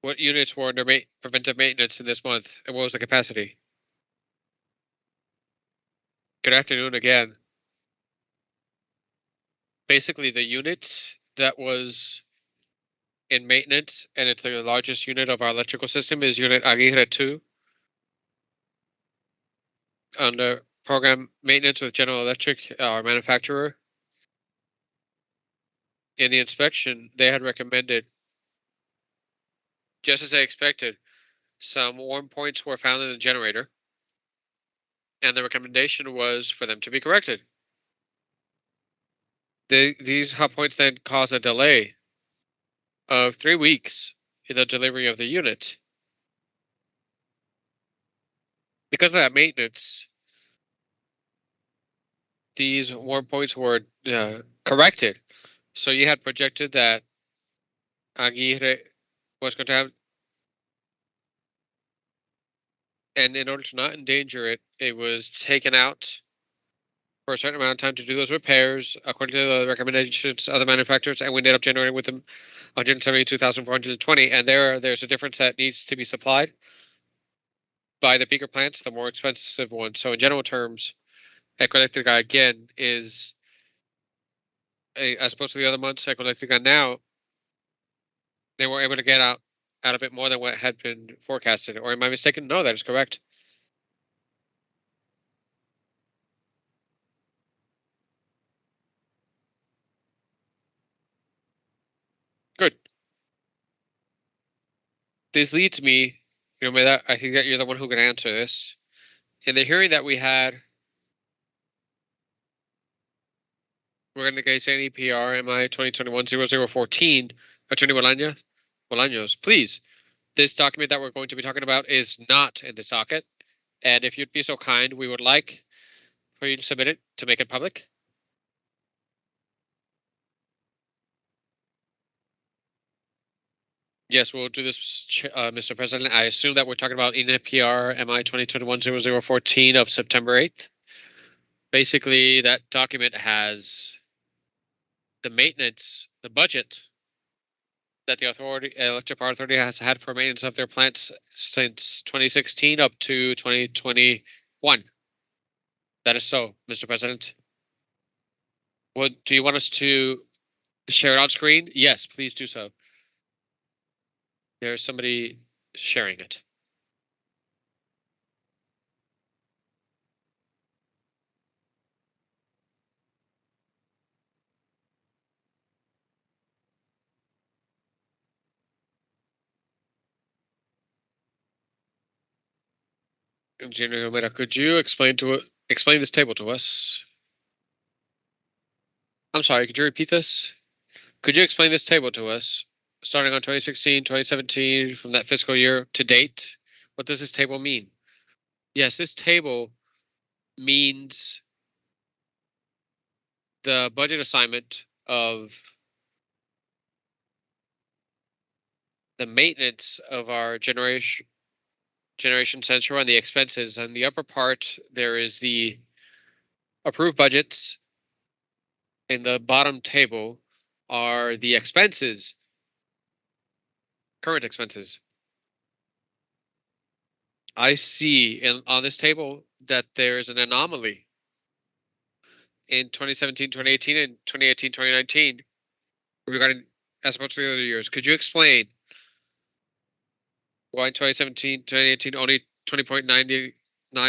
[SPEAKER 1] What units were under preventive maintenance in this month, and what was the capacity? Good afternoon again. Basically, the unit that was in maintenance, and it's the largest unit of our electrical system, is unit Aguirre 2. Under program maintenance with General Electric, our manufacturer. In the inspection, they had recommended, just as I expected, some warm points were found in the generator, and the recommendation was for them to be corrected. These hot points then caused a delay of 3 weeks in the delivery of the unit. Because of that maintenance, these warm points were corrected. So you had projected that Aguirre was going to have, and in order to not endanger it, it was taken out for a certain amount of time to do those repairs according to the recommendations of the manufacturers, and we ended up generating with them 172,420. And there's a difference that needs to be supplied by the peaker plants, the more expensive ones. So in general terms, Eléctrica again is, as opposed to the other months, Eléctrica now, they were able to get out of it more than what had been forecasted. Or am I mistaken? No, that is correct. Good. This leads me, I think that you're the one who can answer this. In the hearing that we had, we're going to case NEPR-MI 2021-0014, Attorney Bolaños, please. This document that we're going to be talking about is not in this docket. And if you'd be so kind, we would like for you to submit it to make it public. Yes, we'll do this, Mr. President. I assume that we're talking about NEPR-MI 2021-0014 of September 8th. Basically, that document has the maintenance, the budget that the Electric Power Authority has had for maintenance of their plants since 2016 up to 2021. That is so, Mr. President. Do you want us to share it on screen? Yes, please do so. There's somebody sharing it. Engineer Omera, could you explain this table to us? I'm sorry, could you repeat this? Could you explain this table to us, starting on 2016, 2017, from that fiscal year to date? What does this table mean? Yes, this table means the budget assignment of the maintenance of our generation central and the expenses. On the upper part, there is the approved budgets. In the bottom table are the expenses, current expenses. I see on this table that there is an anomaly in 2017, 2018, and 2018, 2019 regarding as opposed to the other years. Could you explain why in 2017, 2018 only 20.99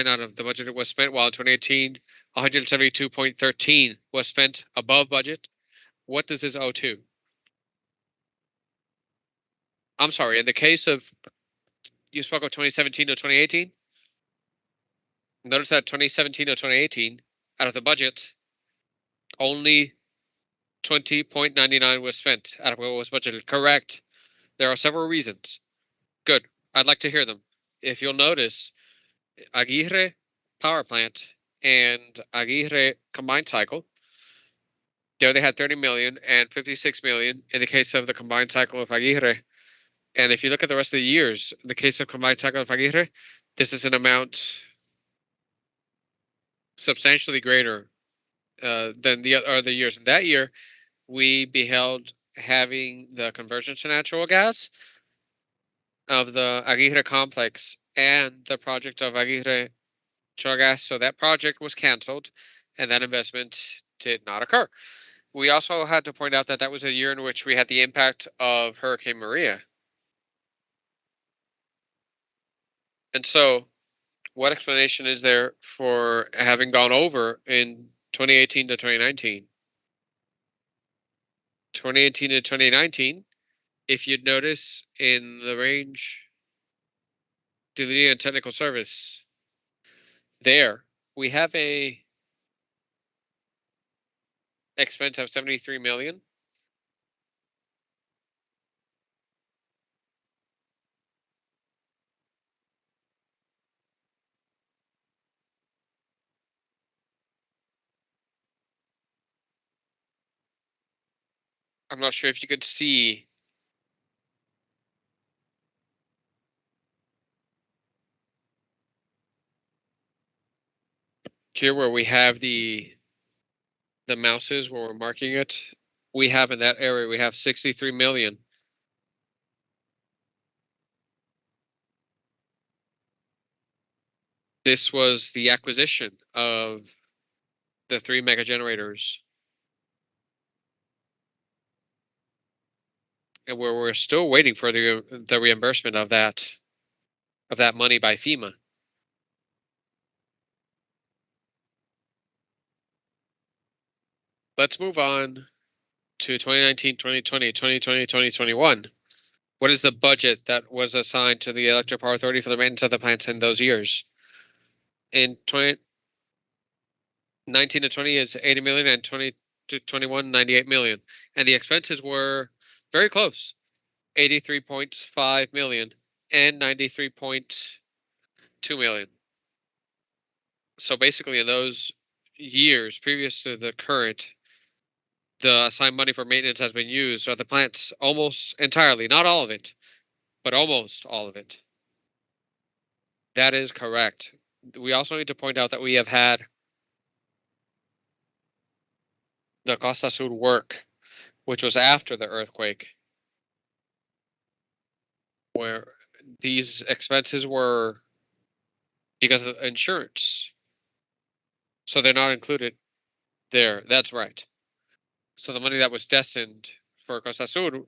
[SPEAKER 1] out of the budget was spent, while in 2018 172.13 was spent above budget? What does this owe to? I'm sorry, in the case of, you spoke of 2017 to 2018. Notice that 2017 to 2018, out of the budget, Only 20.99 was spent out of what was budgeted. Correct. There are several reasons. Good. I'd like to hear them. If you'll notice, Aguirre power plant and Aguirre combined cycle, there they had 30 million and 56 million in the case of the combined cycle of Aguirre. And if you look at the rest of the years, in the case of combined cycle of Aguirre, this is an amount substantially greater than the other years. In that year, we beheld having the conversion to natural gas of the Aguirre complex and the project of Aguirre natural gas. So that project was canceled and that investment did not occur. We also had to point out that that was a year in which we had the impact of Hurricane Maria. And so what explanation is there for having gone over in 2018 to 2019? 2018 to 2019, if you'd notice in the range deleting and technical service, there we have a expense of 73 million. I'm not sure if you could see here where we have the mouses where we're marking it. We have in that area, we have 63 million. This was the acquisition of the 3 mega generators. And where we're still waiting for the reimbursement of that money by FEMA. Let's move on to 2019, 2020, 2020, 2021. What is the budget that was assigned to the Electric Power Authority for the maintenance of the plants in those years? In 2019 to 20 is 80 million and 20 to 21, 98 million. And the expenses were very close, 83.5 million and 93.2 million. So basically in those years previous to the current, the assigned money for maintenance has been used at the plants almost entirely, not all of it, but almost all of it. That is correct. We also need to point out that we have had the Costa Sur work, which was after the earthquake, where these expenses were because of insurance. So they're not included there. That's right. So the money that was destined for Costa Sur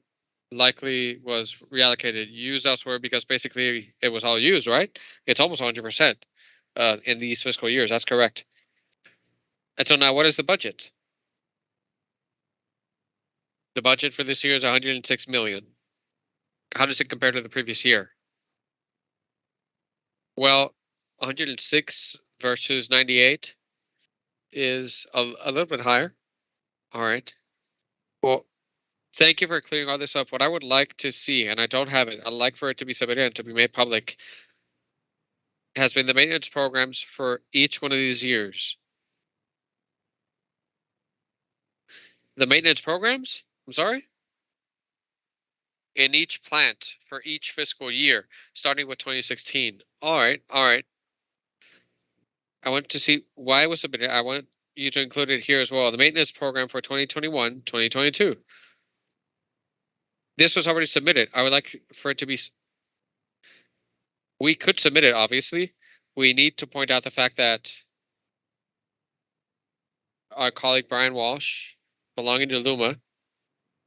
[SPEAKER 1] likely was reallocated, used elsewhere because basically it was all used, right? It's almost 100% in these fiscal years. That's correct. And so now what is the budget? The budget for this year is 106 million. How does it compare to the previous year? Well, 106 versus 98 is a little bit higher. All right. Well, thank you for clearing all this up. What I would like to see, and I don't have it, I'd like for it to be submitted and to be made public, has been the maintenance programs for each one of these years. The maintenance programs? I'm sorry? In each plant for each fiscal year, starting with 2016. All right, all right. I want to see why it was submitted. I want you to include it here as well. The maintenance program for 2021, 2022. This was already submitted. I would like for it to be. We could submit it, obviously. We need to point out the fact that our colleague Brian Walsh, belonging to Luma,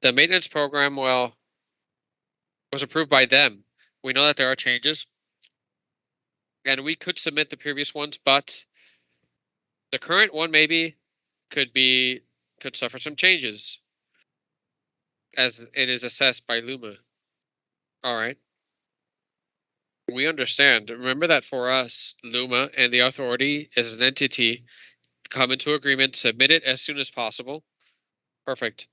[SPEAKER 1] the maintenance program, well, was approved by them. We know that there are changes, and we could submit the previous ones, but the current one maybe could suffer some changes as it is assessed by Luma. All right. We understand. Remember that for us, Luma and the authority is an entity come into agreement, submit it as soon as possible. Perfect.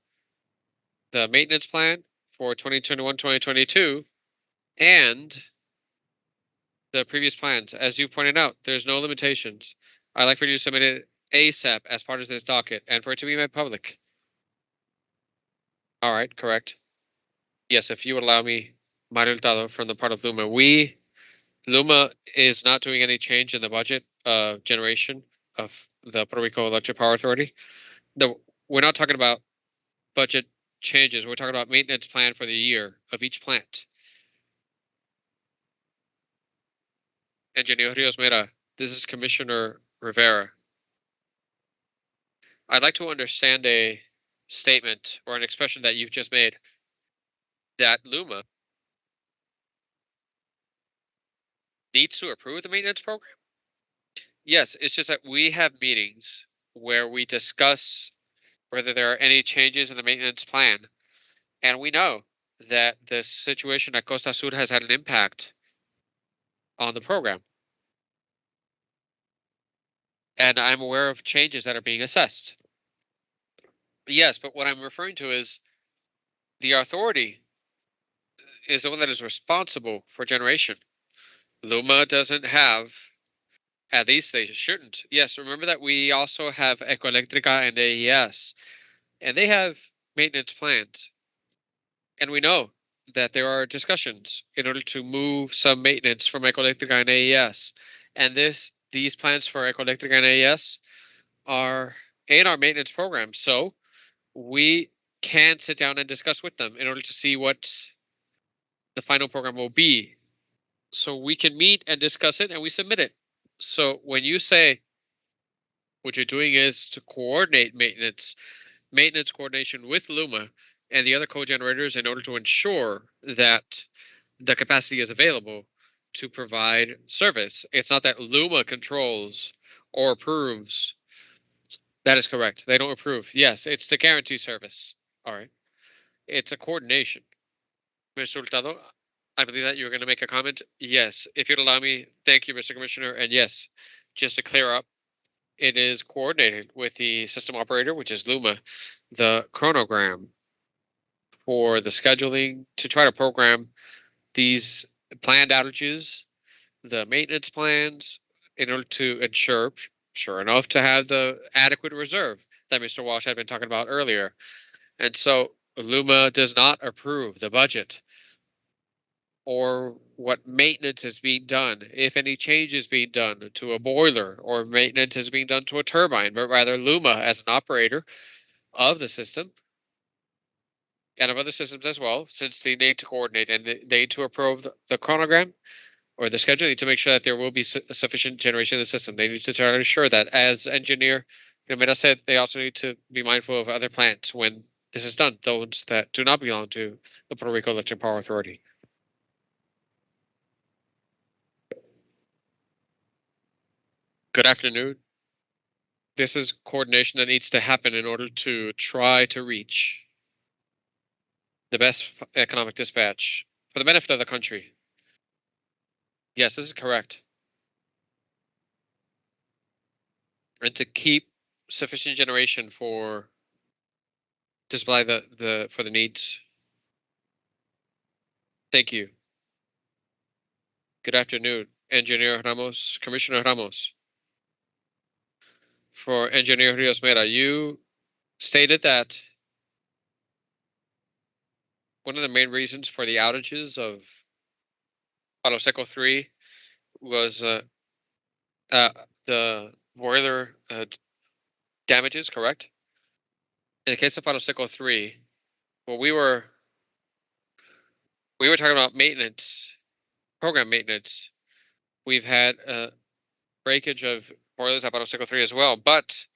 [SPEAKER 1] The maintenance plan for 2021-2022 and the previous plans. As you pointed out, there's no limitations. I'd like for you to submit it ASAP as part of this docket and for it to be made public. All right, correct. Yes, if you would allow me, Mario Hurtado from the part of Luma. Luma is not doing any change in the budget generation of the Puerto Rico Electric Power Authority. We're not talking about budget changes. We're talking about maintenance plan for the year of each plant. Engineer Rios Mera, this is Commissioner Rivera. I'd like to understand a statement or an expression that you've just made that Luma needs to approve the maintenance program. Yes, it's just that we have meetings where we discuss whether there are any changes in the maintenance plan. And we know that the situation at Costa Sur has had an impact on the program. And I'm aware of changes that are being assessed. Yes, but what I'm referring to is the authority is the one that is responsible for generation. Luma doesn't have, at least they shouldn't. Yes, remember that we also have Eléctrica and AES, and they have maintenance plans. And we know that there are discussions in order to move some maintenance from Eléctrica and AES. And these plans for Eléctrica and AES are in our maintenance program. So we can sit down and discuss with them in order to see what the final program will be. So we can meet and discuss it and we submit it. So when you say what you're doing is to coordinate maintenance coordination with Luma and the other co-generators in order to ensure that the capacity is available to provide service. It's not that Luma controls or approves. That is correct. They don't approve. Yes, it's to guarantee service. All right. It's a coordination. Mr. Hurtado, I believe that you were going to make a comment. Yes, if you'd allow me. Thank you, Mr. Commissioner. And yes, just to clear up, it is coordinated with the system operator, which is Luma, the chronogram for the scheduling to try to program these planned outages, the maintenance plans, in order to ensure, sure enough, to have the adequate reserve that Mr. Walsh had been talking about earlier. And so Luma does not approve the budget or what maintenance is being done, if any change is being done to a boiler or maintenance is being done to a turbine, but rather Luma as an operator of the system and of other systems as well, since they need to coordinate and they need to approve the chronogram or the schedule, need to make sure that there will be sufficient generation of the system. They need to try to ensure that, as engineer Mera said, they also need to be mindful of other plants when this is done, those that do not belong to the Puerto Rico Electric Power Authority. Good afternoon. This is coordination that needs to happen in order to try to reach the best economic dispatch for the benefit of the country. Yes, this is correct. And to keep sufficient generation for to supply for the needs. Thank you. Good afternoon, Engineer Ramos, Commissioner Ramos. For Engineer Rios Mera, you stated that one of the main reasons for the outages of Palo Seco 3 was the boiler damages, correct? In the case of Palo Seco 3, well, we were talking about maintenance, program maintenance. We've had breakage of boilers at Palo Seco 3 as well. But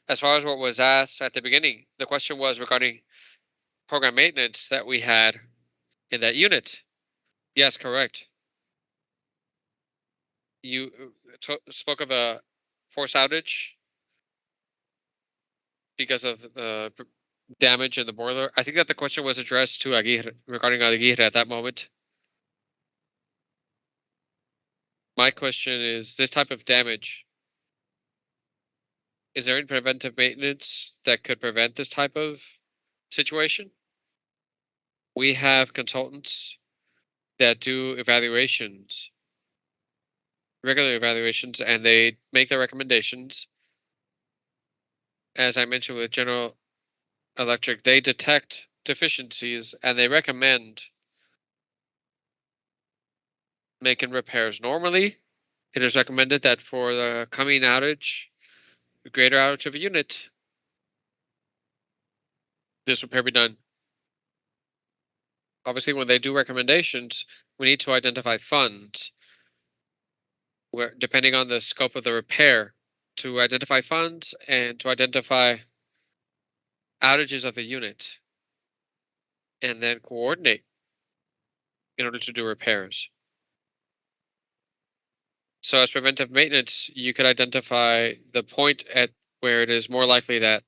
[SPEAKER 1] as far as what was asked at the beginning, the question was regarding program maintenance that we had in that unit. Yes, correct. You spoke of a force outage because of the damage in the boiler. I think that the question was addressed to Aguirre, regarding Aguirre at that moment. My question is, this type of damage Is there any preventive maintenance that could prevent this type of situation? We have consultants that do evaluations, regular evaluations, and they make their recommendations. As I mentioned with General Electric, they detect deficiencies and they recommend making repairs. Normally, it is recommended that for the coming outage, the greater outage of a unit, this repair be done. Obviously, when they do recommendations, we need to identify funds where, depending on the scope of the repair, to identify funds and to identify outages of the unit, and then coordinate in order to do repairs. So as preventive maintenance, you could identify the point at where it is more likely that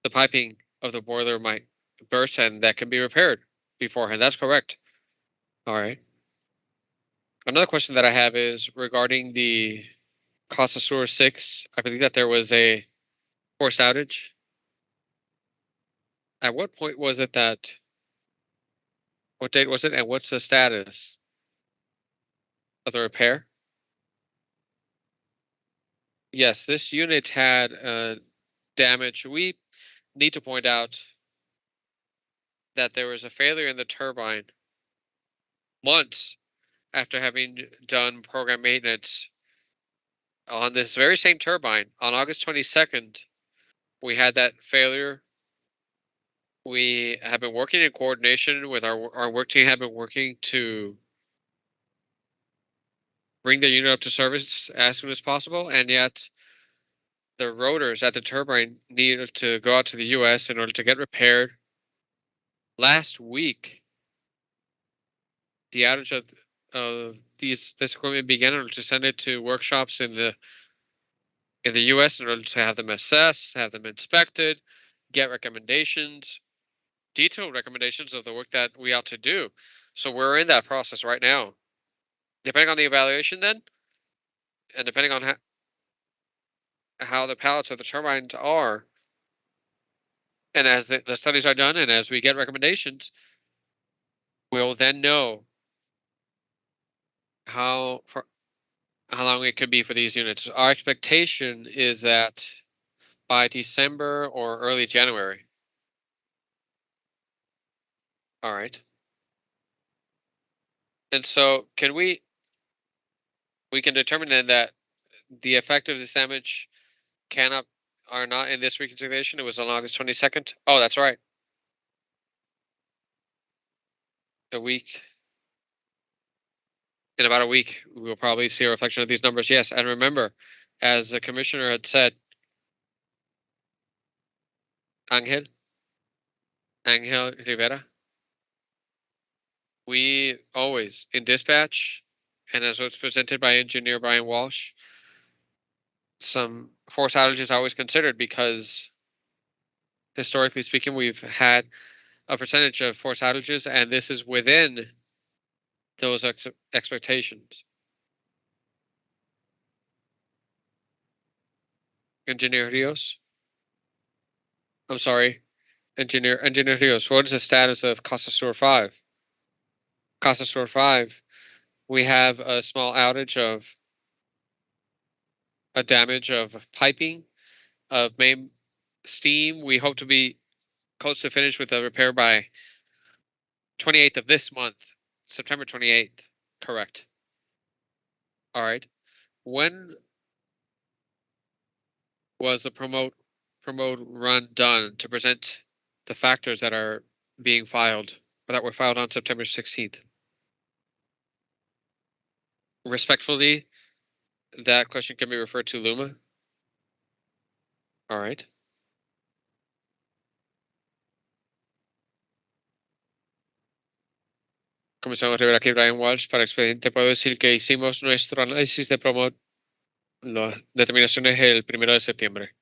[SPEAKER 1] the piping of the boiler might burst and that can be repaired beforehand. That's correct. All right. Another question that I have is regarding the Costa Sur 6. I believe that there was a forced outage. At what point was it that, what date was it, and what's the status of the repair? Yes, this unit had damage. We need to point out that there was a failure in the turbine months after having done program maintenance on this very same turbine. On August 22nd, we had that failure. We have been working in coordination with our work team, have been working to bring the unit up to service as soon as possible, and yet the rotors at the turbine needed to go out to the US in order to get repaired. Last week, the outage of this equipment began in order to send it to workshops in the US in order to have them assessed, have them inspected, get recommendations, detailed recommendations of the work that we ought to do. So we're in that process right now. Depending on the evaluation then, and depending on how the pallets of the turbines are, and as the studies are done and as we get recommendations, we'll then know how long it could be for these units. Our expectation is that by December or early January. All right. And so we can determine then that the effect of this damage are not in this reconciliation. It was on August 22nd. Oh, that's right. A week. In about a week, we will probably see a reflection of these numbers. Yes, and remember, as the commissioner had said, Angel Rivera, we always, in dispatch, and as was presented by engineer Brian Walsh, some force outages are always considered because historically speaking, we've had a percentage of force outages, and this is within those expectations. Engineer Rios, I'm sorry, Engineer Rios, what is the status of Costa Sur 5? Costa Sur 5, we have a small outage of a damage of piping, of main steam. We hope to be close to finish with the repair by 28th of this month, September 28th. Correct. All right. When was the promote run done to present the factors that are being filed or that were filed on September 16th? Respectfully, that question can be referred to Luma. All right. Comenzamos a ver aquí Brian Walsh para expediente. Puedo decir que hicimos nuestro análisis de promote, la determinación es el 1 de septiembre.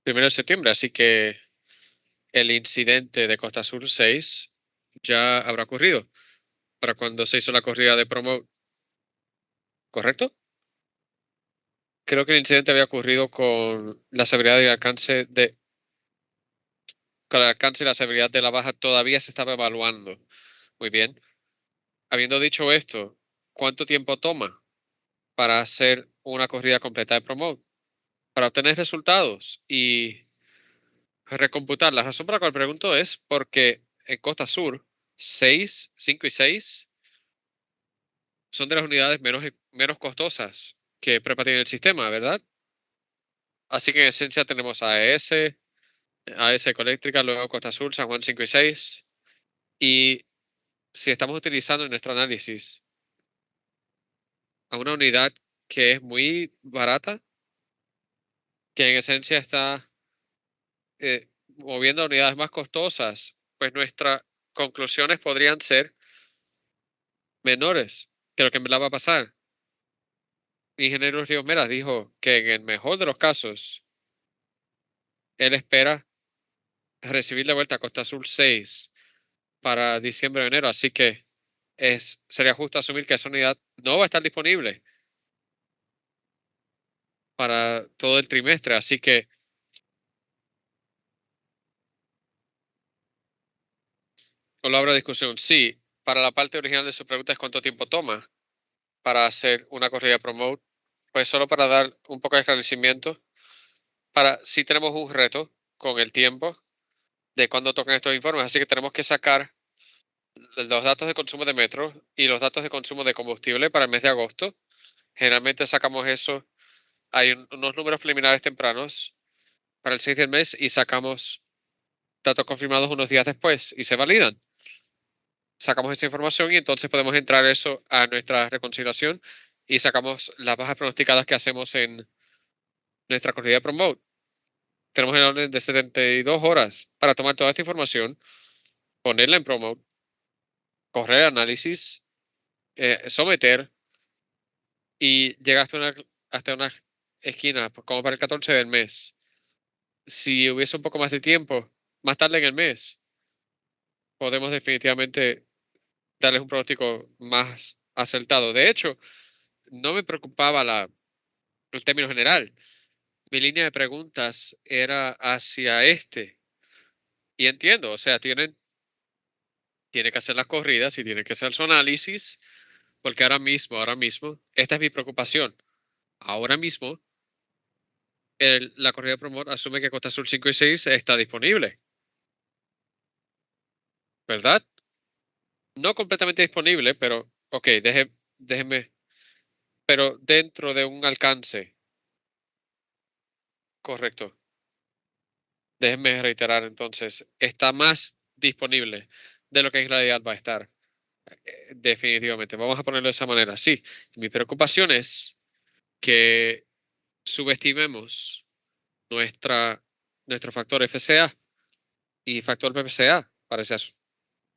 [SPEAKER 1] 1 de septiembre, así que el incidente de Costa Sur 6 ya habrá ocurrido para cuando se hizo la corrida de promote. ¿Correcto? Creo que el incidente había ocurrido con la severidad y con el alcance y la severidad de la baja todavía se estaba evaluando. Muy bien. Habiendo dicho esto, ¿cuánto tiempo toma para hacer una corrida completa de Promote? Para obtener resultados y recomputar. La razón por la cual pregunto es porque en Costa Sur, 6, 5 y 6 son de las unidades menos costosas que Prepa tiene en el sistema, ¿verdad? Así que en esencia tenemos AES Eléctrica, luego Costa Sur, San Juan 5 y 6. Y si estamos utilizando en nuestro análisis a una unidad que es muy barata, que en esencia está moviendo a unidades más costosas, pues nuestras conclusiones podrían ser menores que lo que me la va a pasar. Ingeniero Ríos Meras dijo que en el mejor de los casos, él espera recibir de vuelta a Costa Azul 6 para diciembre o enero, así que sería justo asumir que esa unidad no va a estar disponible para todo el trimestre, así que no habrá discusión. Sí, para la parte original de su pregunta es cuánto tiempo toma para hacer una corrida promote, pues solo para dar un poco de esclarecimiento, si tenemos un reto con el tiempo de cuándo tocan estos informes, así que tenemos que sacar los datos de consumo de metro y los datos de consumo de combustible para el mes de agosto. Generalmente sacamos eso, hay unos números preliminares tempranos para el 6 del mes y sacamos datos confirmados unos días después y se validan. Sacamos esa información y entonces podemos entrar eso a nuestra reconciliación y sacamos las bajas pronosticadas que hacemos en nuestra corrida de Promote. Tenemos el orden de 72 horas para tomar toda esta información, ponerla en Promote, correr análisis, someter y llegar hasta una esquina, pues, como para el 14 del mes. Si hubiese un poco más de tiempo, más tarde en el mes, podemos definitivamente darles un pronóstico más acertado. De hecho, no me preocupaba el término general. Mi línea de preguntas era hacia este. Y entiendo, o sea, tiene que hacer las corridas y tiene que hacer su análisis, porque ahora mismo, esta es mi preocupación. Ahora mismo, la corrida de promotor asume que Costa Azul 5 y 6 está disponible, ¿verdad? No completamente disponible, pero, ok, déjeme, pero dentro de un alcance correcto. Déjenme reiterar entonces, está más disponible de lo que en realidad va a estar. Definitivamente, vamos a ponerlo de esa manera. Sí, mi preocupación es que subestimemos nuestro factor FCA y factor PPCA, parece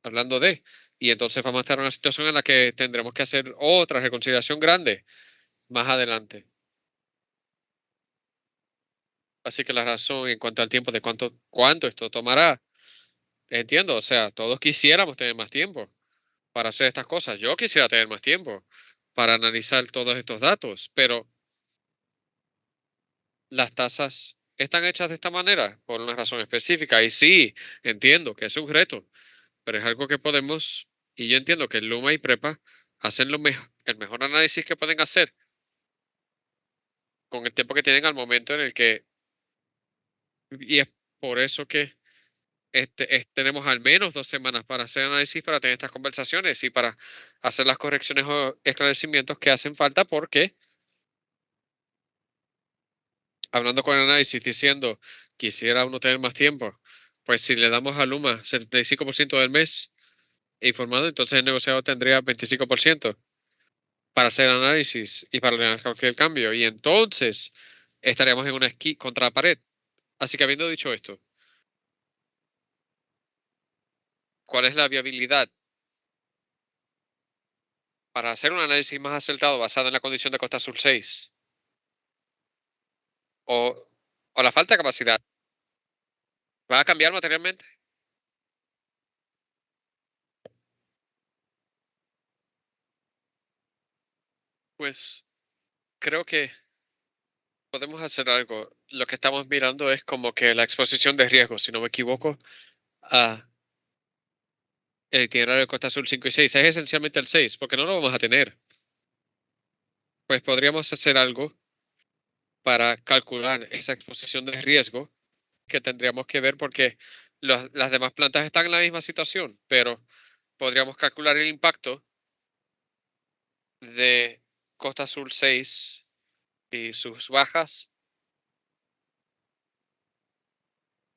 [SPEAKER 1] hablando de, y entonces vamos a estar en una situación en la que tendremos que hacer otra reconciliación grande más adelante. Así que la razón en cuanto al tiempo de cuánto esto tomará, entiendo, o sea, todos quisiéramos tener más tiempo para hacer estas cosas. Yo quisiera tener más tiempo para analizar todos estos datos, pero las tasas están hechas de esta manera por una razón específica. Y sí, entiendo que es un reto, pero es algo que podemos, y yo entiendo que Luma y Prepa hacen el mejor análisis que pueden hacer con el tiempo que tienen al momento en el que, y es por eso que tenemos al menos 2 semanas para hacer análisis, para tener estas conversaciones y para hacer las correcciones o esclarecimientos que hacen falta, porque hablando con el análisis diciendo quisiera uno tener más tiempo, pues si le damos a Luma 75% del mes informado, entonces el negociado tendría 25% para hacer análisis y para realizar cualquier cambio. Y entonces estaríamos en una esquí contra la pared. Así que habiendo dicho esto, ¿cuál es la viabilidad para hacer un análisis más acertado basado en la condición de Costa Sur 6? O, o la falta de capacidad. ¿Va a cambiar materialmente? Pues creo que podemos hacer algo. Lo que estamos mirando es como que la exposición de riesgo, si no me equivoco, a el itinerario de Costa Azul 5 y 6 es esencialmente el 6 porque no lo vamos a tener. Pues podríamos hacer algo para calcular esa exposición de riesgo que tendríamos que ver porque las demás plantas están en la misma situación, pero podríamos calcular el impacto de Costa Azul 6 y sus bajas.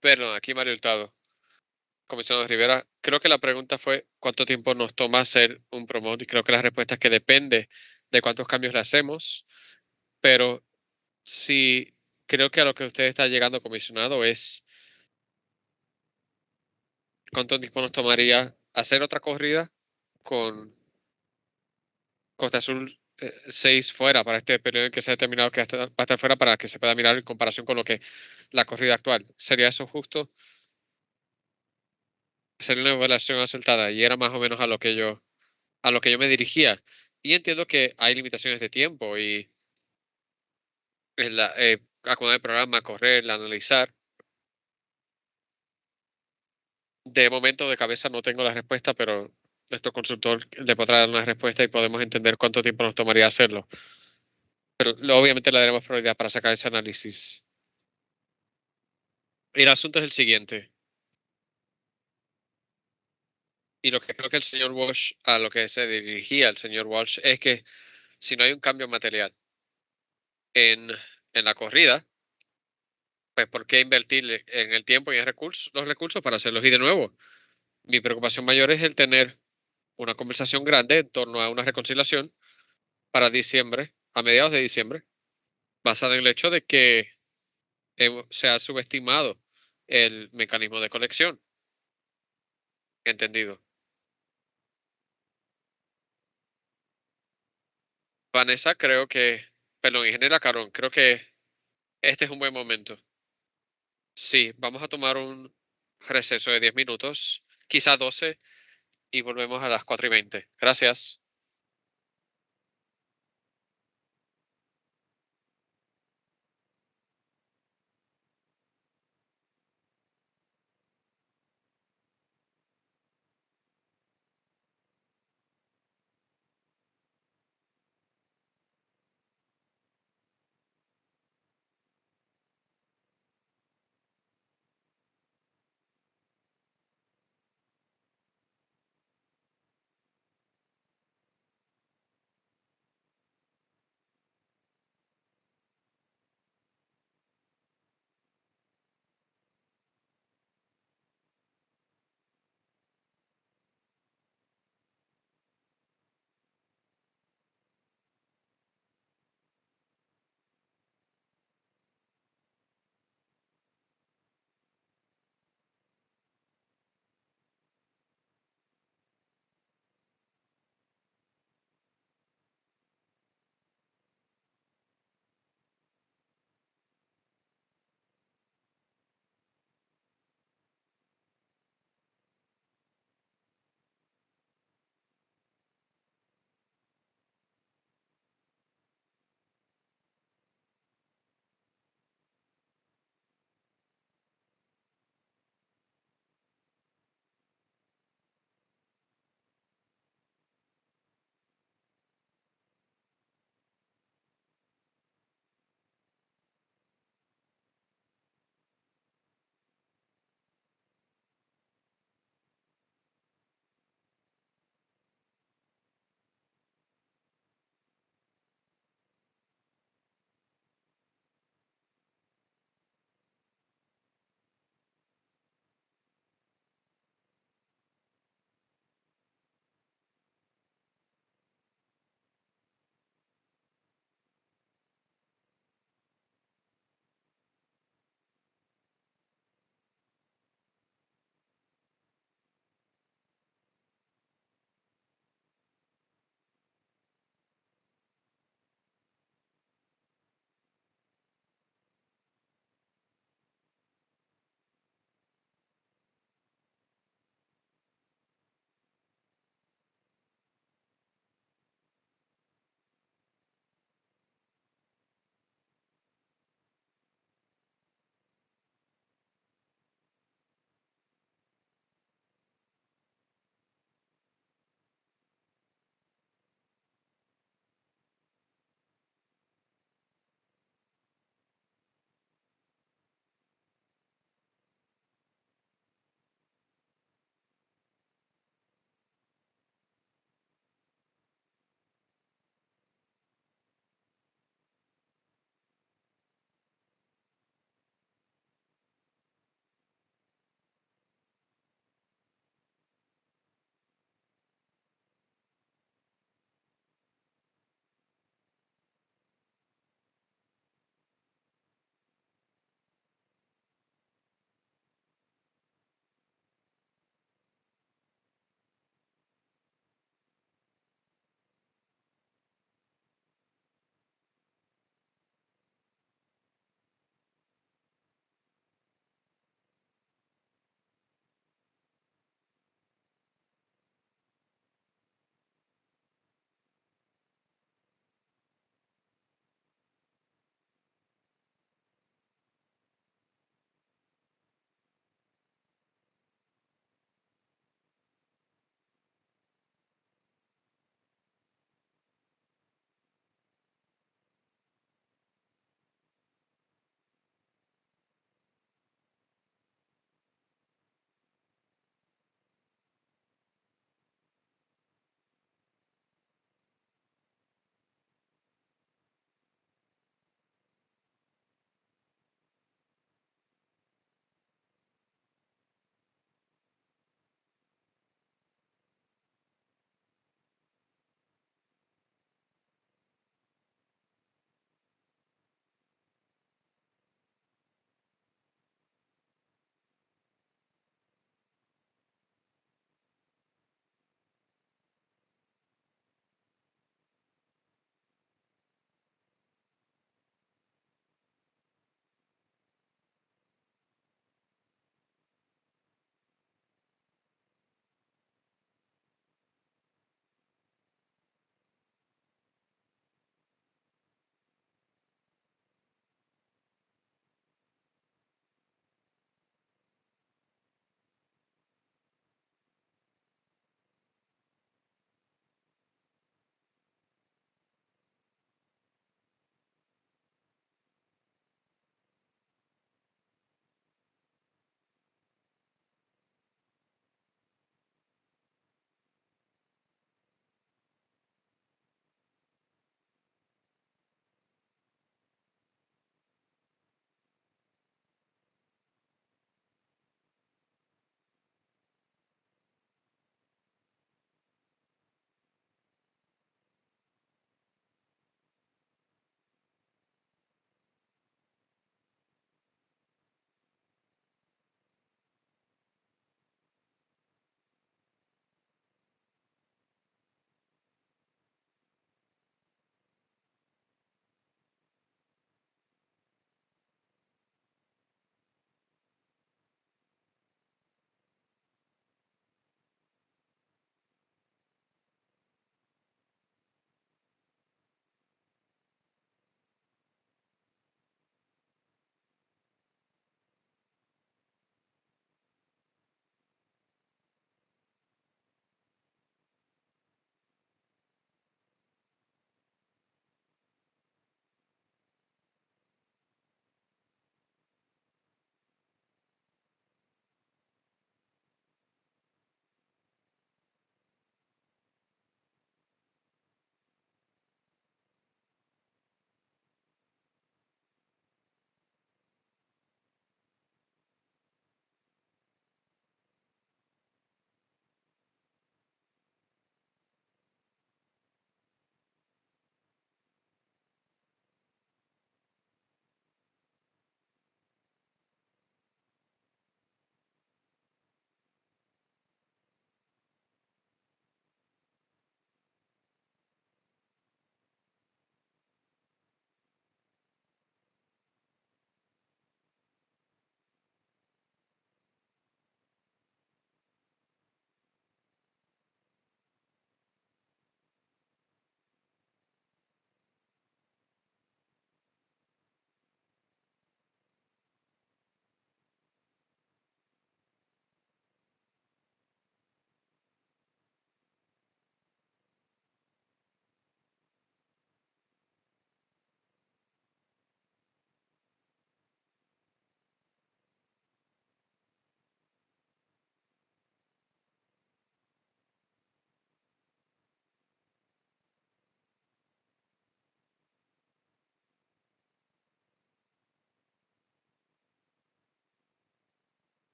[SPEAKER 1] Perdón, aquí Mario Hurtado. Comisionado Rivera, creo que la pregunta fue cuánto tiempo nos toma hacer un promote y creo que la respuesta es que depende de cuántos cambios le hacemos, pero sí creo que a lo que usted está llegando, comisionado, es cuánto tiempo nos tomaría hacer otra corrida con Costa Azul 6 fuera para este periodo en que se ha determinado que va a estar fuera para que se pueda mirar en comparación con lo que la corrida actual. ¿Sería eso justo? Sería una evaluación acertada y era más o menos a lo que yo me dirigía. Y entiendo que hay limitaciones de tiempo y acomodar el programa, correr, analizar. De momento de cabeza no tengo la respuesta, pero nuestro consultor le podrá dar una respuesta y podemos entender cuánto tiempo nos tomaría hacerlo. Pero obviamente le daremos prioridad para sacar ese análisis. Y el asunto es el siguiente. Y lo que creo que el señor Walsh, a lo que se dirigía el señor Walsh, es que si no hay un cambio material en, en la corrida, pues ¿por qué invertir en el tiempo y en los recursos para hacerlos? Y de nuevo, mi preocupación mayor es el tener una conversación grande en torno a una reconciliación para diciembre, a mediados de diciembre, basada en el hecho de que se ha subestimado el mecanismo de colección. Entendido. Vanessa, perdón, ingeniera Carón, creo que este es un buen momento. Sí, vamos a tomar un receso de 10 minutos, quizá 12, y volvemos a las 4:20. Gracias.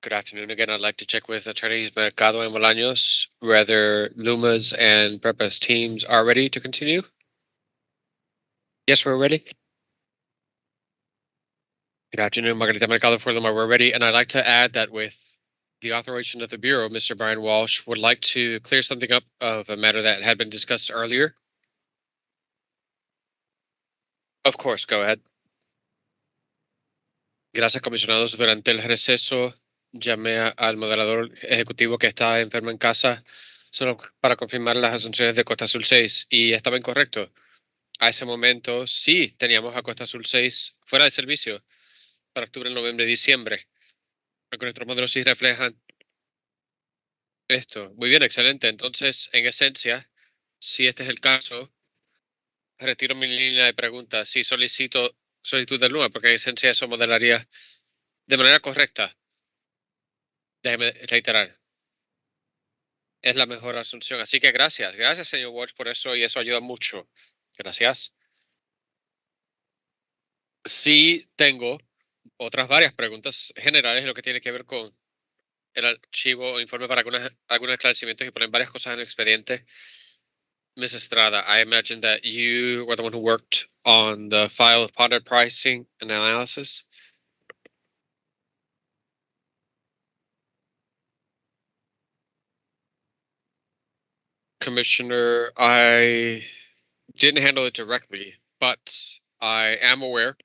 [SPEAKER 1] Good afternoon again. I'd like to check with attorneys Mercado and Bolaños whether Luma's and Prepa's teams are ready to continue. Yes, we're ready. Good afternoon, Margarita Mercado for Luma. We're ready, and I'd like to add that with the authorization of the Bureau, Mr. Brian Walsh would like to clear something up of a matter that had been discussed earlier. Of course, go ahead. Gracias, comisionados. Durante el receso llamé al moderador ejecutivo que está enfermo en casa solo para confirmar las asunciones de Costa Azul 6 y estaba incorrecto. A ese momento sí teníamos a Costa Azul 6 fuera de servicio para octubre, noviembre y diciembre. Porque nuestros modelos sí reflejan esto. Muy bien, excelente. Entonces, en esencia, si este es el caso, retiro mi línea de preguntas. Sí solicito solicitud de Luma, porque en esencia eso modelaría de manera correcta. Déjeme reiterar. Es la mejor asunción. Así que gracias. Gracias, señor Walsh, por eso, y eso ayuda mucho. Gracias. Sí tengo otras varias preguntas generales en lo que tiene que ver con el archivo o informe para algunos esclarecimientos y ponen varias cosas en el expediente. Ms. Estrada, I imagine that you were the one who worked on the file of pondered pricing and analysis. Commissioner, I didn't handle it directly, but I am aware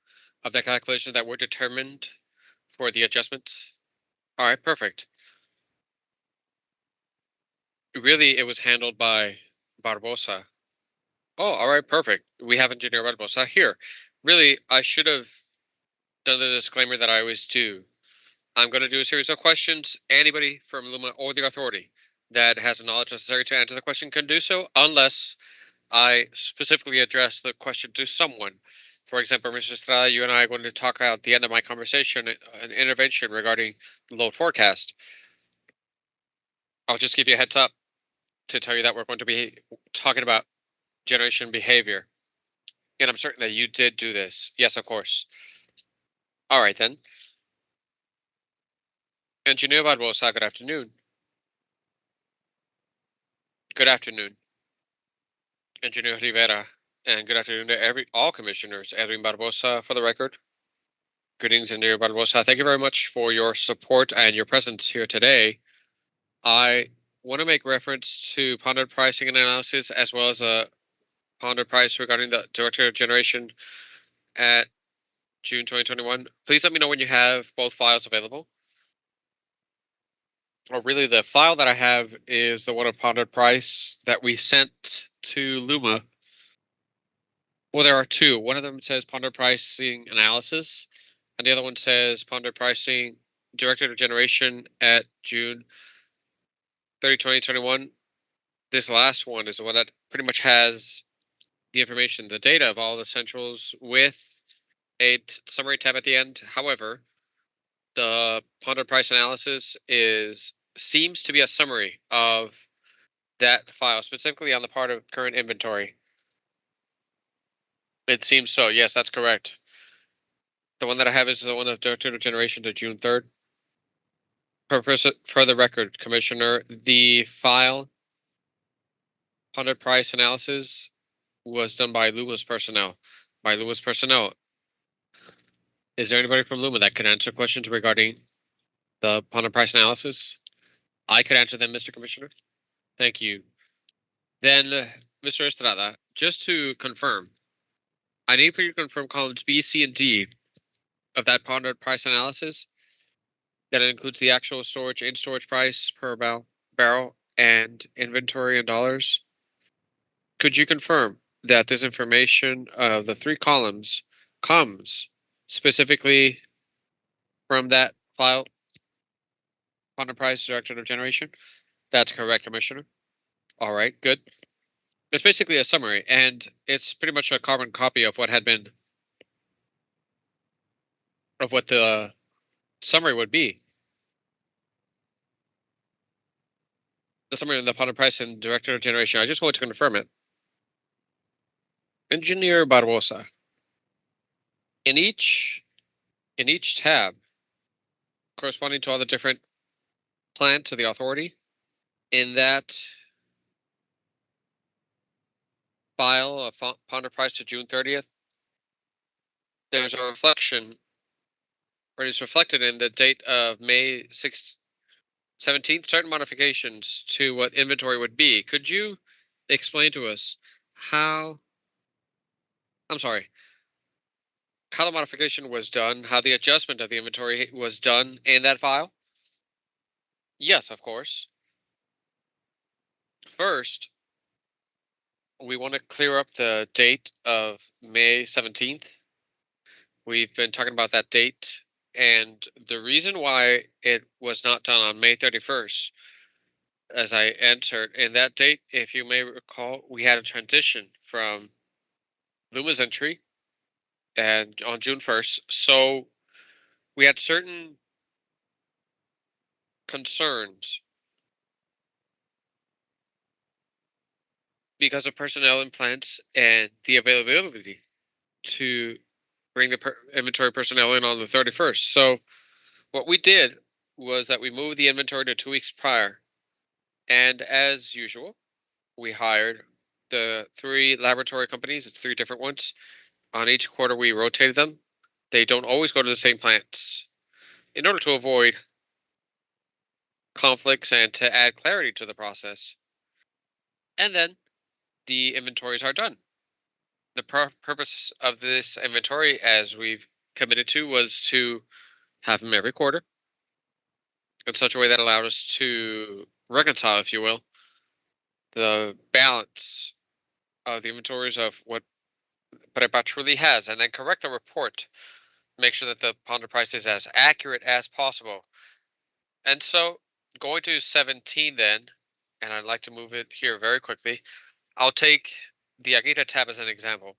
[SPEAKER 1] of the calculations that were determined for the adjustment. All right, perfect. Really, it was handled by Barbosa. Oh, all right, perfect. We have Engineer Barbosa here. Really, I should have done the disclaimer that I always do. I'm going to do a series of questions. Anybody from Luma or the authority that has the knowledge necessary to answer the question can do so, unless I specifically address the question to someone. For example, Mr. Estrada, you and I are going to talk at the end of my conversation, an intervention regarding the load forecast. I'll just give you a heads up to tell you that we're going to be talking about generation behavior. And I'm certain that you did do this. Yes, of course. All right, then. Engineer Barbosa, good afternoon. Good afternoon. Engineer Rivera, and good afternoon to all commissioners. Edwin Barbosa, for the record. Greetings, Engineer Barbosa. Thank you very much for your support and your presence here today. I want to make reference to pondered pricing and analysis, as well as a pondered price regarding the Director of Generation at June 2021. Please let me know when you have both files available. Or really, the file that I have is the one of pondered price that we sent to Luma. Well, there are two. One of them says pondered pricing analysis, and the other one says pondered pricing Director of Generation at June 30, 2021. This last one is the one that pretty much has the information, the data of all the centrals with a summary tab at the end. However, the pondered price analysis seems to be a summary of that file, specifically on the part of current inventory. It seems so. Yes, that's correct. The one that I have is the one of Director of Generation to June 3rd. For the record, Commissioner, the file pondered price analysis was done by Luma's personnel. Is there anybody from Luma that could answer questions regarding the pondered price analysis? I could answer them, Mr. Commissioner. Thank you. Then, Mr. Estrada, just to confirm, I need for you to confirm columns B, C, and D of that pondered price analysis. That includes the actual storage and storage price per barrel and inventory in dollars. Could you confirm that this information of the three columns comes specifically from that file pondered price Director of Generation? That's correct, Commissioner. All right, good. It's basically a summary, and it's pretty much a carbon copy of what had been, of what the summary would be. The summary of the pondered price and Director of Generation. I just want to confirm it. Engineer Barbosa. In each tab, corresponding to all the different plan to the authority. In that file of ponder price to June 30th, there's a reflection, or it's reflected in the date of May 17th, certain modifications to what inventory would be. Could you explain to us how the modification was done, how the adjustment of the inventory was done in that file? Yes, of course. First, we want to clear up the date of May 17th. We've been talking about that date, and the reason why it was not done on May 31st, as I answered in that date, if you may recall, we had a transition from Luma's entry and on June 1st. So we had certain concerns because of personnel and plants and the availability to bring the inventory personnel in on the 31st. So what we did was that we moved the inventory to 2 weeks prior. And as usual, we hired the 3 laboratory companies, it's 3 different ones. On each quarter, we rotated them. They don't always go to the same plants in order to avoid conflicts and to add clarity to the process. And then the inventories are done. The purpose of this inventory, as we've committed to, was to have them every quarter in such a way that allowed us to reconcile, if you will, the balance of the inventories of what Prepa truly has, and then correct the report, make sure that the ponder price is as accurate as possible. And so going to 17 then, and I'd like to move it here very quickly. I'll take the Agita tab as an example.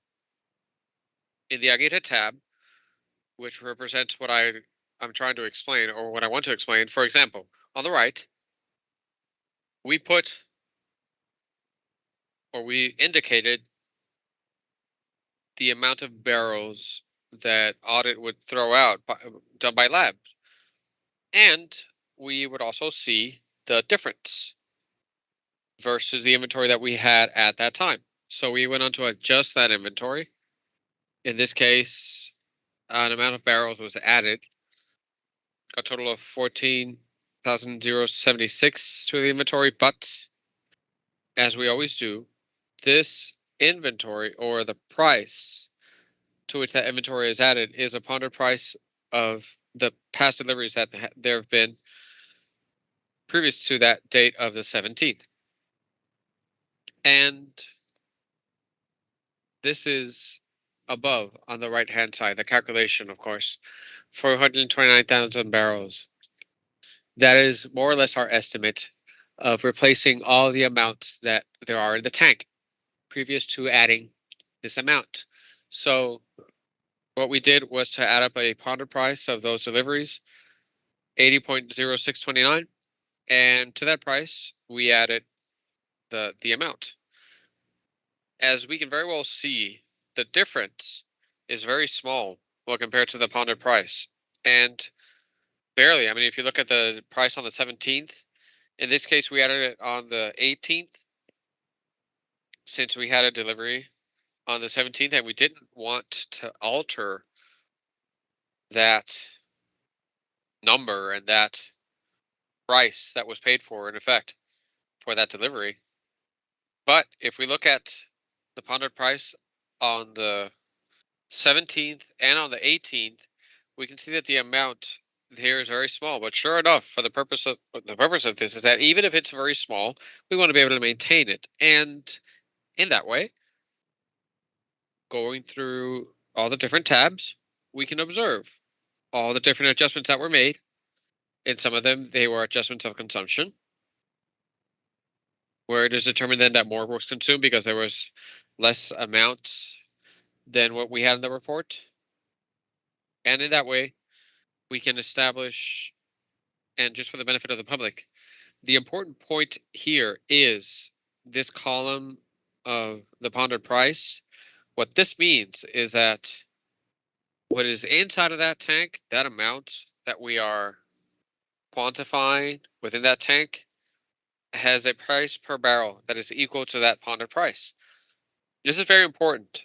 [SPEAKER 1] In the Agita tab, which represents what I'm trying to explain or what I want to explain, for example, on the right, we indicated the amount of barrels that audit would throw out done by lab. And we would also see the difference versus the inventory that we had at that time. So we went on to adjust that inventory. In this case, an amount of barrels was added, a total of 14,076 to the inventory. But as we always do, this inventory, or the price to which that inventory is added, is a ponder price of the past deliveries that there have been previous to that date of the 17th. And this is above on the right hand side, the calculation, of course, 429,000 barrels. That is more or less our estimate of replacing all the amounts that there are in the tank previous to adding this amount. So what we did was to add up a ponder price of those deliveries, 80.0629, and to that price we added the amount. As we can very well see, the difference is very small well compared to the ponder price, and barely. I mean, if you look at the price on the 17th, in this case we added it on the 18th, since we had a delivery on the 17th and we didn't want to alter that number and that price that was paid for in effect for that delivery. But if we look at the pondered price on the 17th and on the 18th, we can see that the amount here is very small. But sure enough, for the purpose of this is that even if it's very small, we want to be able to maintain it. And in that way, going through all the different tabs, we can observe all the different adjustments that were made. In some of them, they were adjustments of consumption, where it is determined then that more was consumed because there was less amount than what we had in the report. And in that way, we can establish, and just for the benefit of the public, the important point here is this column of the pondered price. What this means is that what is inside of that tank, that amount that we are quantifying within that tank has a price per barrel that is equal to that ponded price. This is very important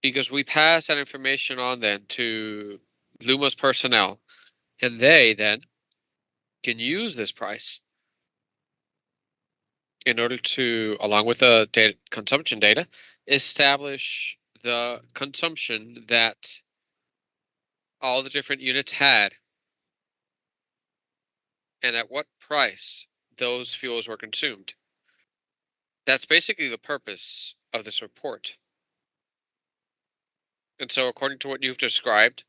[SPEAKER 1] because we pass that information on then to Luma's personnel, and they then can use this price in order to, along with the consumption data, establish the consumption that all the different units had and at what price those fuels were consumed. That's basically the purpose of this report. And so according to what you've described,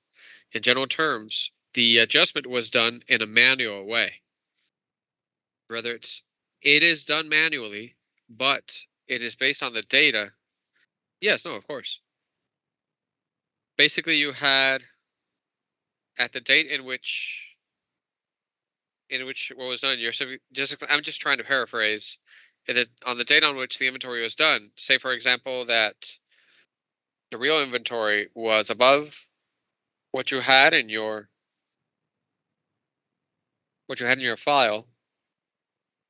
[SPEAKER 1] in general terms, the adjustment was done in a manual way. Whether it is done manually, but it is based on the data. Yes, no, of course. Basically, you had at the date in which what was done, I'm just trying to paraphrase. On the date on which the inventory was done, say for example that the real inventory was above what you had in your file,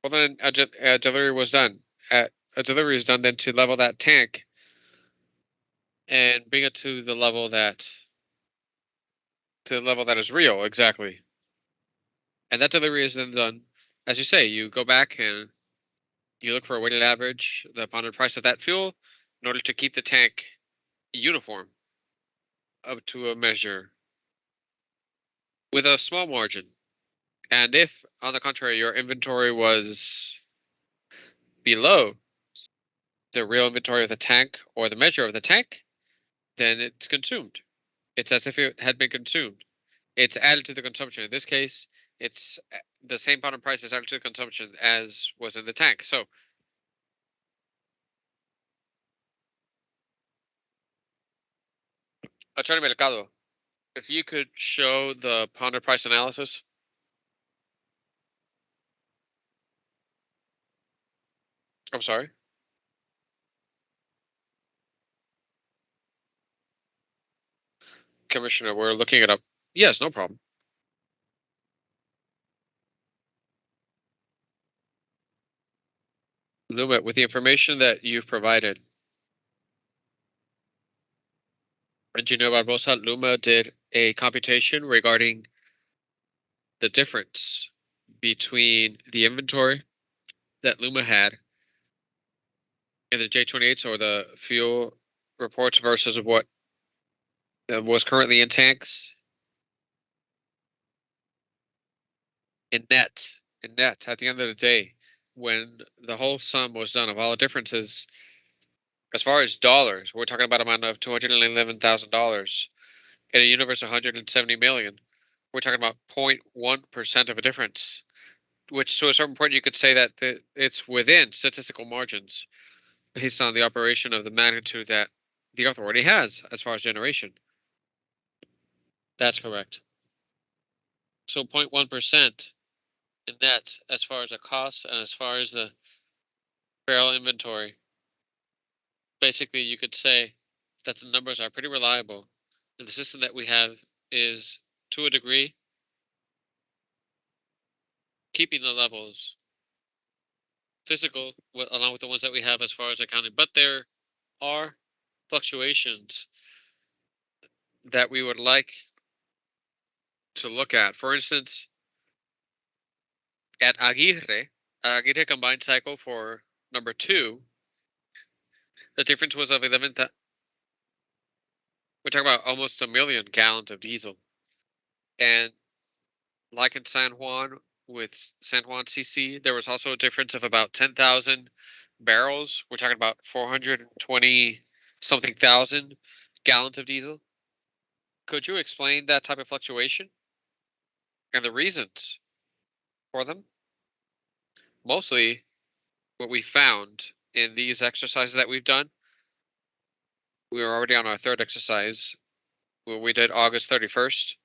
[SPEAKER 1] well then a delivery was done. A delivery is done then to level that tank and bring it to the level that is real, exactly. And that delivery is then done, as you say, you go back and you look for a weighted average, the bonded price of that fuel, in order to keep the tank uniform up to a measure with a small margin. And if, on the contrary, your inventory was below the real inventory of the tank or the measure of the tank, then it's consumed. It's as if it had been consumed. It's added to the consumption. In this case, it's the same bottom price is added to the consumption as was in the tank. So Attorney Mercado, if you could show the ponded price analysis. I'm sorry. Commissioner, we're looking it up. Yes, no problem. Luma, with the information that you've provided, Engineer Barbosa, Luma did a computation regarding the difference between the inventory that Luma had in the J28s or the fuel reports versus what was currently in tanks. In net, at the end of the day, when the whole sum was done of all the differences, as far as dollars, we're talking about an amount of $211,000 in a universe of 170 million. We're talking about 0.1% of a difference, which to a certain point you could say that it's within statistical margins based on the operation of the magnitude that the authority has as far as generation. That's correct. So 0.1% in that as far as the cost and as far as the barrel inventory. Basically, you could say that the numbers are pretty reliable. And the system that we have is, to a degree, keeping the levels physical along with the ones that we have as far as accounting. But there are fluctuations that we would like to look at. For instance, at Aguirre combined cycle for number 2, the difference was of 11. We're talking about almost 1 million gallons of diesel. And like in San Juan with San Juan CC, there was also a difference of about 10,000 barrels. We're talking about 420 something thousand gallons of diesel. Could you explain that type of fluctuation and the reasons for them? Mostly what we found in these exercises that we've done, we were already on our 3rd exercise when we did August 31st.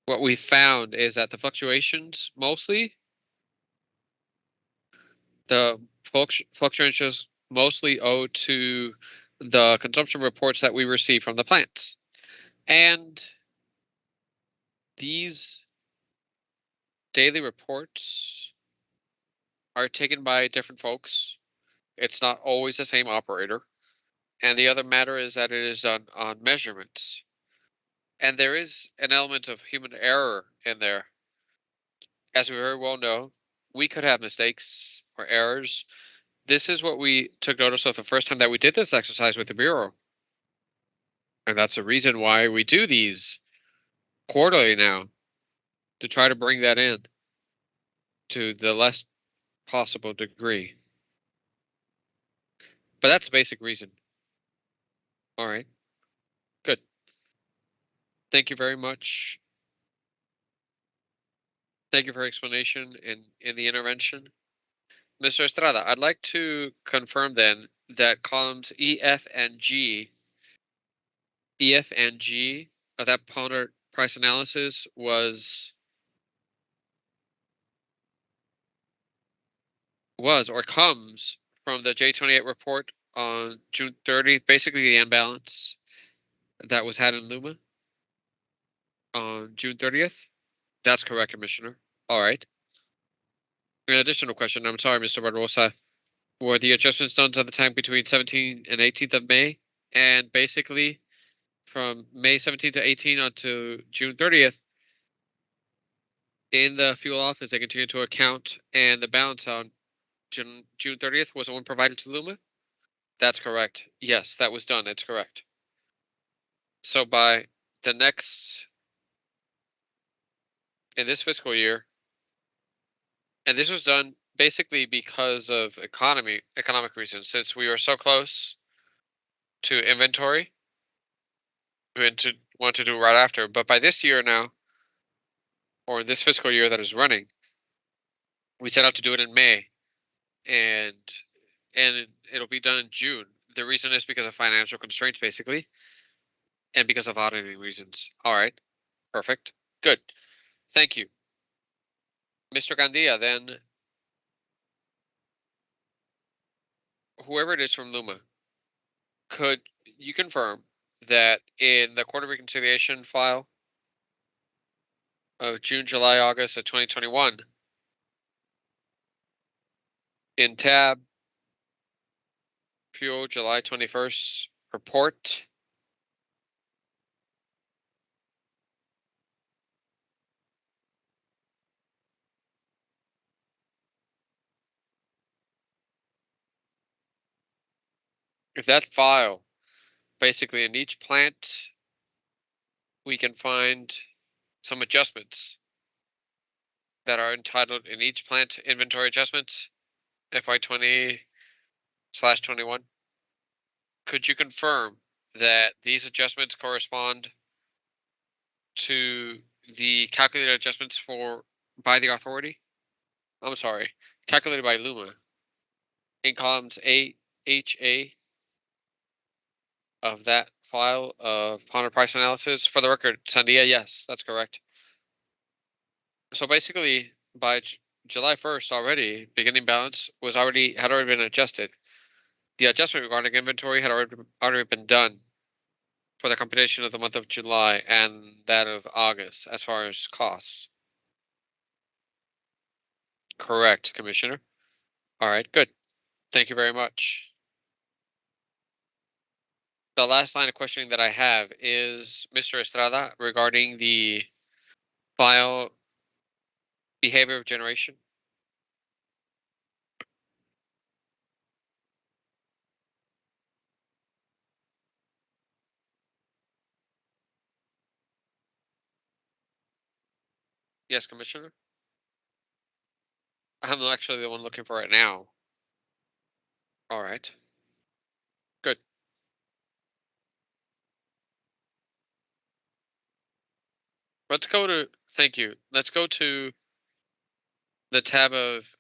[SPEAKER 1] What we found is that the fluctuations, mostly the fluctuations mostly owed to the consumption reports that we receive from the plants. And these daily reports are taken by different folks. It's not always the same operator. And the other matter is that it is done on measurements. And there is an element of human error in there. As we very well know, we could have mistakes or errors. This is what we took notice of the first time that we did this exercise with the Bureau. And that's the reason why we do these quarterly now, to try to bring that in to the less possible degree. But that's the basic reason. All right, good. Thank you very much. Thank you for your explanation in the intervention. Mr. Estrada, I'd like to confirm then that columns E, F, and G of that Poner price analysis was or comes from the J28 report on June 30th, basically the imbalance that was had in Luma on June 30th. That's correct, Commissioner. All right. An additional question. I'm sorry, Mr. Barbosa. Were the adjustments done to the time between 17th and 18th of May? And basically from May 17th to 18th onto June 30th, in the fuel office, they continue to account, and the balance on June 30th was the one provided to Luma? That's correct. Yes, that was done. It's correct. So by the next, in this fiscal year, and this was done basically because of economic reasons, since we were so close to inventory, we want to do right after. But by this year now, or this fiscal year that is running, we set out to do it in May, and it'll be done in June. The reason is because of financial constraints, basically, and because of auditing reasons. All right, perfect, good, thank you. Mr. Gandia, then, whoever it is from Luma, could you confirm that in the quarter reconciliation file of June, July, August of 2021, in tab fuel July 21st report, if that file, basically in each plant, we can find some adjustments that are entitled in each plant inventory adjustments, FY20/21. Could you confirm that these adjustments correspond to the calculated adjustments by the authority? I'm sorry, calculated by Luma in columns A, H, A of that file of Poner price analysis. For the record, Sandia, yes, that's correct. So basically, by July 1st already, beginning balance had already been adjusted. The adjustment regarding inventory had already been done for the computation of the month of July and that of August as far as costs. Correct, Commissioner. All right, good. Thank you very much. The last line of questioning that I have is Mr. Estrada regarding the file behavior of generation. Yes, Commissioner. I'm actually the one looking for it now. All right. Good. Let's go to, thank you. Let's go to the tab of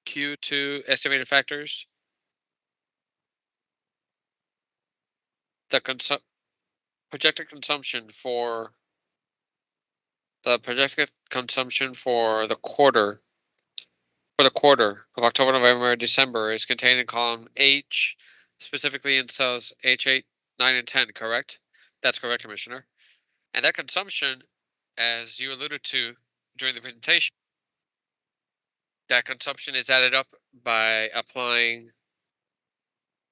[SPEAKER 1] Q2 estimated factors. The projected consumption for the quarter of October, November, December is contained in column H, specifically in cells H8, 9, and 10, correct? That's correct, Commissioner. And that consumption, as you alluded to during the presentation, that consumption is added up by applying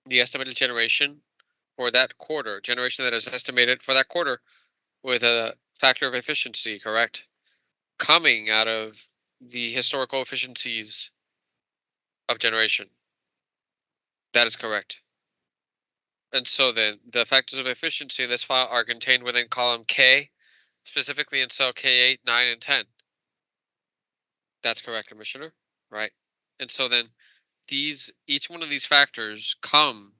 [SPEAKER 1] the estimated generation for that quarter, generation that is estimated for that quarter with a factor of efficiency, correct? Coming out of the historical efficiencies of generation. That is correct. And so then the factors of efficiency in this file are contained within column K, specifically in cell K8, 9, and 10. That's correct, Commissioner. Right. And so then each one of these factors come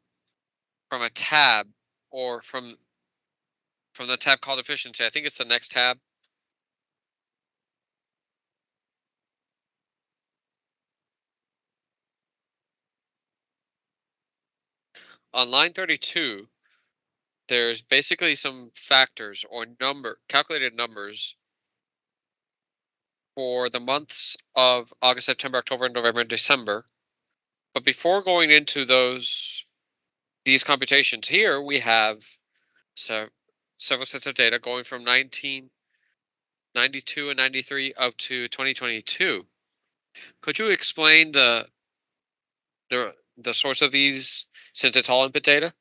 [SPEAKER 1] from a tab or from the tab called efficiency. I think it's the next tab. On line 32, there's basically some factors or calculated numbers for the months of August, September, October, November, and December. But before going into these computations here, we have several sets of data going from 1992 and 93 up to 2022. Could you explain the source of these, since it's all input data?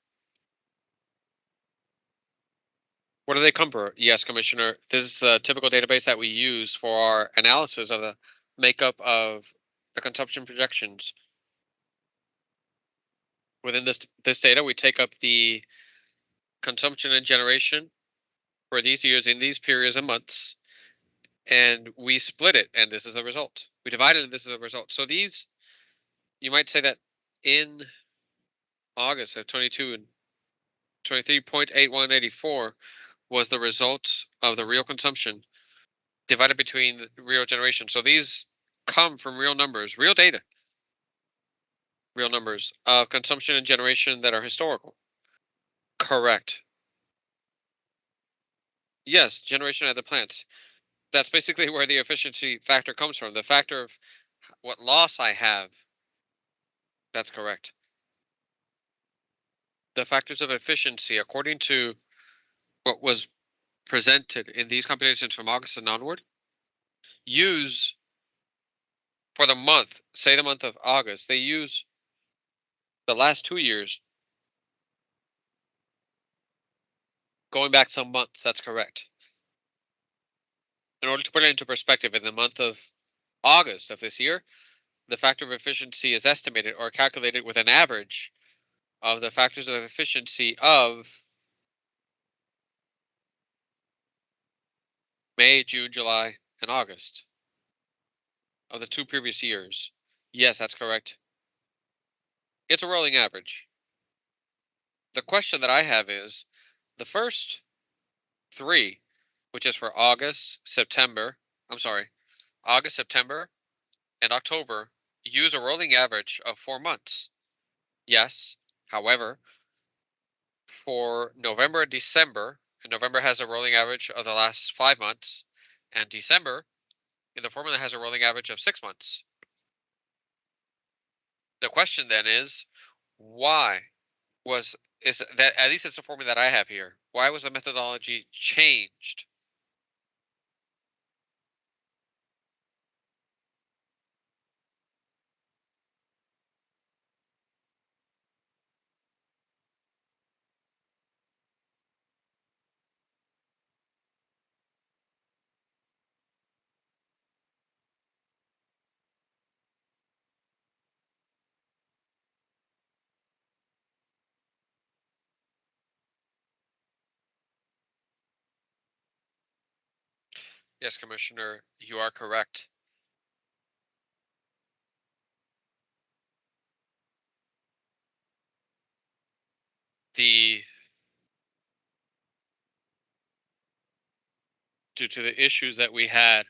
[SPEAKER 1] Where do they come from? Yes, Commissioner. This is a typical database that we use for our analysis of the makeup of the consumption projections. Within this data, we take up the consumption and generation for these years in these periods and months, and we split it, and this is the result. We divide it, and this is the result. So these, you might say that in August of 22 and 23.8184 was the result of the real consumption divided between the real generation. So these come from real numbers, real data, real numbers of consumption and generation that are historical. Correct. Yes, generation at the plants. That's basically where the efficiency factor comes from. The factor of what loss I have. That's correct. The factors of efficiency, according to what was presented in these computations from August and onward, use for the month, say the month of August, they use the last 2 years going back some months. That's correct. In order to put it into perspective, in the month of August of this year, the factor of efficiency is estimated or calculated with an average of the factors of efficiency of May, June, July, and August of the 2 previous years. Yes, that's correct. It's a rolling average. The question that I have is the first 3, which is for August, September, and October, use a rolling average of 4 months. Yes, however, for November and December, and November has a rolling average of the last 5 months, and December in the formula has a rolling average of 6 months. The question then is, why is that, at least it's the formula that I have here, why was the methodology changed? Yes, Commissioner, you are correct. Due to the issues that we had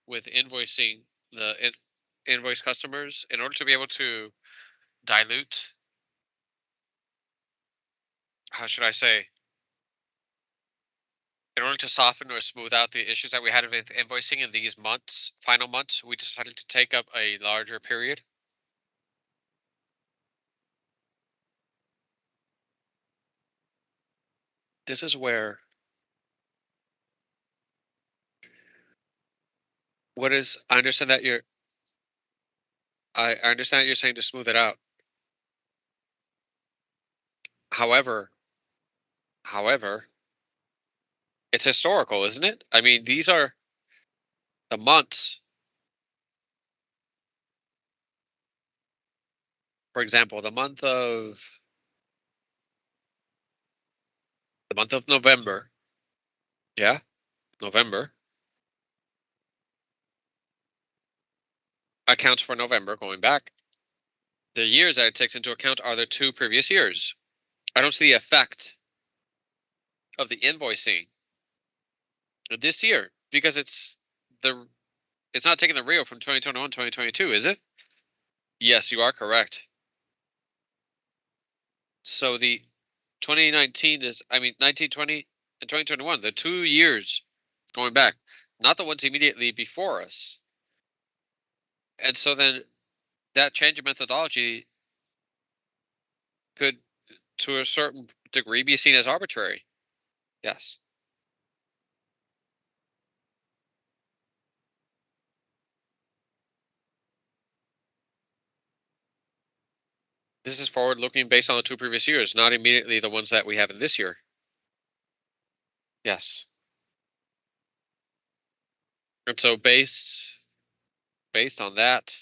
[SPEAKER 1] with invoicing the invoice customers, in order to be able to dilute, how should I say, in order to soften or smooth out the issues that we had with invoicing in these months, final months, we decided to take up a larger period. This is where What is I understand that I understand that you're saying to smooth it out. However, however, it's historical, isn't it? I mean, these are the months. For example, the month of November. Yeah, November accounts for November going back. The years that it takes into account are the 2 previous years. I don't see the effect of the invoicing this year because it's not taking the real from 2021, 2022, is it? Yes, you are correct. So the 2019 is, I mean, 1920 and 2021, the 2 years going back, not the ones immediately before us. And so then that change of methodology could, to a certain degree, be seen as arbitrary. Yes. This is forward looking based on the 2 previous years, not immediately the ones that we have in this year. Yes. And so based on that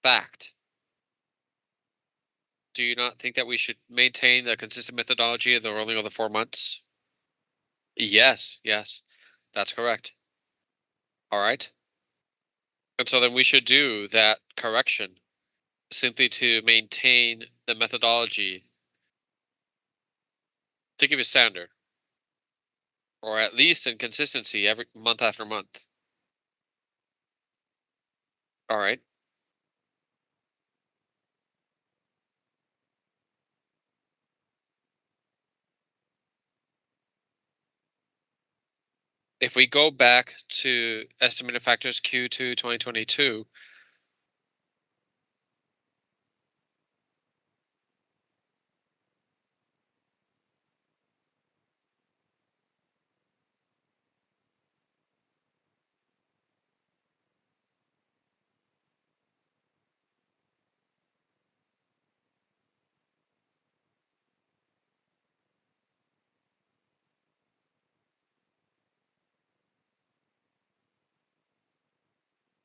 [SPEAKER 1] fact, do you not think that we should maintain a consistent methodology of the rolling of the 4 months? Yes, yes. That's correct. All right. And so then we should do that correction simply to maintain the methodology to give a standard, or at least in consistency every month after month. All right. If we go back to estimated factors Q2 2022,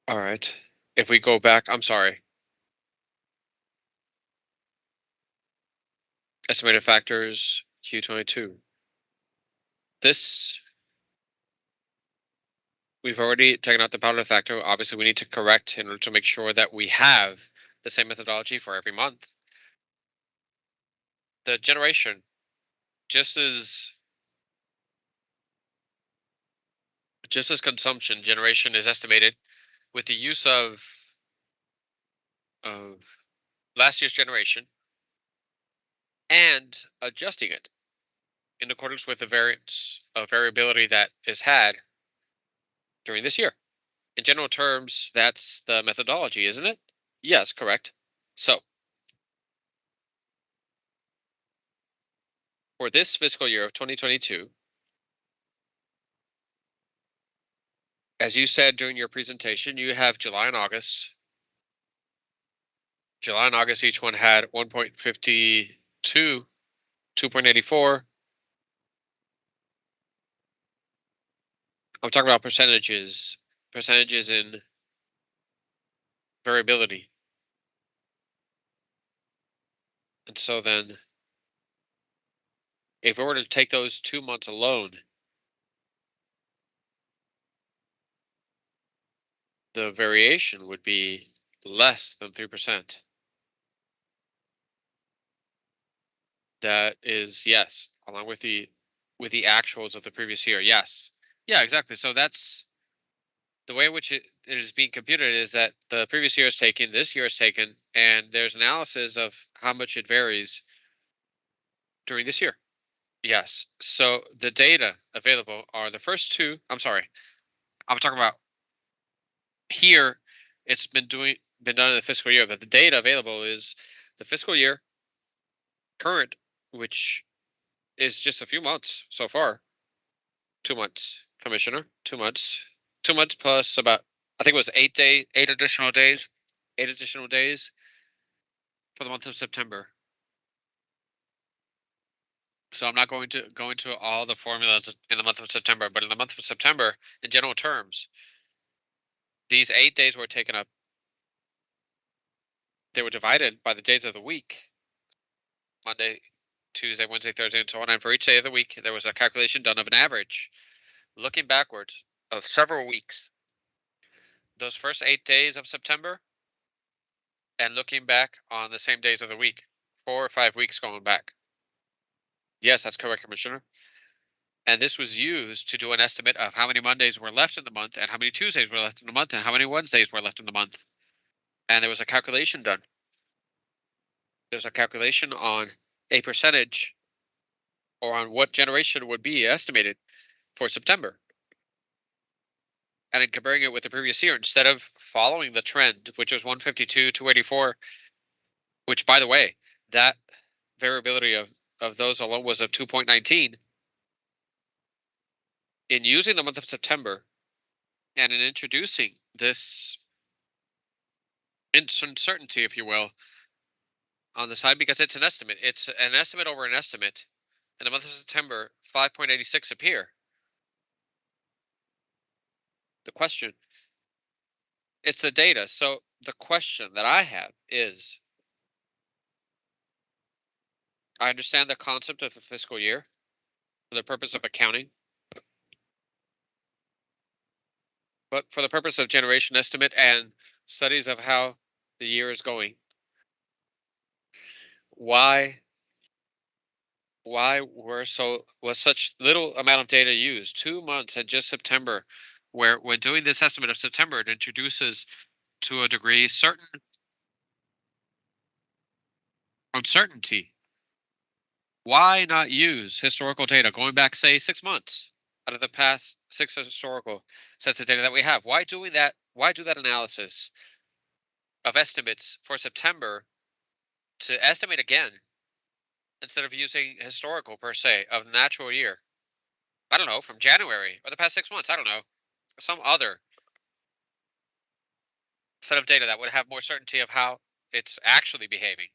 [SPEAKER 1] all right. If we go back, I'm sorry, estimated factors Q22. This, we've already taken out the powder factor. Obviously, we need to correct in order to make sure that we have the same methodology for every month. The generation, just as consumption, generation is estimated with the use of last year's generation and adjusting it in accordance with the variability that is had during this year. In general terms, that's the methodology, isn't it? Yes, correct. So for this fiscal year of 2022, as you said during your presentation, you have July and August. July and August, each one had 1.52, 2.84. I'm talking about percentages in variability. And so then, if we were to take those 2 months alone, the variation would be less than 3%. That is, yes, along with the actuals of the previous year. Yes. Yeah, exactly. So that's the way in which it is being computed, is that the previous year is taken, this year is taken, and there's analysis of how much it varies during this year. Yes. So the data available are the first two. I'm sorry. I'm talking about here. It's been done in the fiscal year, but the data available is the fiscal year current, which is just a few months so far. 2 months, Commissioner. 2 months. 2 months plus about, I think it was 8 additional days for the month of September. So I'm not going to go into all the formulas in the month of September, but in the month of September, in general terms, these 8 days were taken up. They were divided by the days of the week: Monday, Tuesday, Wednesday, Thursday, and so on. And for each day of the week, there was a calculation done of an average, looking backwards of several weeks. Those first 8 days of September, and looking back on the same days of the week, 4 or 5 weeks going back. Yes, that's correct, Commissioner. And this was used to do an estimate of how many Mondays were left in the month, and how many Tuesdays were left in the month, and how many Wednesdays were left in the month. And there was a calculation done. There's a calculation on a percentage, or on what generation would be estimated for September. And in comparing it with the previous year, instead of following the trend, which was 152, 284, which, by the way, that variability of those alone was of 2.19. In using the month of September and in introducing this uncertainty, if you will, on the side, because it's an estimate. It's an estimate over an estimate. In the month of September, 5.86 appear. The question, it's the data. So the question that I have is, I understand the concept of a fiscal year for the purpose of accounting, but for the purpose of generation estimate and studies of how the year is going, why was such little amount of data used? 2 months and just September, where when doing this estimate of September, it introduces to a degree certain uncertainty. Why not use historical data going back, say, 6 months out of the past 6 historical sets of data that we have? Why do that analysis of estimates for September to estimate again, instead of using historical per se of natural year? I don't know, from January or the past 6 months, I don't know, some other set of data that would have more certainty of how it's actually behaving.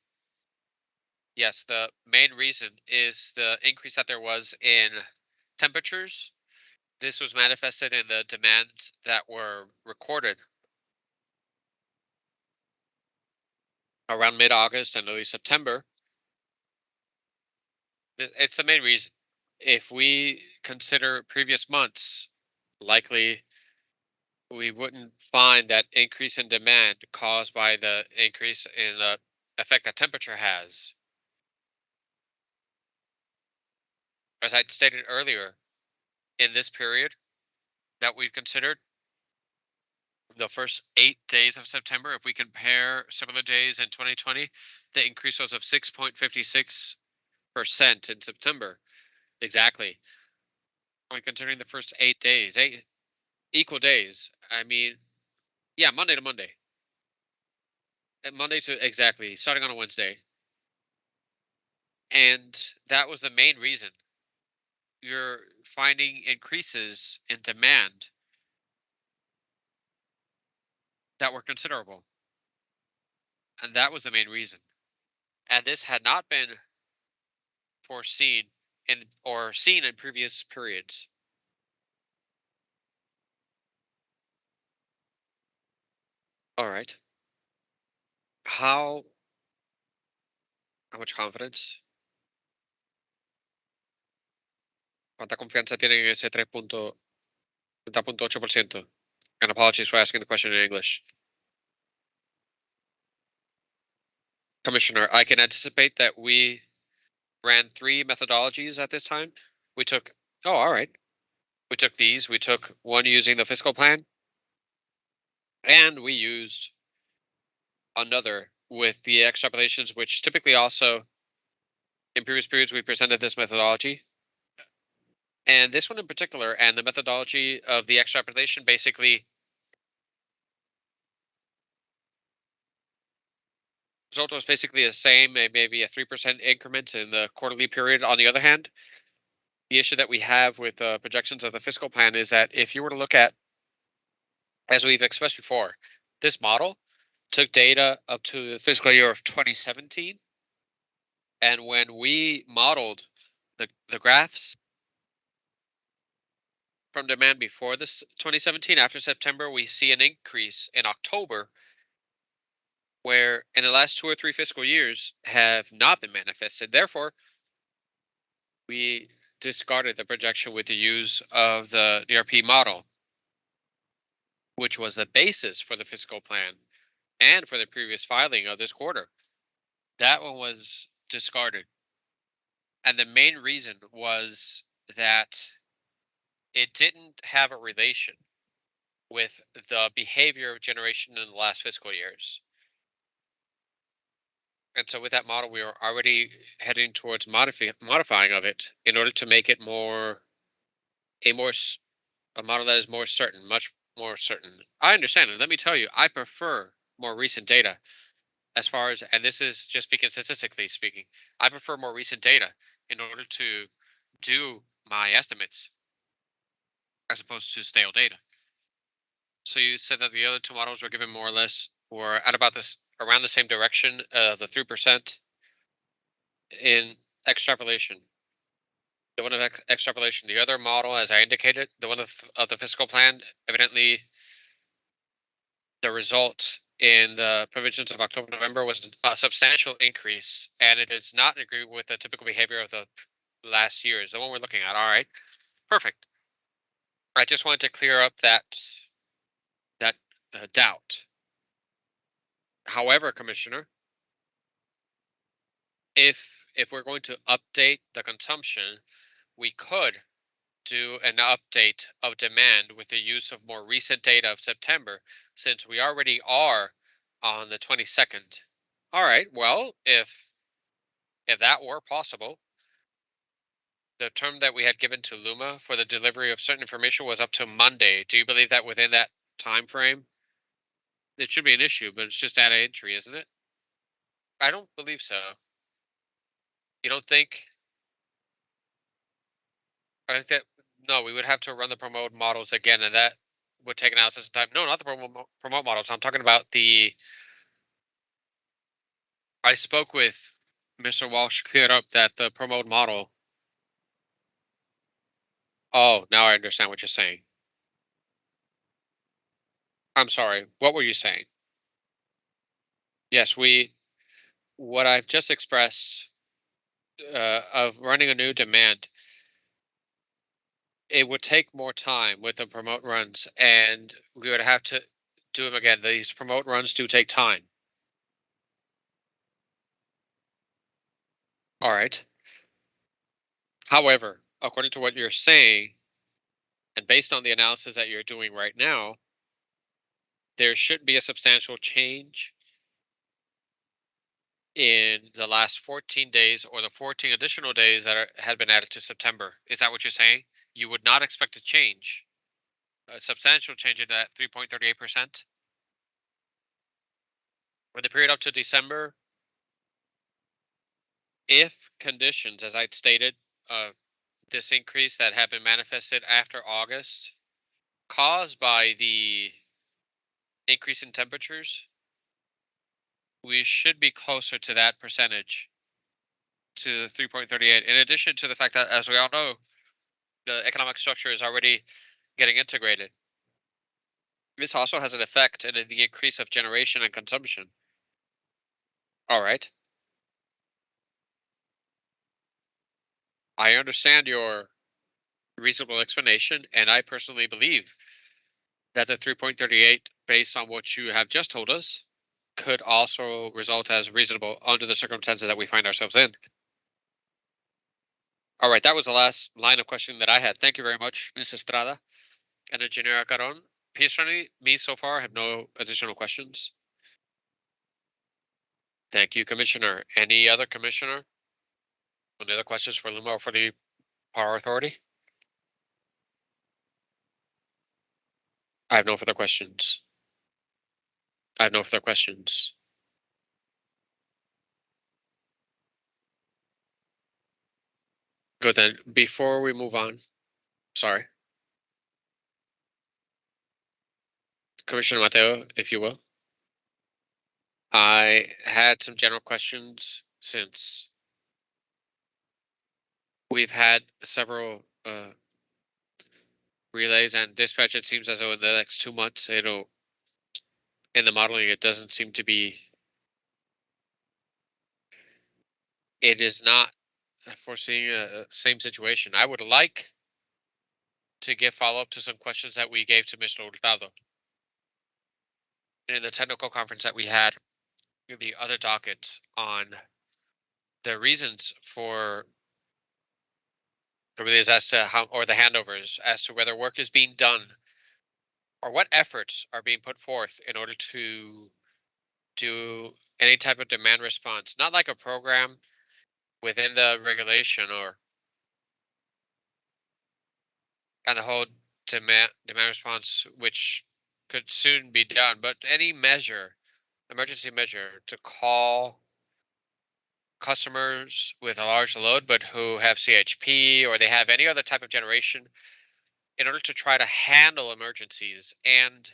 [SPEAKER 1] Yes, the main reason is the increase that there was in temperatures. This was manifested in the demands that were recorded around mid-August and early September. It's the main reason. If we consider previous months, likely we wouldn't find that increase in demand caused by the increase in the effect that temperature has. As I stated earlier, in this period that we've considered, the first 8 days of September, if we compare similar days in 2020, the increase was of 6.56% in September. Exactly. When considering the first 8 days, 8 equal days, I mean, yeah, Monday to Monday. And Monday to, exactly, starting on a Wednesday. And that was the main reason. You're finding increases in demand that were considerable. And that was the main reason. And this had not been foreseen or seen in previous periods. All right. How much confidence? ¿Cuánta confianza tienen en ese 3.8%? And apologies for asking the question in English. Commissioner, I can anticipate that we ran 3 methodologies at this time. We took, oh, all right. We took these. We took one using the fiscal plan, and we used another with the extrapolations, which typically also in previous periods we presented this methodology. And this one in particular, and the methodology of the extrapolation, basically result was basically the same, maybe a 3% increment in the quarterly period. On the other hand, the issue that we have with projections of the fiscal plan is that if you were to look at As we've expressed before, this model took data up to the fiscal year of 2017. And when we modeled the graphs from demand before this 2017, after September, we see an increase in October, where in the last 2 or 3 fiscal years have not been manifested. Therefore, we discarded the projection with the use of the ERP model, which was the basis for the fiscal plan and for the previous filing of this quarter. That one was discarded. And the main reason was that it didn't have a relation with the behavior of generation in the last fiscal years. And so with that model, we are already heading towards modifying of it in order to make it a model that is more certain, much more certain. I understand, and let me tell you, I prefer more recent data as far as, and this is just speaking statistically speaking, I prefer more recent data in order to do my estimates as opposed to stale data. So you said that the other two models were given more or less were at about this around the same direction, the 3% in extrapolation. The one of extrapolation, the other model, as I indicated, the one of the fiscal plan, evidently the result in the provisions of October, November was a substantial increase, and it is not in agreement with the typical behavior of the last years. The one we're looking at. All right, perfect. I just wanted to clear up that doubt. However, Commissioner, if we're going to update the consumption, we could do an update of demand with the use of more recent data of September, since we already are on the 22nd. All right, well, if that were possible, the term that we had given to Luma for the delivery of certain information was up to Monday. Do you believe that within that time frame it should be an issue, but it's just data entry, isn't it? I don't believe so. You don't think? I think that no, we would have to run the promote models again, and that would take analysis time. No, not the promote models. I'm talking about the. I spoke with Mr. Walsh, cleared up that the promote model. Oh, now I understand what you're saying. I'm sorry. What were you saying? Yes, what I've just expressed of running a new demand, it would take more time with the promote runs, and we would have to do them again. These promote runs do take time. All right. However, according to what you're saying, and based on the analysis that you're doing right now, there should be a substantial change in the last 14 days or the 14 additional days that had been added to September. Is that what you're saying? You would not expect a change, a substantial change in that 3.38%? For the period up to December, if conditions, as I'd stated, this increase that had been manifested after August, caused by the increase in temperatures, we should be closer to that percentage, to 3.38. In addition to the fact that, as we all know, the economic structure is already getting integrated. This also has an effect in the increase of generation and consumption. All right. I understand your reasonable explanation, and I personally believe that the 3.38, based on what you have just told us, could also result as reasonable under the circumstances that we find ourselves in. All right, that was the last line of questioning that I had. Thank you very much, Ms. Estrada and Engineer Caron. Personally, me so far, I have no additional questions. Thank you, Commissioner. Any other commissioner? Any other questions for Luma or for the Power Authority? I have no further questions. I have no further questions. Good then. Before we move on, sorry. Commissioner Mateo, if you will. I had some general questions since we've had several relays and dispatch. It seems as though in the next 2 months, in the modeling, it doesn't seem to be, it is not foreseeing a same situation. I would like to give follow-up to some questions that we gave to Mr. Hurtado in the technical conference that we had, the other docket, on the reasons for the relays as to how, or the handovers, as to whether work is being done or what efforts are being put forth in order to do any type of demand response, not like a program within the regulation or and the whole demand response, which could soon be done, but any measure, emergency measure, to call customers with a large load but who have CHP or they have any other type of generation in order to try to handle emergencies. And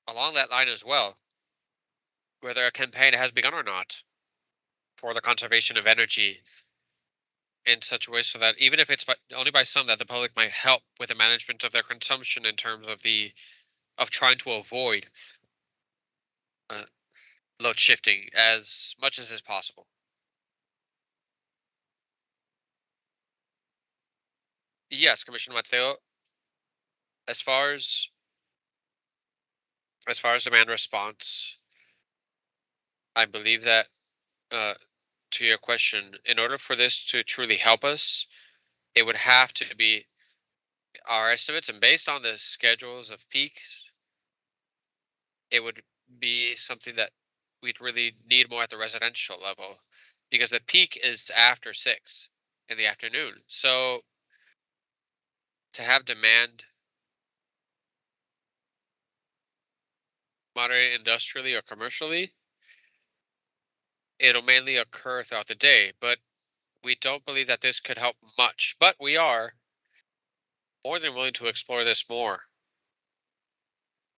[SPEAKER 1] along that line as well, whether a campaign has begun or not for the conservation of energy in such a way so that even if it's only by some, that the public might help with the management of their consumption in terms of trying to avoid uh, load shifting as much as is possible. Yes, Commissioner Mateo, as far as demand response, I believe that to your question, in order for this to truly help us, it would have to be our estimates, and based on the schedules of peaks, it would be something that we'd really need more at the residential level, because the peak is after 6 in the afternoon. So to have demand moderate industrially or commercially, it'll mainly occur throughout the day, but we don't believe that this could help much. But we are more than willing to explore this more.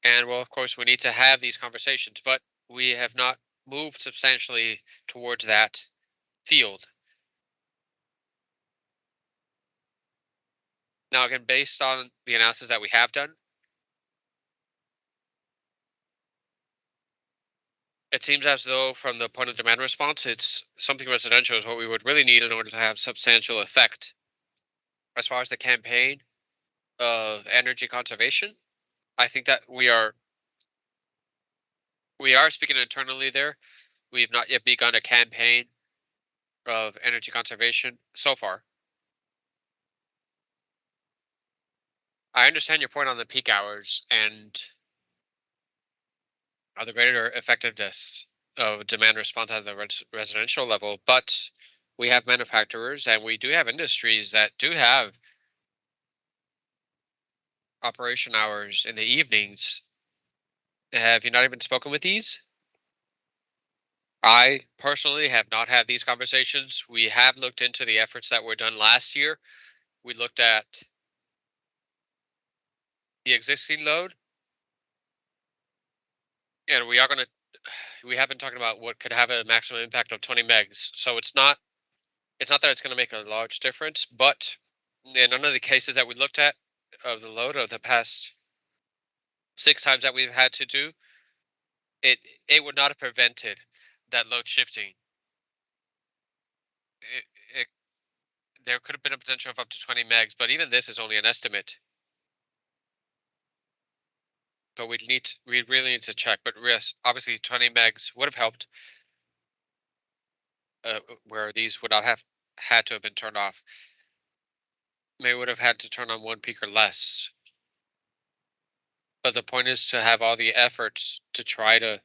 [SPEAKER 1] And well, of course, we need to have these conversations, but we have not moved substantially towards that field. Now, again, based on the analysis that we have done, it seems as though from the point of demand response, it's something residential is what we would really need in order to have substantial effect. As far as the campaign of energy conservation, I think that we are speaking internally there. We've not yet begun a campaign of energy conservation so far. I understand your point on the peak hours and the greater effectiveness of demand response at the residential level, but we have manufacturers and we do have industries that do have operation hours in the evenings. Have you not even spoken with these? I personally have not had these conversations. We have looked into the efforts that were done last year. We looked at the existing load, and we have been talking about what could have a maximum impact of 20 megs. So it's not that it's going to make a large difference, but in none of the cases that we looked at of the load of the past 6 times that we've had to do, it would not have prevented that load shifting. It, there could have been a potential of up to 20 megs, but even this is only an estimate. But we really need to check. But yes, obviously 20 megs would have helped, where these would not have had to have been turned off. They would have had to turn on one peak or less. But the point is to have all the efforts to try to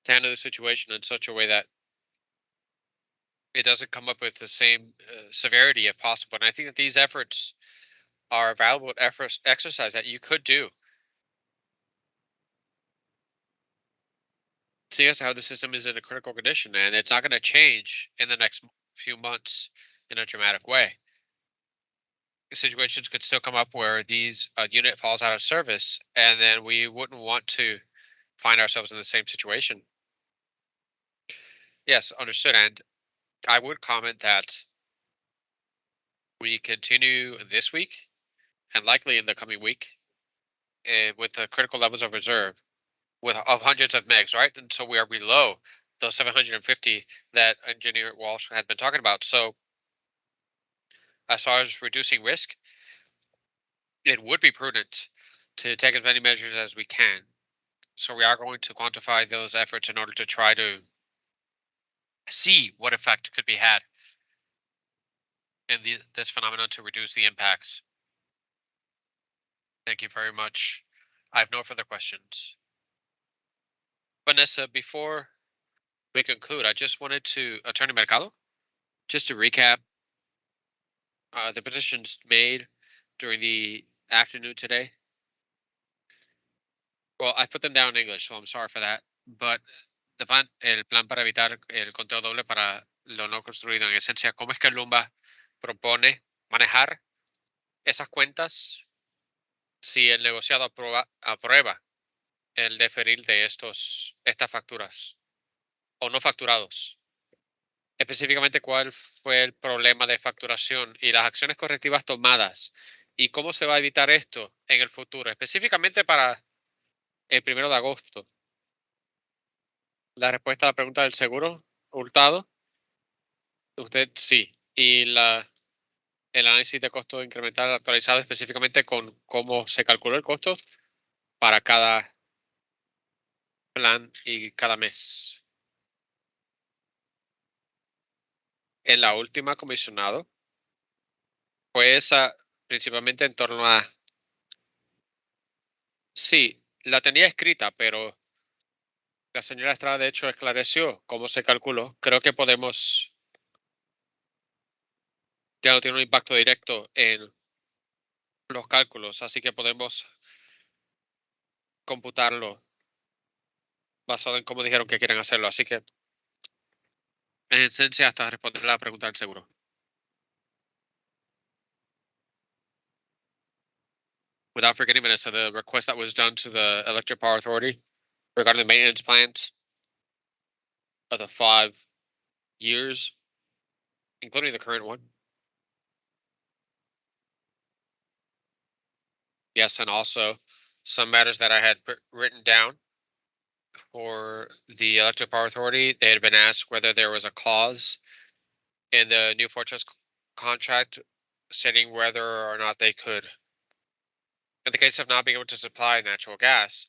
[SPEAKER 1] handle the situation in such a way that it doesn't come up with the same severity if possible. And I think that these efforts are a valuable exercise that you could do. See as how the system is in a critical condition, and it's not going to change in the next few months in a dramatic way. situations could still come up where these unit falls out of service, and then we wouldn't want to find ourselves in the same situation. Yes, understood. And I would comment that we continue this week and likely in the coming week with the critical levels of reserve of hundreds of megs, right? And so we are below those 750 that Engineer Walsh had been talking about. So as far as reducing risk, it would be prudent to take as many measures as we can. So we are going to quantify those efforts in order to try to see what effect could be had in this phenomenon to reduce the impacts. Thank you very much. I have no further questions. Vanessa, before we conclude, I just wanted to, Attorney Mercado, just to recap the petitions made during the afternoon today. Well, I put them down in English, so I'm sorry for that. But el plan para evitar el conteo doble para lo no construido, en esencia, ¿cómo es que Lumba propone manejar esas cuentas si el negociado aprueba el deferir de estas facturas o no facturados? Específicamente, ¿cuál fue el problema de facturación y las acciones correctivas tomadas? ¿Y cómo se va a evitar esto en el futuro? Específicamente para el 1 de agosto. La respuesta a la pregunta del seguro hurtado, usted sí. Y el análisis de costo incremental actualizado específicamente con cómo se calculó el costo para cada plan y cada mes. En la última, comisionado, fue esa principalmente en torno a... Sí, la tenía escrita, pero la señora Estrada de hecho esclareció cómo se calculó. Creo que podemos... Ya no tiene un impacto directo en los cálculos, así que podemos computarlo basado en cómo dijeron que quieren hacerlo. Así que, en esencia, hasta responder la pregunta del seguro. Without forgetting, Vanessa, the request that was done to the Electric Power Authority regarding the maintenance plans of the 5 years, including the current one. Yes, and also some matters that I had written down for the Electric Power Authority. They had been asked whether there was a clause in the New Fortress contract stating whether or not they could, in the case of not being able to supply natural gas,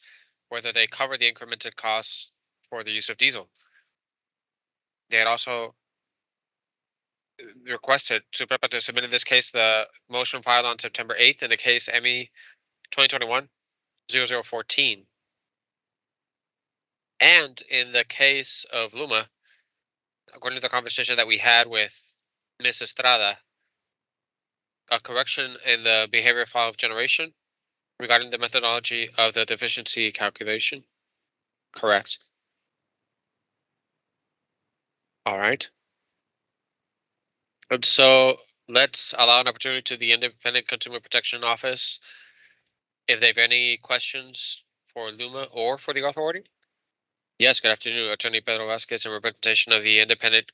[SPEAKER 1] whether they cover the incremented costs for the use of diesel. They had also requested Superpa to submit in this case the motion filed on September 8th in the case ME 2021-0014. And in the case of Luma, according to the conversation that we had with Ms. Estrada, a correction in the behavior file of generation regarding the methodology of the deficiency calculation. Correct. All right. And so let's allow an opportunity to the Independent Consumer Protection Office if they have any questions for Luma or for the authority. Yes, good afternoon, Attorney Pedro Vasquez, in representation of the Independent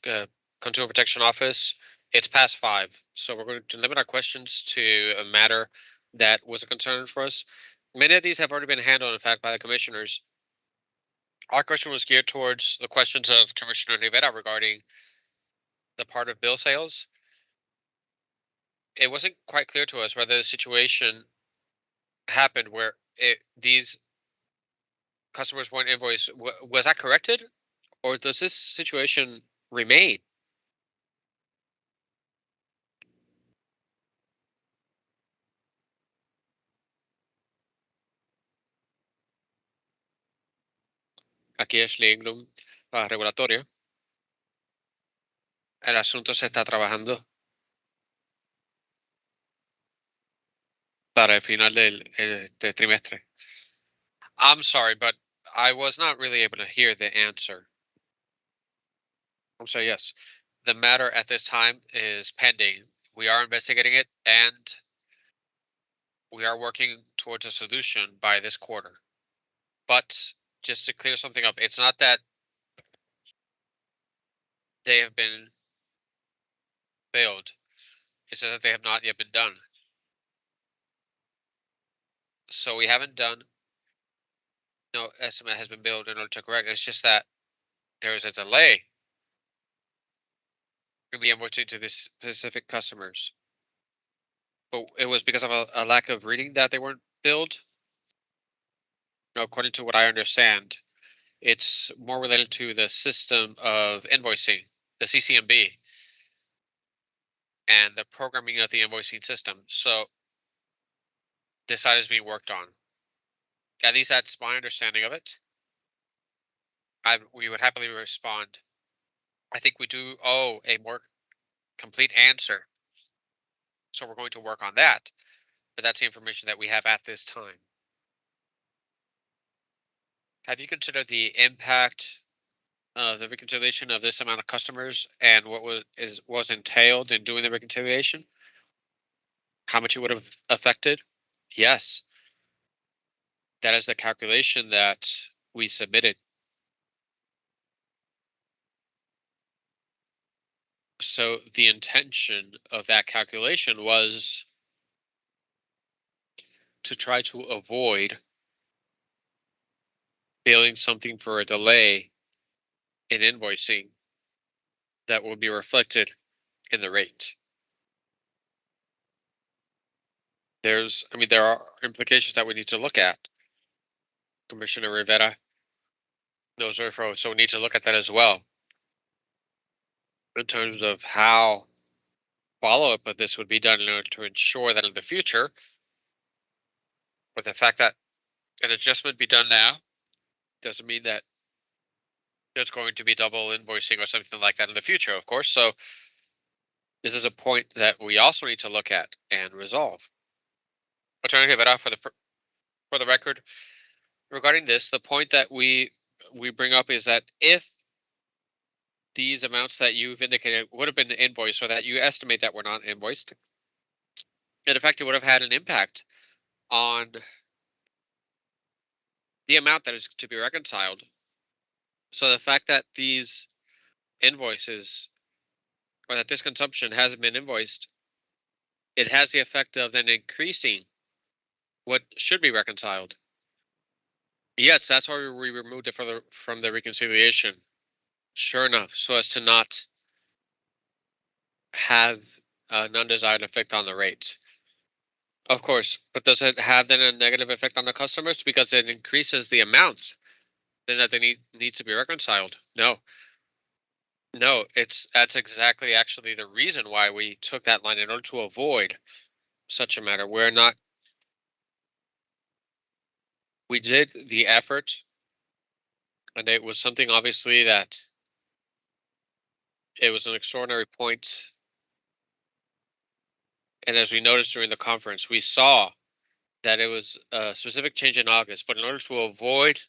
[SPEAKER 1] Consumer Protection Office. It's past 5, so we're going to limit our questions to a matter that was a concern for us. Many of these have already been handled, in fact, by the commissioners. Our question was geared towards the questions of Commissioner Rivera regarding the part of bill sales. It wasn't quite clear to us whether the situation happened where these customers weren't invoiced. Was that corrected, or does this situation remain? Aquí Ashley Ingram, regulatorio. El asunto se está trabajando para el final del trimestre. I'm sorry, but I was not really able to hear the answer. I'm sorry, yes. The matter at this time is pending. We are investigating it, and we are working towards a solution by this quarter. But just to clear something up, it's not that they have been failed. It's just that they have not yet been done. So we haven't done, no estimate has been billed in order to correct. It's just that there is a delay in the invoicing to this specific customers. But it was because of a lack of reading that they weren't billed. No, according to what I understand, it's more related to the system of invoicing, the CCMB, and the programming of the invoicing system. So this side is being worked on. At least that's my understanding of it. We would happily respond. I think we do owe a more complete answer. So we're going to work on that. But that's the information that we have at this time. Have you considered the impact of the reconciliation of this amount of customers and what was entailed in doing the reconciliation? How much it would have affected? Yes. That is the calculation that we submitted. So the intention of that calculation was to try to avoid billing something for a delay in invoicing that will be reflected in the rate. There are implications that we need to look at. Commissioner Rivera, those are so we need to look at that as well in terms of how follow-up of this would be done in order to ensure that in the future, with the fact that an adjustment be done now doesn't mean that there's going to be double invoicing or something like that in the future, of course. So this is a point that we also need to look at and resolve. Attorney Rivera, for the record, regarding this, the point that we bring up is that if these amounts that you've indicated would have been invoiced or that you estimate that were not invoiced, in effect, it would have had an impact on the amount that is to be reconciled. So the fact that these invoices or that this consumption hasn't been invoiced, it has the effect of then increasing what should be reconciled. Yes, that's why we removed it from the reconciliation. Sure enough, so as to not have an undesired effect on the rates. Of course, but does it have then a negative effect on the customers because it increases the amount then that they needs to be reconciled? No. No, that's exactly actually the reason why we took that line in order to avoid such a matter. We did the effort, and it was something obviously that it was an extraordinary point. And as we noticed during the conference, we saw that it was a specific change in August, but in order to avoid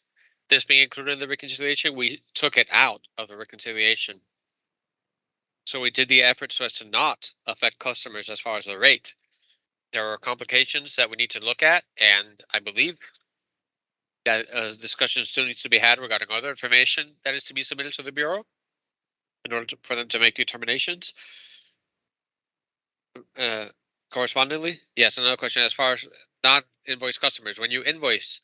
[SPEAKER 1] this being included in the reconciliation, we took it out of the reconciliation. So we did the effort so as to not affect customers as far as the rate. There are complications that we need to look at, and I believe that a discussion still needs to be had regarding other information that is to be submitted to the Bureau in order for them to make determinations. Correspondingly, yes, another question as far as non-invoice customers. When you invoice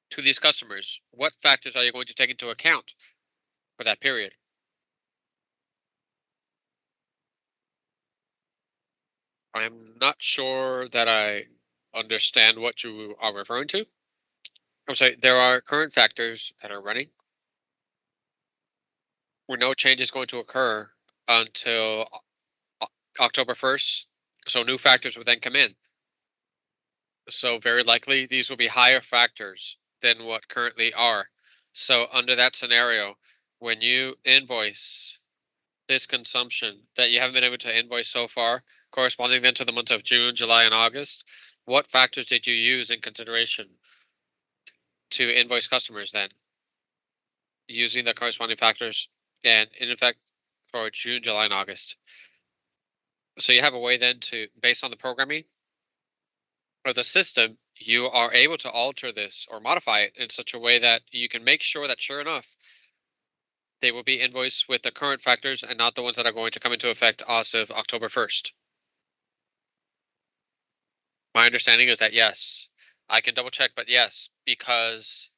[SPEAKER 1] to these customers, what factors are you going to take into account for that period? I'm not sure that I understand what you are referring to. I'm sorry, there are current factors that are running where no change is going to occur until October 1st. So new factors will then come in. So very likely these will be higher factors than what currently are. So under that scenario, when you invoice this consumption that you haven't been able to invoice so far, corresponding then to the months of June, July, and August, what factors did you use in consideration to invoice customers then? Using the corresponding factors and in effect for June, July, and August. So you have a way then to, based on the programming, of the system, you are able to alter this or modify it in such a way that you can make sure that, sure enough, they will be invoiced with the current factors and not the ones that are going to come into effect as of October 1st. My understanding is that yes, I can double check, but yes, because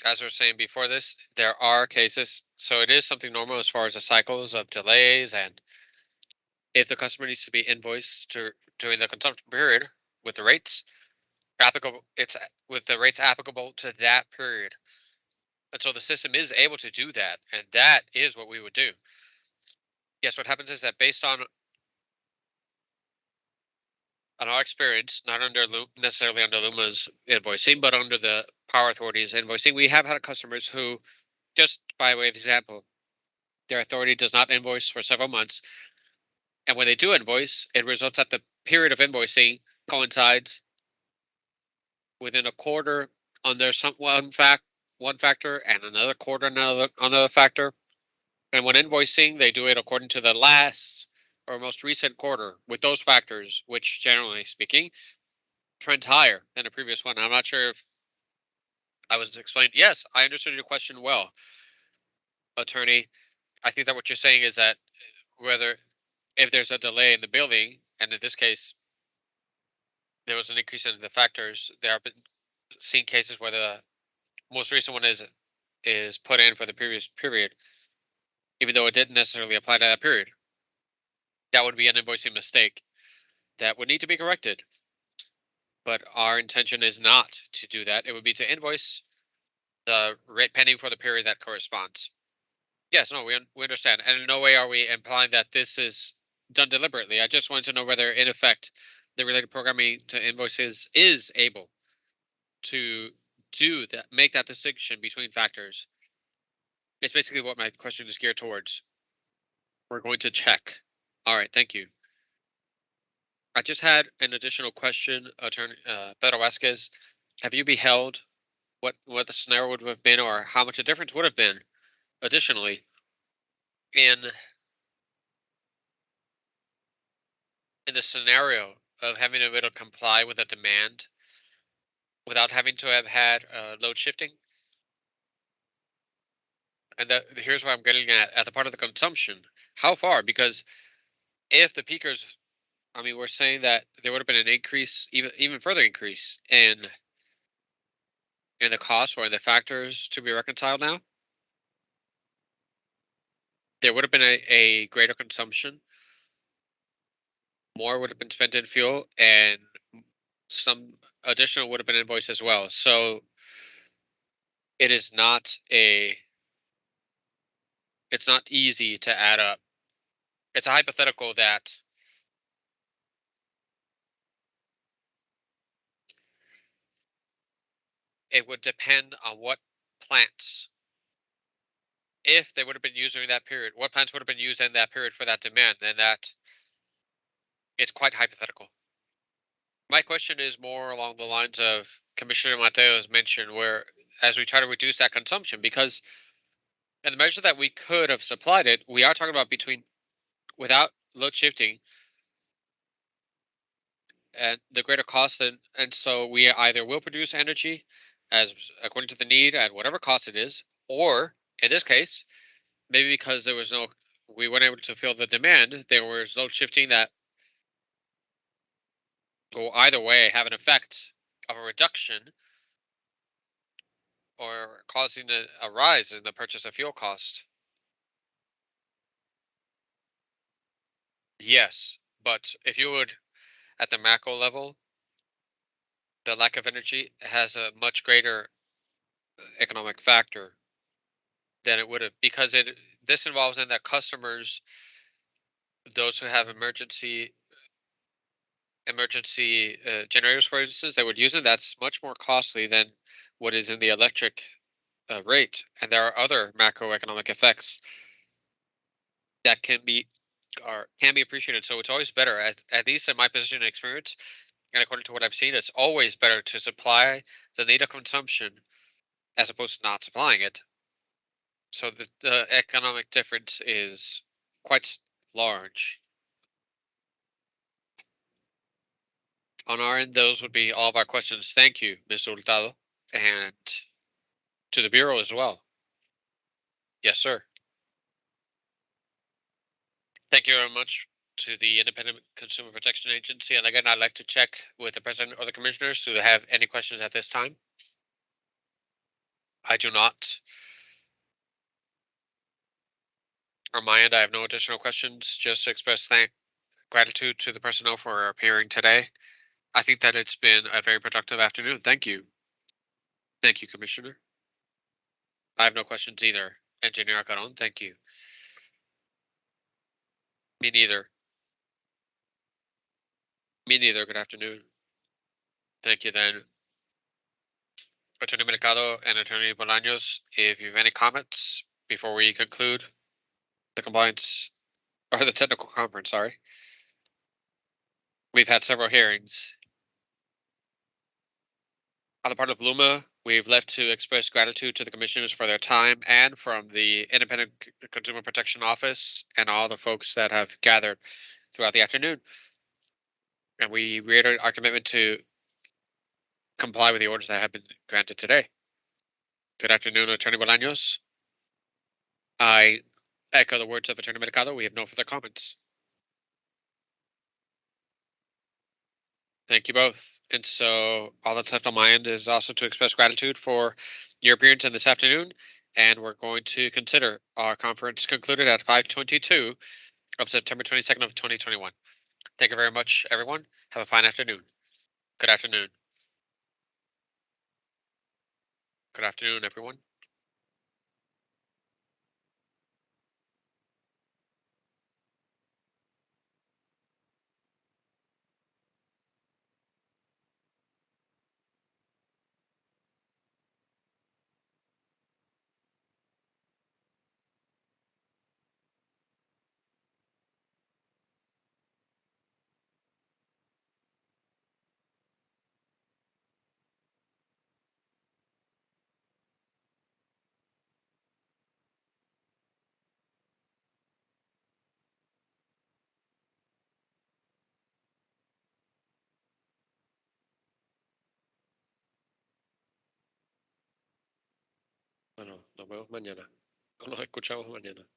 [SPEAKER 1] as we were saying before this, there are cases, so it is something normal as far as the cycles of delays, and if the customer needs to be invoiced during the consumption period with the rates applicable, it's with the rates applicable to that period. And so the system is able to do that, and that is what we would do. Yes, what happens is that based on our experience, not under necessarily under Luma's invoicing, but under the Power Authority's invoicing, we have had customers who, just by way of example, their authority does not invoice for several months, and when they do invoice, it results that the period of invoicing coincides within a quarter under one factor and another quarter another factor. And when invoicing, they do it according to the last or most recent quarter with those factors, which generally speaking trends higher than the previous one. I'm not sure if I was explained. Yes, I understood your question well, attorney. I think that what you're saying is that whether if there's a delay in the billing, and in this case there was an increase in the factors, there have been seen cases where the most recent one is put in for the previous period, even though it didn't necessarily apply to that period. That would be an invoicing mistake that would need to be corrected. But our intention is not to do that. It would be to invoice the rate pending for the period that corresponds. Yes, no, we understand. And in no way are we implying that this is done deliberately. I just wanted to know whether, in effect, the related programming to invoices is able to do that, make that distinction between factors. It's basically what my question is geared towards. We're going to check. All right, thank you. I just had an additional question, Attorney Pedro Vasquez. Have you beheld what the scenario would have been, or how much a difference would have been, additionally, in the scenario of having to be able to comply with a demand without having to have had load shifting? And here's what I'm getting at the part of the consumption. How far? Because if the peakers, I mean, we're saying that there would have been an increase, even further increase in the cost or in the factors to be reconciled now. There would have been a greater consumption. More would have been spent in fuel, and some additional would have been invoiced as well. So it is not it's not easy to add up. It's a hypothetical that it would depend on what plants, if they would have been used during that period, what plants would have been used in that period for that demand, and that it's quite hypothetical. My question is more along the lines of Commissioner Mateo's mentioned, where as we try to reduce that consumption, because in the measure that we could have supplied it, we are talking about without load shifting and the greater cost, and so we either will produce energy as according to the need at whatever cost it is, or in this case, maybe because we weren't able to fill the demand, there was load shifting that will either way have an effect of a reduction or causing a rise in the purchase of fuel cost. Yes, but if you would, at the macro level, the lack of energy has a much greater economic factor than it would have, because this involves in that customers, those who have emergency generators, for instance, that would use it. That's much more costly than what is in the electric rate, and there are other macroeconomic effects that can be appreciated. So it's always better, at least in my position and experience, and according to what I've seen, it's always better to supply the need of consumption as opposed to not supplying it. So the economic difference is quite large. On our end, those would be all of our questions. Thank you, Mr. Hurtado, and to the Bureau as well. Yes, sir. Thank you very much to the Independent Consumer Protection Agency. And again, I'd like to check with the President or the Commissioners who have any questions at this time. I do not. On my end, I have no additional questions. Just to express gratitude to the personnel for appearing today. I think that it's been a very productive afternoon. Thank you. Thank you, Commissioner. I have no questions either. Engineer Acaron, thank you. Me neither. Me neither. Good afternoon. Thank you then. Attorney Mercado and Attorney Bolaños, if you have any comments before we conclude the compliance or the technical conference, sorry. We've had several hearings. On the part of Luma, we've left to express gratitude to the commissioners for their time and from the Independent Consumer Protection Office and all the folks that have gathered throughout the afternoon. And we reiterate our commitment to comply with the orders that have been granted today. Good afternoon, Attorney Bolaños. I echo the words of Attorney Mercado. We have no further comments. Thank you both. And so all that's left on my end is also to express gratitude for your appearance in this afternoon. And we're going to consider our conference concluded at 5:22 of September 22nd of 2021. Thank you very much, everyone. Have a fine afternoon. Good afternoon. Good afternoon, everyone. Bueno, nos vemos mañana. Nos escuchamos mañana.